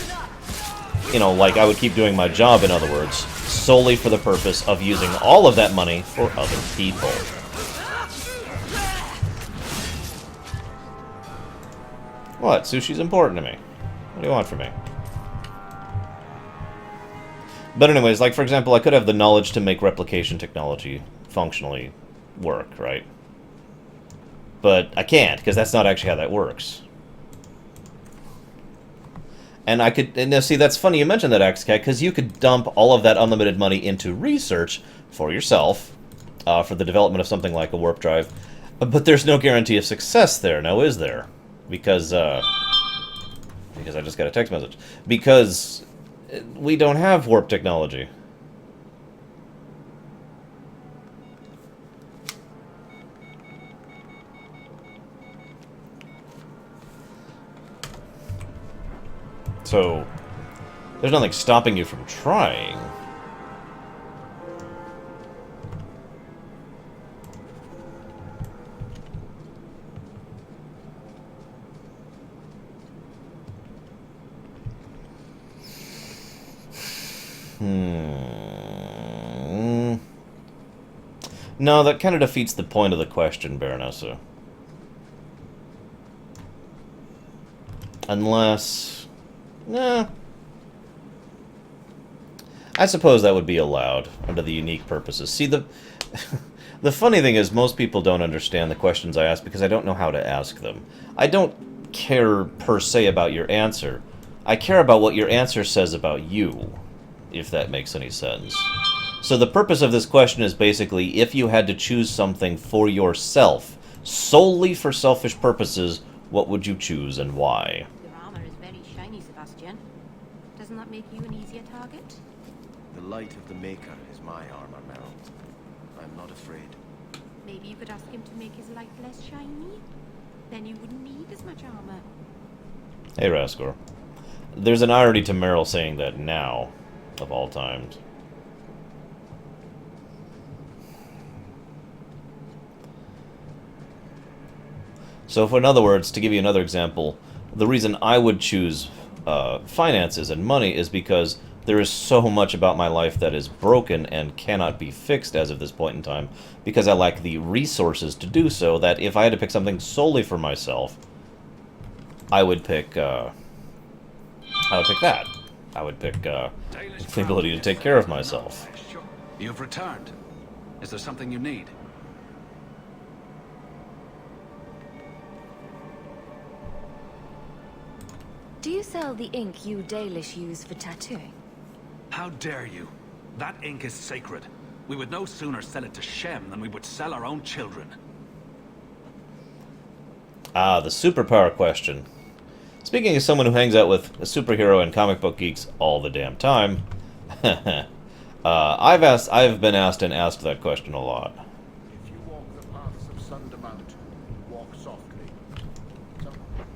You know, like I would keep doing my job, in other words, solely for the purpose of using all of that money for other people. What? Sushi's important to me. What do you want from me? But anyways, like for example, I could have the knowledge to make replication technology functionally work, right? But I can't, because that's not actually how that works. And I could... And now, see, that's funny you mentioned that, AxeCat, because you could dump all of that unlimited money into research for yourself, for the development of something like a warp drive. But there's no guarantee of success there, now is there? Because I just got a text message. Because we don't have warp technology. So, there's nothing stopping you from trying. No, that kind of defeats the point of the question, Baronessa. Unless... Nah. I suppose that would be allowed under the unique purposes. See, the funny thing is most people don't understand the questions I ask because I don't know how to ask them. I don't care per se about your answer. I care about what your answer says about you, if that makes any sense. So the purpose of this question is basically if you had to choose something for yourself, solely for selfish purposes, what would you choose and why? Your armor is very shiny, Sebastian. Doesn't that make you an easier target? The light of the Maker is my armor, Meryl. I'm not afraid. Maybe you could ask him to make his light less shiny? Then you wouldn't need as much armor. Hey, Raskor. There's an irony to Meryl saying that now, of all times. So, in other words, to give you another example, the reason I would choose finances and money is because there is so much about my life that is broken and cannot be fixed as of this point in time, because I lack the resources to do so, that if I had to pick something solely for myself, I would pick that. I would pick the ability to take care of myself. You've returned. Is there something you need? Do you sell the ink you Dalish use for tattooing? How dare you? That ink is sacred. We would no sooner sell it to Shem than we would sell our own children. Ah, the superpower question. Speaking as someone who hangs out with a superhero and comic book geeks all the damn time, I've been asked and asked that question a lot. If you walk the paths of Sundermount, walk softly. Something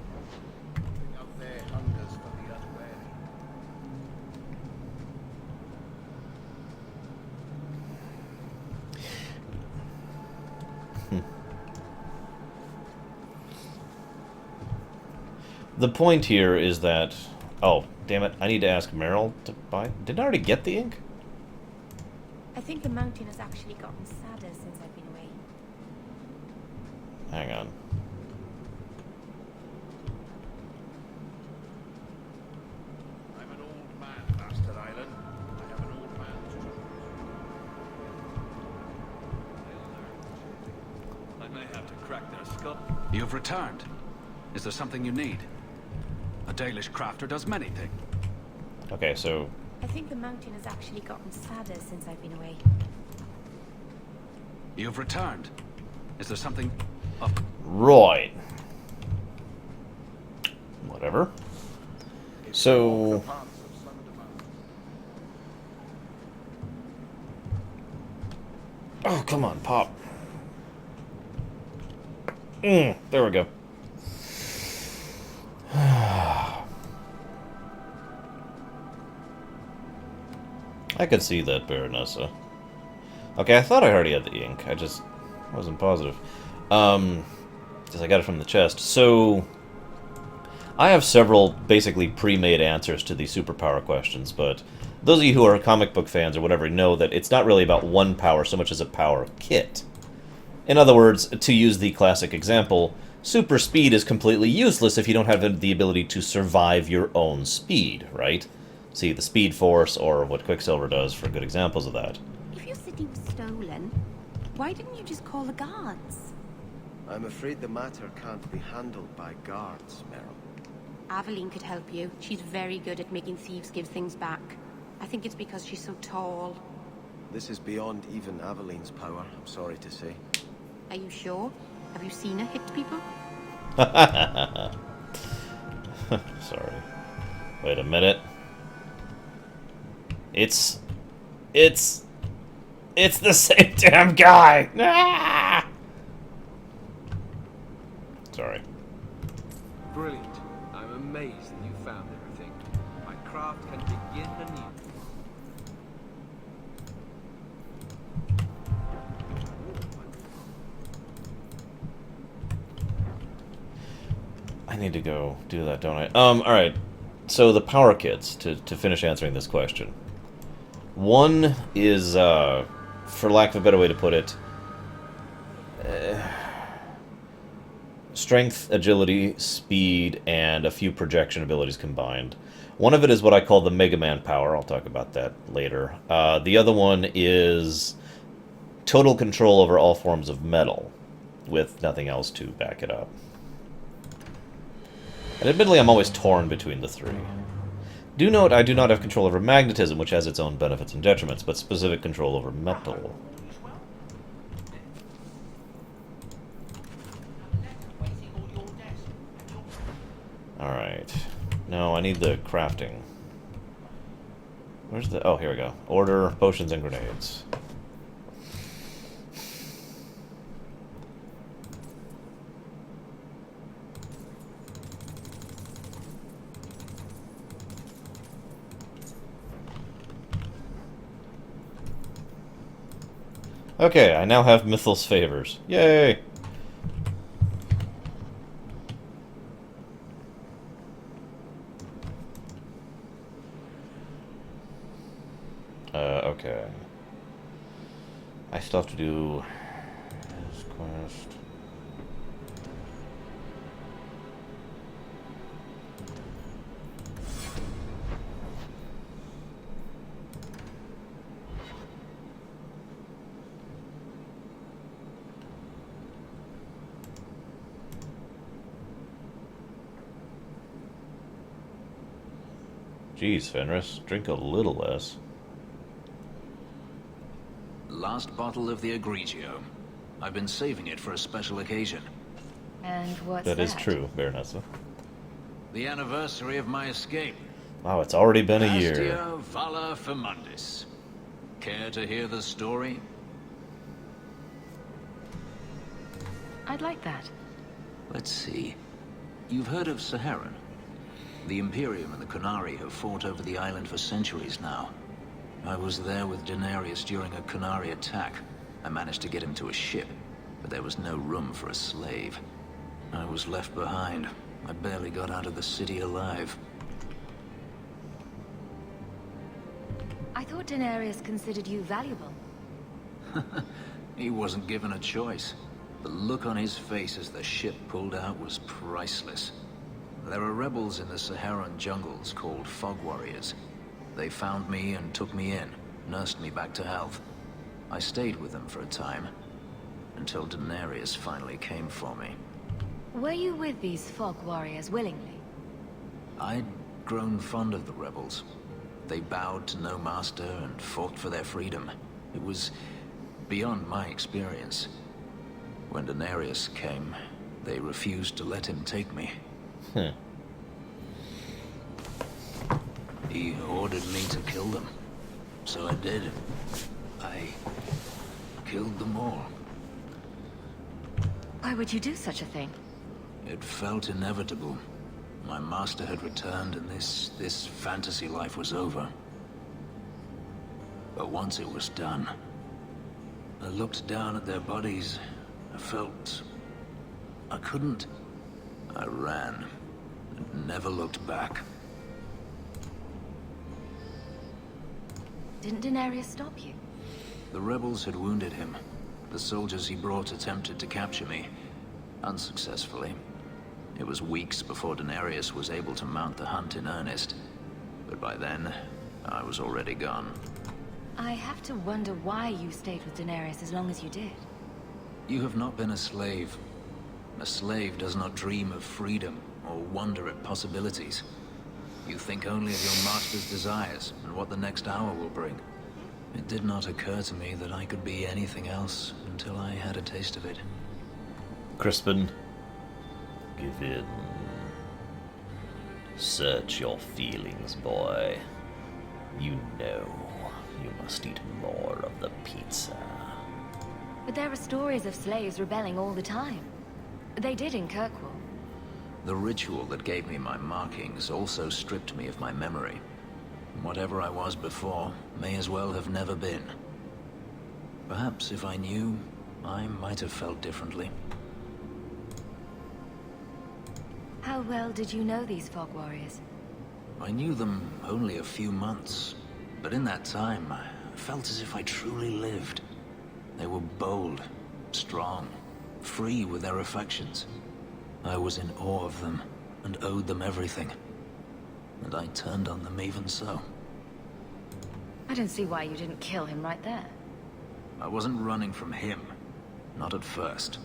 out there hungers for the unwary. The point here is that Oh, damn it. I need to ask Meryl to buy... Didn't I already get the ink? I think the mountain has actually gotten sadder since I've been away. Hang on. I'm an old man, Master Island. I have an old man's job. I may have to crack their skull. You've returned. Is there something you need? A Dalish crafter does many things. Okay, so... I think the mountain has actually gotten sadder since I've been away. You've returned. Is there something... Right. Whatever. So... Oh, come on, Pop. There we go. I could see that, Baronessa. Okay, I thought I already had the ink. I just wasn't positive. Because I got it from the chest. So, I have several basically pre-made answers to these superpower questions, but those of you who are comic book fans or whatever know that it's not really about one power so much as a power kit. In other words, to use the classic example, super speed is completely useless if you don't have the ability to survive your own speed, right? See, the Speed Force, or what Quicksilver does, for good examples of that. If your city was stolen, why didn't you just call the guards? I'm afraid the matter can't be handled by guards, Meryl. Aveline could help you. She's very good at making thieves give things back. I think it's because she's so tall. This is beyond even Aveline's power, I'm sorry to say. Are you sure? Have you seen her hit people? Sorry. Wait a minute. It's the same damn guy! Ah! Sorry. Brilliant. I'm amazed that you found everything. My craft can begin anew. I need to go do that, don't I? Alright. So the power kits, to finish answering this question. One is, for lack of a better way to put it, strength, agility, speed, and a few projection abilities combined. One of it is what I call the Mega Man power. I'll talk about that later. The other one is total control over all forms of metal, with nothing else to back it up. And admittedly, I'm always torn between the three. Do note, I do not have control over magnetism, which has its own benefits and detriments, but specific control over metal. Alright. No, I need the crafting. Where's the... Oh, here we go. Order, potions, and grenades. Okay, I now have Mythil's favors. Yay! Okay. I still have to do this quest. Jeez, Fenris, drink a little less. Last bottle of the Egregio. I've been saving it for a special occasion. And what's that? That is true, Baronessa. The anniversary of my escape. Wow, it's already been a year. Astia Vala Firmundis. Care to hear the story? I'd like that. Let's see. You've heard of Saharan? The Imperium and the Qunari have fought over the island for centuries now. I was there with Daenerys during a Qunari attack. I managed to get him to a ship, but there was no room for a slave. I was left behind. I barely got out of the city alive. thought Daenerys considered you valuable. He wasn't given a choice. The look on his face as the ship pulled out was priceless. There are rebels in the Saharan jungles called Fog Warriors. They found me and took me in, nursed me back to health. I stayed with them for a time, until Daenerys finally came for me. Were you with these Fog Warriors willingly? I'd grown fond of the rebels. They bowed to no master and fought for their freedom. It was beyond my experience. When Daenerys came, they refused to let him take me. He ordered me to kill them. So I did. I killed them all. Why would you do such a thing? It felt inevitable. My master had returned and this fantasy life was over. But once it was done, I looked down at their bodies. I felt I couldn't. I ran and never looked back. Didn't Daenerys stop you? The rebels had wounded him. The soldiers he brought attempted to capture me, unsuccessfully. It was weeks before Daenerys was able to mount the hunt in earnest. But by then, I was already gone. I have to wonder why you stayed with Daenerys as long as you did. You have not been a slave. A slave does not dream of freedom or wonder at possibilities. You think only of your master's desires and what the next hour will bring. It did not occur to me that I could be anything else until I had a taste of it. Crispin, give in. Search your feelings, boy. You know you must eat more of the pizza. But there are stories of slaves rebelling all the time. They did in Kirkwall. The ritual that gave me my markings also stripped me of my memory. Whatever I was before may as well have never been. Perhaps if I knew, I might have felt differently. How well did you know these Fog Warriors? I knew them only a few months, but in that time, I felt as if I truly lived. They were bold, strong, free with their affections. I was in awe of them and owed them everything. And I turned on them even so. I don't see why you didn't kill him right there. I wasn't running from him. Not at first.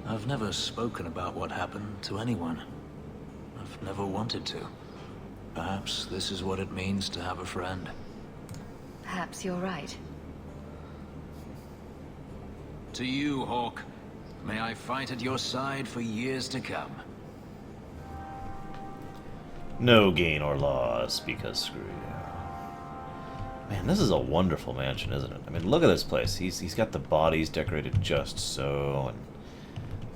I've never spoken about what happened to anyone. I've never wanted to. Perhaps this is what it means to have a friend. Perhaps you're right. To you, Hawk. May I fight at your side for years to come. No gain or loss, because screw you. Man, this is a wonderful mansion, isn't it? I mean, look at this place. He's got the bodies decorated just so, and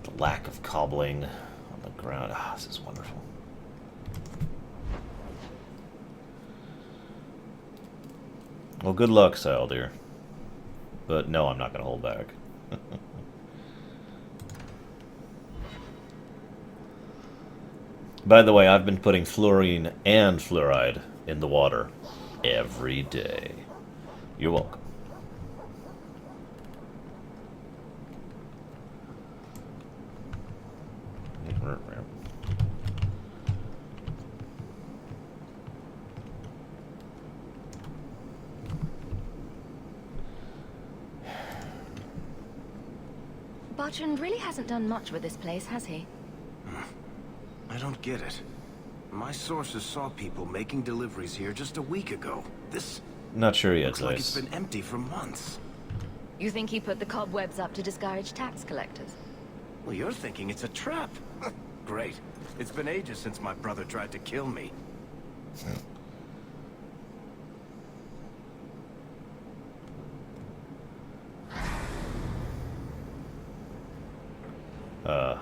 the lack of cobbling on the ground. Ah, this is wonderful. Well, good luck, Sile, dear. But no, I'm not going to hold back. By the way, I've been putting fluorine and fluoride in the water every day. You're welcome. Bertrand really hasn't done much with this place, has he? I don't get it. My sources saw people making deliveries here just a week ago. This Not sure yet, looks like Zeiss. it's been empty for months. You think he put the cobwebs up to discourage tax collectors? Well, you're thinking it's a trap. Great. It's been ages since my brother tried to kill me.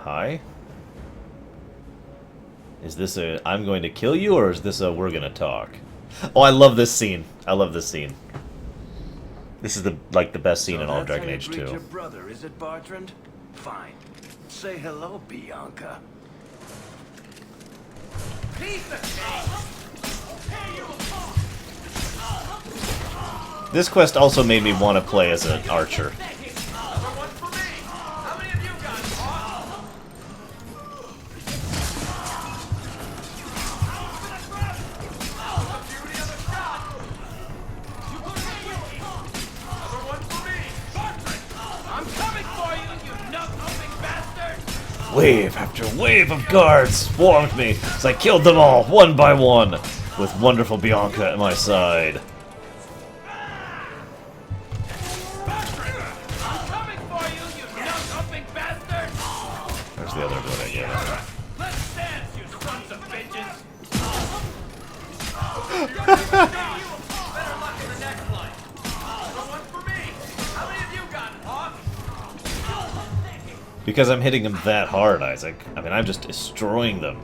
Hi? Is this a I'm going to kill you, or is this a we're gonna talk? Oh, I love this scene. I love this scene. This is the best scene in all of Dragon Age 2. Your brother, is it, Bertrand? Fine. Say hello, Bianca. This quest also made me want to play as an archer. Wave after wave of guards swarmed me as I killed them all, one by one, with wonderful Bianca at my side. There's the other one I gave him. Let's dance, you sons of bitches! Better luck in the next life. Another one for me. How many of you got it, Hawk? Because I'm hitting them that hard, Isaac. I mean, I'm just destroying them.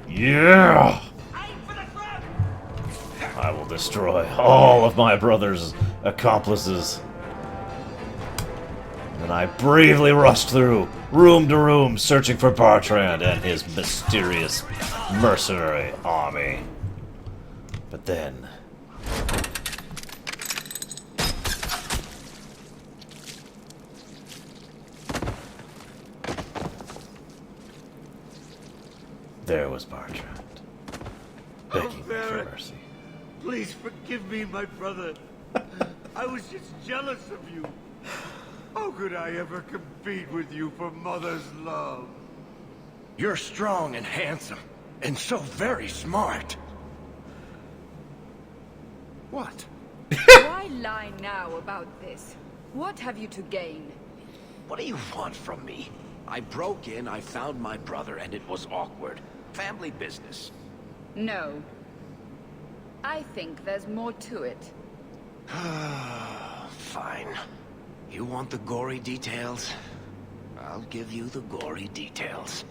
Yeah! I will destroy all of my brother's accomplices. And I bravely rushed through, room to room, searching for Bartrand and his mysterious mercenary army. But then... there was Bartrand, begging me for mercy. Please forgive me, my brother. I was just jealous of you. How could I ever compete with you for Mother's love? You're strong and handsome, and so very smart. What? Why lie now about this? What have you to gain? What do you want from me? I broke in, I found my brother, and it was awkward. Family business. No. I think there's more to it. Fine. You want the gory details? I'll give you the gory details.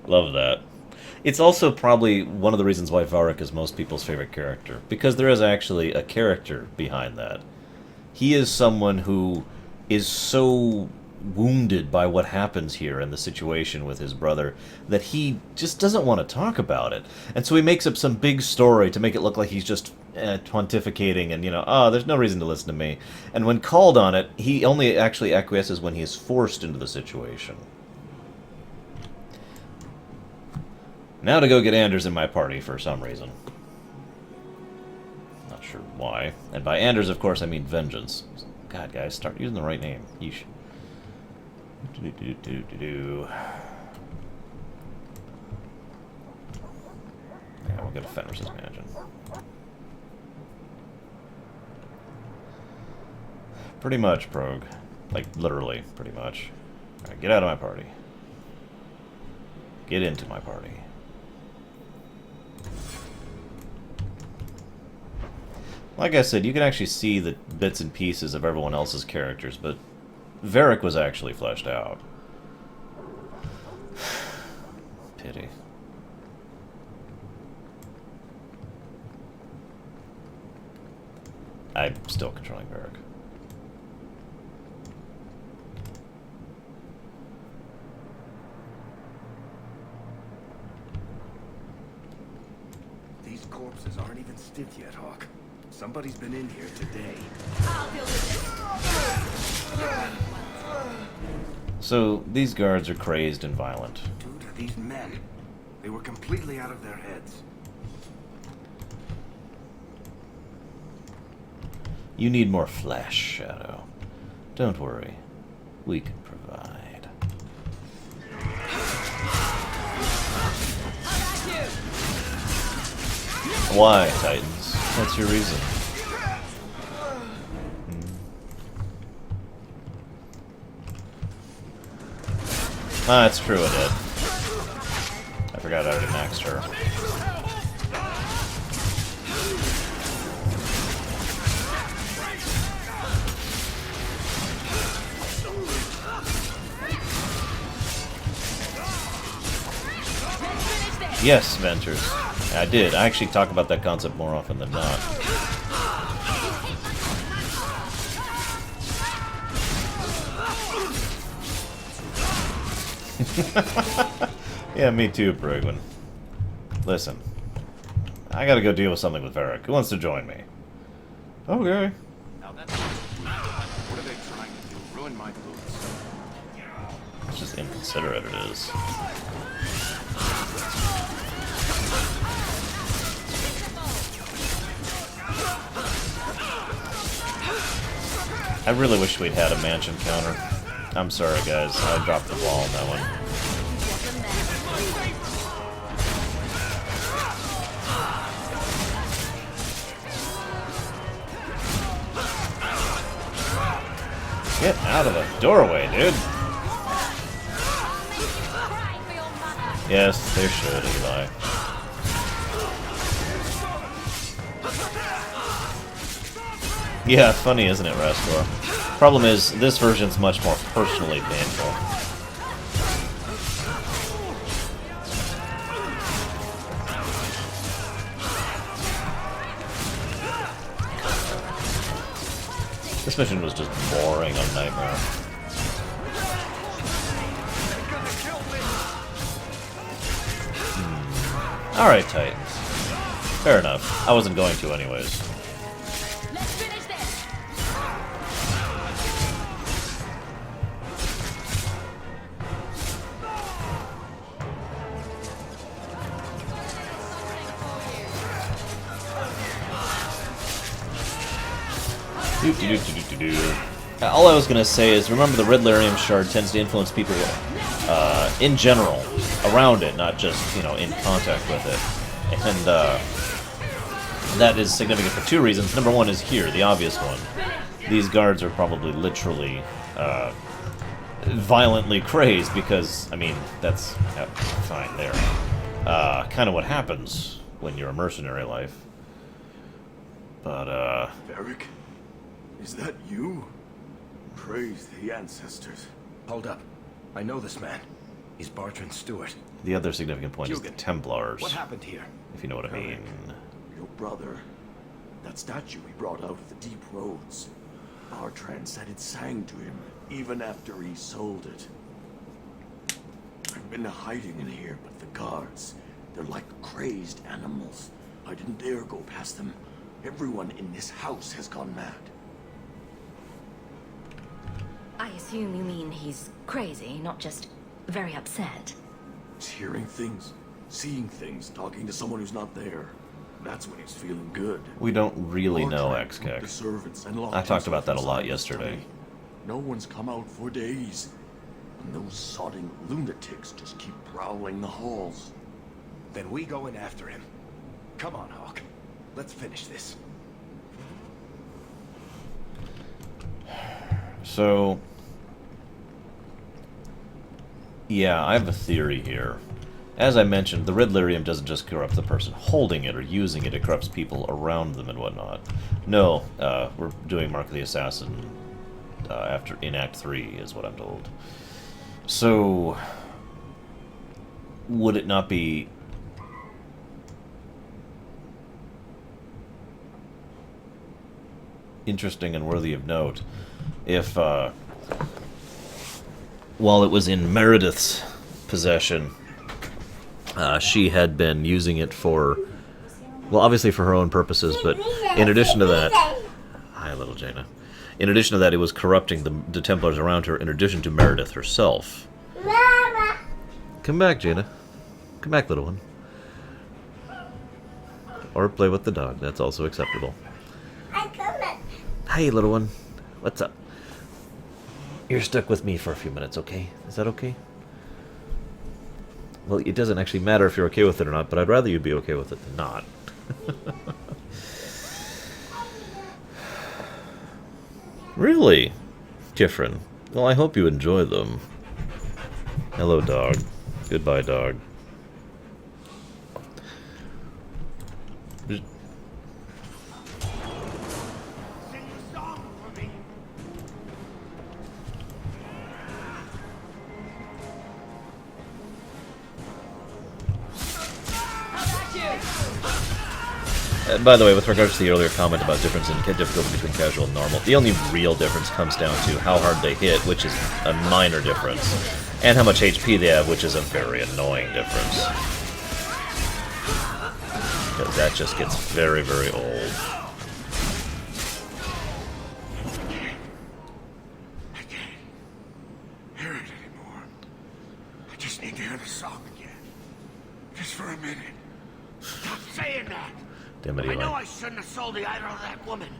Love that. It's also probably one of the reasons why Varric is most people's favorite character, because there is actually a character behind that. He is someone who is so wounded by what happens here in the situation with his brother that he just doesn't want to talk about it. And so he makes up some big story to make it look like he's just pontificating and, oh, there's no reason to listen to me. And when called on it, he only actually acquiesces when he is forced into the situation. Now to go get Anders in my party for some reason. Not sure why. And by Anders, of course, I mean Vengeance. God, guys, start using the right name. Yeesh. Yeah, we'll go to Fenris's Mansion. Pretty much, Progue. Like, literally, pretty much. Alright, get out of my party. Get into my party. Like I said, you can actually see the bits and pieces of everyone else's characters, but Varric was actually fleshed out. Pity. I'm still controlling Varric. These corpses aren't even stiff yet, Hawk. Somebody's been in here today. So, these guards are crazed and violent. Dude, are these men? They were completely out of their heads. You need more flesh, Shadow. Don't worry. We can provide. Why, Titans? What's your reason? Ah, it's true, I did. I forgot I already maxed her. Yes, Ventures. I did. I actually talk about that concept more often than not. Yeah, me too, Brigwin. listen. I gotta go deal with something with Varric. Who wants to join me? Okay. Now that's what are they trying to do? Ruin my boots. It's just inconsiderate, it is. I really wish we'd had a mansion counter. I'm sorry, guys. I dropped the ball on that one. Get out of the doorway, dude. Yes, they should, Eli. Yeah, funny, isn't it, Rastor? Problem is, this version's much more personally painful. This mission was just boring on Nightmare. Alright, Titans. Fair enough. I wasn't going to anyways. All I was going to say is, remember the Red shard tends to influence people in general, around it, not just, you know, in contact with it. And that is significant for two reasons. Number one is here, the obvious one. These guards are probably literally violently crazed because, I mean, that's fine there. Kind of what happens when you're a mercenary life. But, Varric? Is that you? Praise the ancestors. Hold up. I know this man. He's Bartrand's steward. The other significant point is the Hugin, Templars. what happened here? If you know what I mean. Your brother. That statue he brought out of the deep roads. Bartrand said it sang to him, even after he sold it. I've been hiding in here, but the guards, they're like crazed animals. I didn't dare go past them. Everyone in this house has gone mad. I assume you mean he's crazy, not just very upset. He's hearing things, seeing things, talking to someone who's not there. That's when he's feeling good. We don't really know, Bartrand took XKek. the servants and locked I talked about himself that a lot inside his yesterday. study. No one's come out for days. And those sodding lunatics just keep prowling the halls. Then we go in after him. Come on, Hawk. Let's finish this. So, yeah, I have a theory here. As I mentioned, the red lyrium doesn't just corrupt the person holding it or using it, it corrupts people around them and whatnot. No, we're doing Mark of the Assassin in Act 3, is what I'm told. So, would it not be interesting and worthy of note if, while it was in Meredith's possession, she had been using it for, well, obviously for her own purposes, but in addition to that, hi, little Jaina. In addition to that, it was corrupting the Templars around her, in addition to Meredith herself. Mama. Come back, Jaina. Come back, little one. Or play with the dog. That's also acceptable. I'm coming. Hey, little one. What's up? You're stuck with me for a few minutes, okay? Is that okay? Well, it doesn't actually matter if you're okay with it or not, but I'd rather you be okay with it than not. Really? Kifrin. Well, I hope you enjoy them. Hello, dog. Goodbye, dog. By the way, with regards to the earlier comment about difference in difficulty between casual and normal, the only real difference comes down to how hard they hit, which is a minor difference, and how much HP they have, which is a very annoying difference. Because that just gets very, very old. I can't hear it anymore. I just need to hear the song again. Just for a minute. Stop saying that! Damn it, I Eli. know I shouldn't have sold the idol to that woman.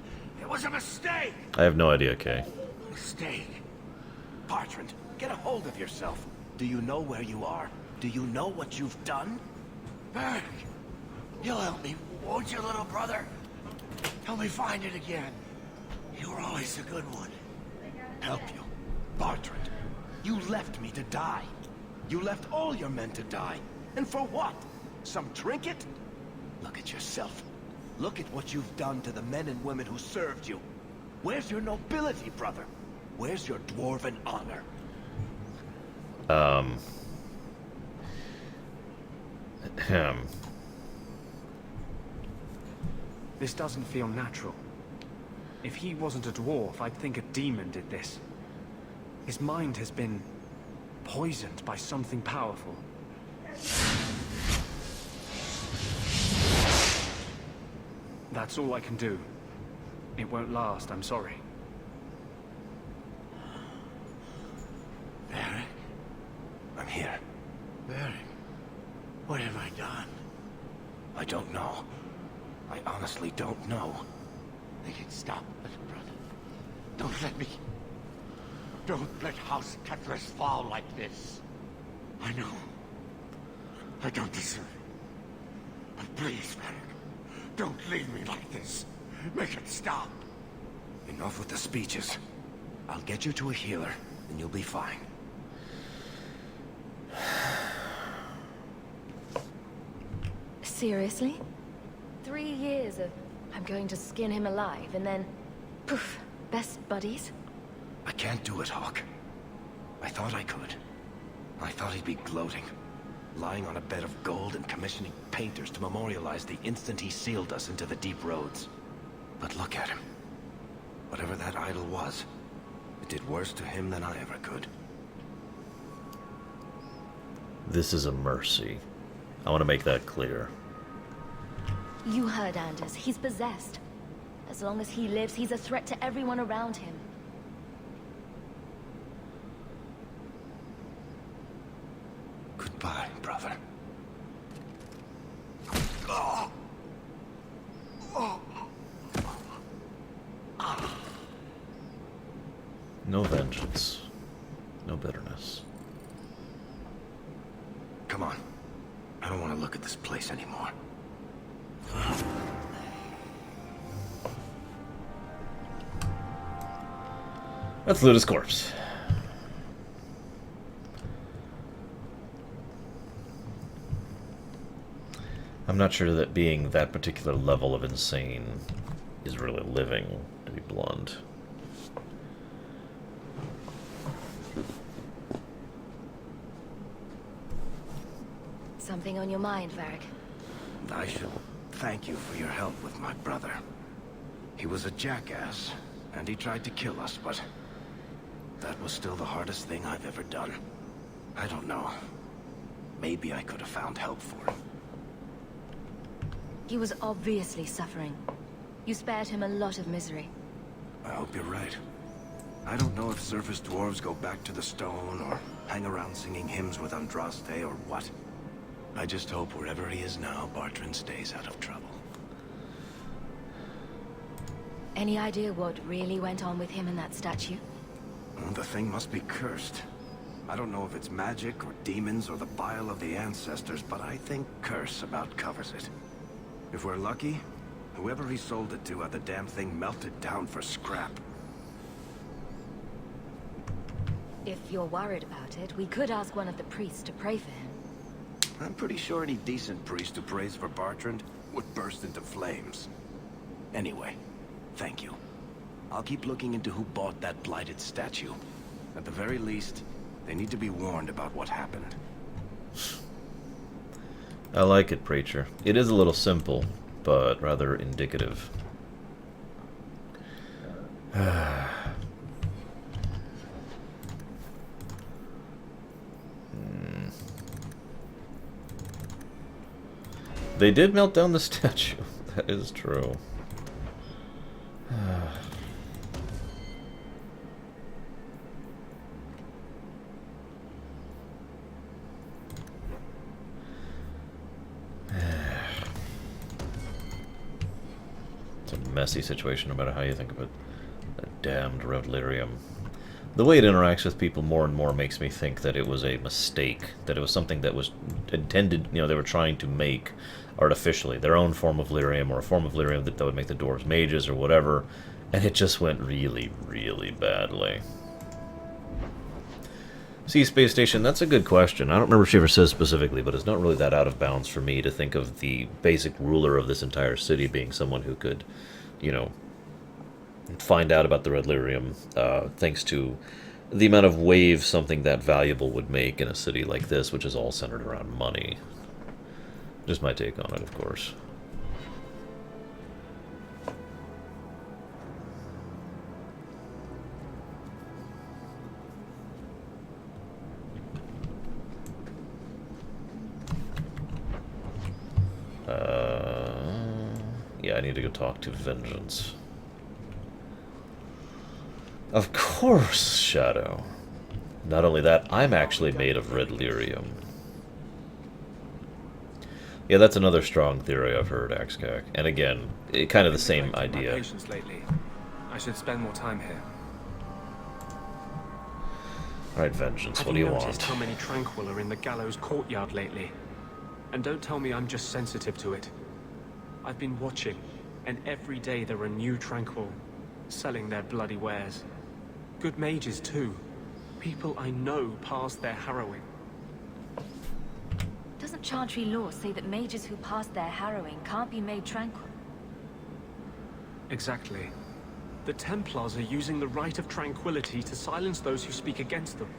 It was a mistake! I have no idea, Kay. Mistake. Bertrand, get a hold of yourself. Do you know where you are? Do you know what you've done? Berg, you'll help me, won't you, little brother? Help me find it again. You were always a good one. Help you? Bertrand, you left me to die. You left all your men to die. And for what? Some trinket? Look at yourself. Look at what you've done to the men and women who served you. Where's your nobility, brother? Where's your dwarven honor? This doesn't feel natural. If he wasn't a dwarf, I'd think a demon did this. His mind has been poisoned by something powerful. That's all I can do. It won't last, I'm sorry. Varric? I'm here. Varric, what have I done? I don't know. I honestly don't know. They can stop, little brother. Don't let me... Don't let House Kethris fall like this. I know. I don't deserve it. But please, Varric, don't leave me like this. Make it stop. Enough with the speeches. I'll get you to a healer, and you'll be fine. Seriously? 3 years of I'm going to skin him alive, and then poof, best buddies? I can't do it, Hawk. I thought I could. I thought he'd be gloating, lying on a bed of gold and commissioning painters to memorialize the instant he sealed us into the deep roads. But look at him. Whatever that idol was, it did worse to him than I ever could. This is a mercy. I want to make that clear. You heard Anders. He's possessed. As long as he lives, he's a threat to everyone around him. Goodbye, brother. No vengeance. No bitterness. Come on. I don't want to look at this place anymore. Let's loot his corpse. I'm not sure that being that particular level of insane is really living, to be blunt. Something on your mind, Varric? I should thank you for your help with my brother. He was a jackass, and he tried to kill us, but that was still the hardest thing I've ever done. I don't know. Maybe I could have found help for him. He was obviously suffering. You spared him a lot of misery. I hope you're right. I don't know if surface dwarves go back to the stone, or hang around singing hymns with Andraste, or what. I just hope wherever he is now, Bertrand stays out of trouble. Any idea what really went on with him and that statue? Well, the thing must be cursed. I don't know if it's magic, or demons, or the bile of the ancestors, but I think curse about covers it. If we're lucky, whoever he sold it to had the damn thing melted down for scrap. If you're worried about it, we could ask one of the priests to pray for him. I'm pretty sure any decent priest who prays for Bertrand would burst into flames. Anyway, thank you. I'll keep looking into who bought that blighted statue. At the very least, they need to be warned about what happened. I like it, Preacher. It is a little simple, but rather indicative. They did melt down the statue. That is true. It's a messy situation no matter how you think of it. That damned Revlirium. The way it interacts with people more and more makes me think that it was a mistake, that it was something that was intended, you know, they were trying to make artificially, their own form of lyrium, or a form of lyrium that would make the dwarves mages or whatever, and it just went really, really badly. Sea Space Station, that's a good question. I don't remember if she ever says specifically, but it's not really that out of bounds for me to think of the basic ruler of this entire city being someone who could, you know, find out about the red lyrium, thanks to the amount of waves something that valuable would make in a city like this, which is all centered around money. Just my take on it, of course. Yeah, I need to go talk to Vengeance. Of course, Shadow. Not only that, I'm actually made of red lyrium. Yeah, that's another strong theory I've heard, Axcac. And again, kind of the same idea. Patience lately. I should spend more time here. Alright, Vengeance, what do you want? Have you noticed how many Tranquil are in the gallows courtyard lately? And don't tell me I'm just sensitive to it. I've been watching, and every day there are new Tranquil selling their bloody wares. Good mages, too. People I know pass their harrowing. Doesn't Chantry law say that mages who pass their harrowing can't be made tranquil? Exactly. The Templars are using the right of tranquility to silence those who speak against them.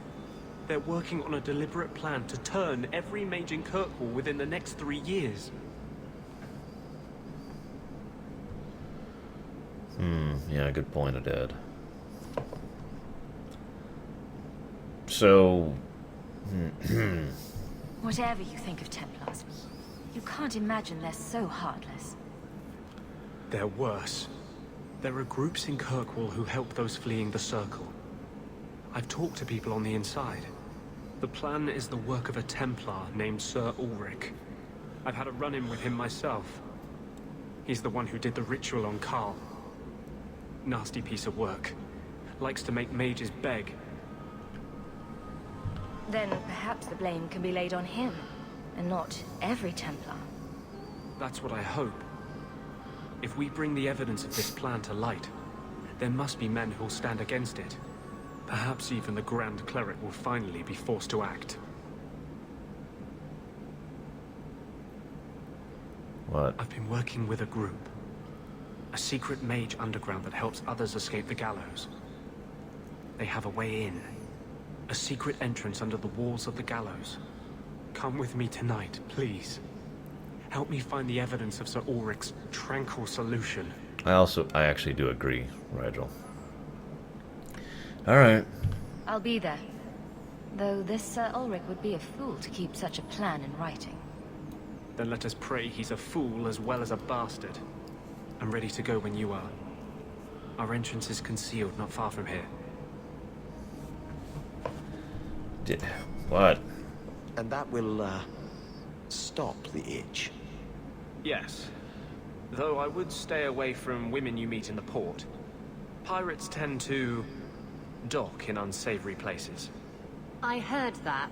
They're working on a deliberate plan to turn every mage in Kirkwall within the next 3 years. Yeah, good point, Aded. So... Whatever you think of Templars, you can't imagine they're so heartless. They're worse. There are groups in Kirkwall who help those fleeing the Circle. I've talked to people on the inside. The plan is the work of a Templar named Sir Ulrich. I've had a run-in with him myself. He's the one who did the ritual on Karl. Nasty piece of work. Likes to make mages beg. Then perhaps the blame can be laid on him, and not every Templar. That's what I hope. If we bring the evidence of this plan to light, there must be men who'll stand against it. Perhaps even the Grand Cleric will finally be forced to act. What? I've been working with a group. A secret mage underground that helps others escape the gallows. They have a way in. A secret entrance under the walls of the gallows. Come with me tonight, please. Help me find the evidence of Sir Ulrich's tranquil solution. I actually do agree, Rigel. Alright. I'll be there. Though this Sir Ulrich would be a fool to keep such a plan in writing. Then let us pray he's a fool as well as a bastard. I'm ready to go when you are. Our entrance is concealed not far from here. What? And that will, stop the itch. Yes. Though I would stay away from women you meet in the port. Pirates tend to dock in unsavory places. I heard that.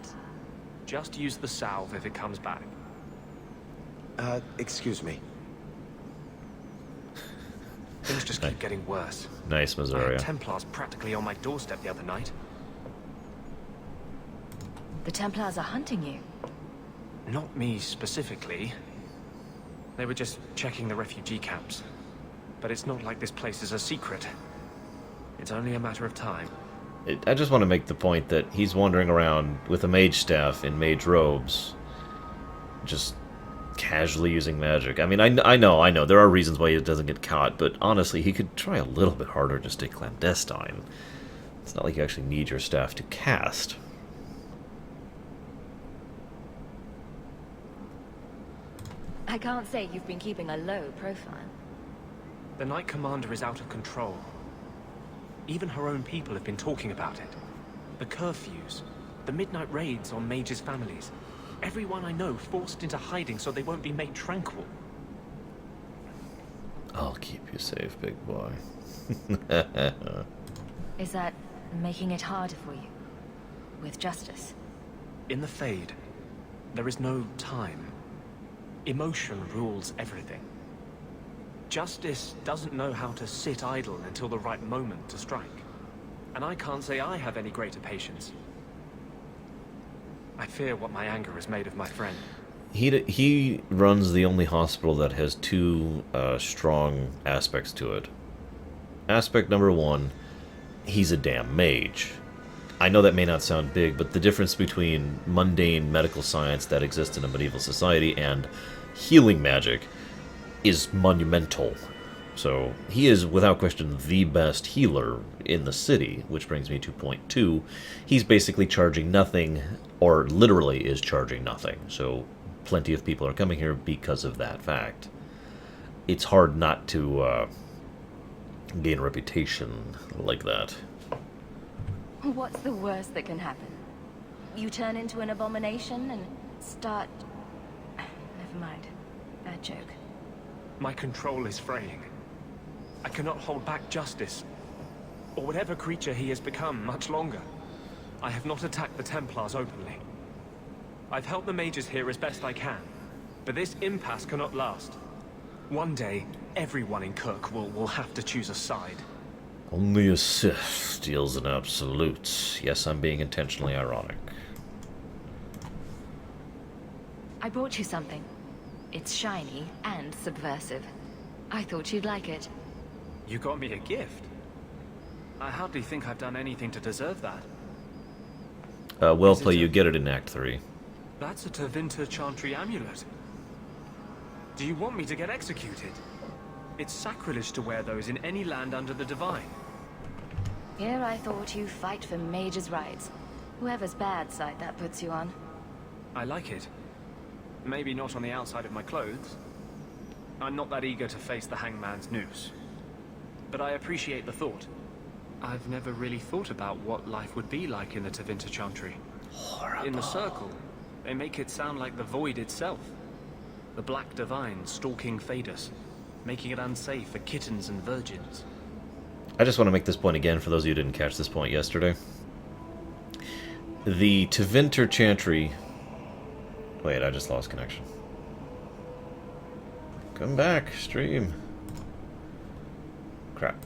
Just use the salve if it comes back. Excuse me. Things just keep getting worse. Nice, I Missouri. had Templars practically on my doorstep the other night. The Templars are hunting you. Not me specifically. They were just checking the refugee camps. But it's not like this place is a secret. It's only a matter of time. I just want to make the point that he's wandering around with a mage staff in mage robes, just casually using magic. I mean, I know, there are reasons why he doesn't get caught, but honestly, he could try a little bit harder to stay clandestine. It's not like you actually need your staff to cast. I can't say you've been keeping a low profile. The Knight Commander is out of control. Even her own people have been talking about it. The curfews, the midnight raids on mages' families. Everyone I know forced into hiding so they won't be made tranquil. I'll keep you safe, big boy. Is that making it harder for you? With justice? In the Fade, there is no time. Emotion rules everything. Justice doesn't know how to sit idle until the right moment to strike. And I can't say I have any greater patience. I fear what my anger has made of my friend. He runs the only hospital that has two strong aspects to it. Aspect number one, he's a damn mage. I know that may not sound big, but the difference between mundane medical science that exists in a medieval society and healing magic is monumental. So he is, without question, the best healer in the city, which brings me to point two. He's basically charging nothing, or literally is charging nothing. So plenty of people are coming here because of that fact. It's hard not to gain a reputation like that. What's the worst that can happen? You turn into an abomination and start... Never mind. Bad joke. My control is fraying. I cannot hold back justice, or whatever creature he has become, much longer. I have not attacked the Templars openly. I've helped the mages here as best I can, but this impasse cannot last. One day, everyone in Kirkwall will have to choose a side. Only a Sith deals in absolutes. Yes, I'm being intentionally ironic. I brought you something. It's shiny and subversive. I thought you'd like it. You got me a gift? I hardly think I've done anything to deserve that. Well play, you get it in Act 3. That's a Tevinter Chantry amulet. Do you want me to get executed? It's sacrilege to wear those in any land under the Divine. Here I thought you fight for mages' rights. Whoever's bad side that puts you on. I like it. Maybe not on the outside of my clothes. I'm not that eager to face the hangman's noose. But I appreciate the thought. I've never really thought about what life would be like in the Tevinter Chantry. In the Circle, they make it sound like the Void itself. The Black Divine stalking Phaedus, making it unsafe for kittens and virgins. I just want to make this point again for those of you who didn't catch this point yesterday. The Tevinter Chantry... Wait, I just lost connection. Come back, stream. Crap.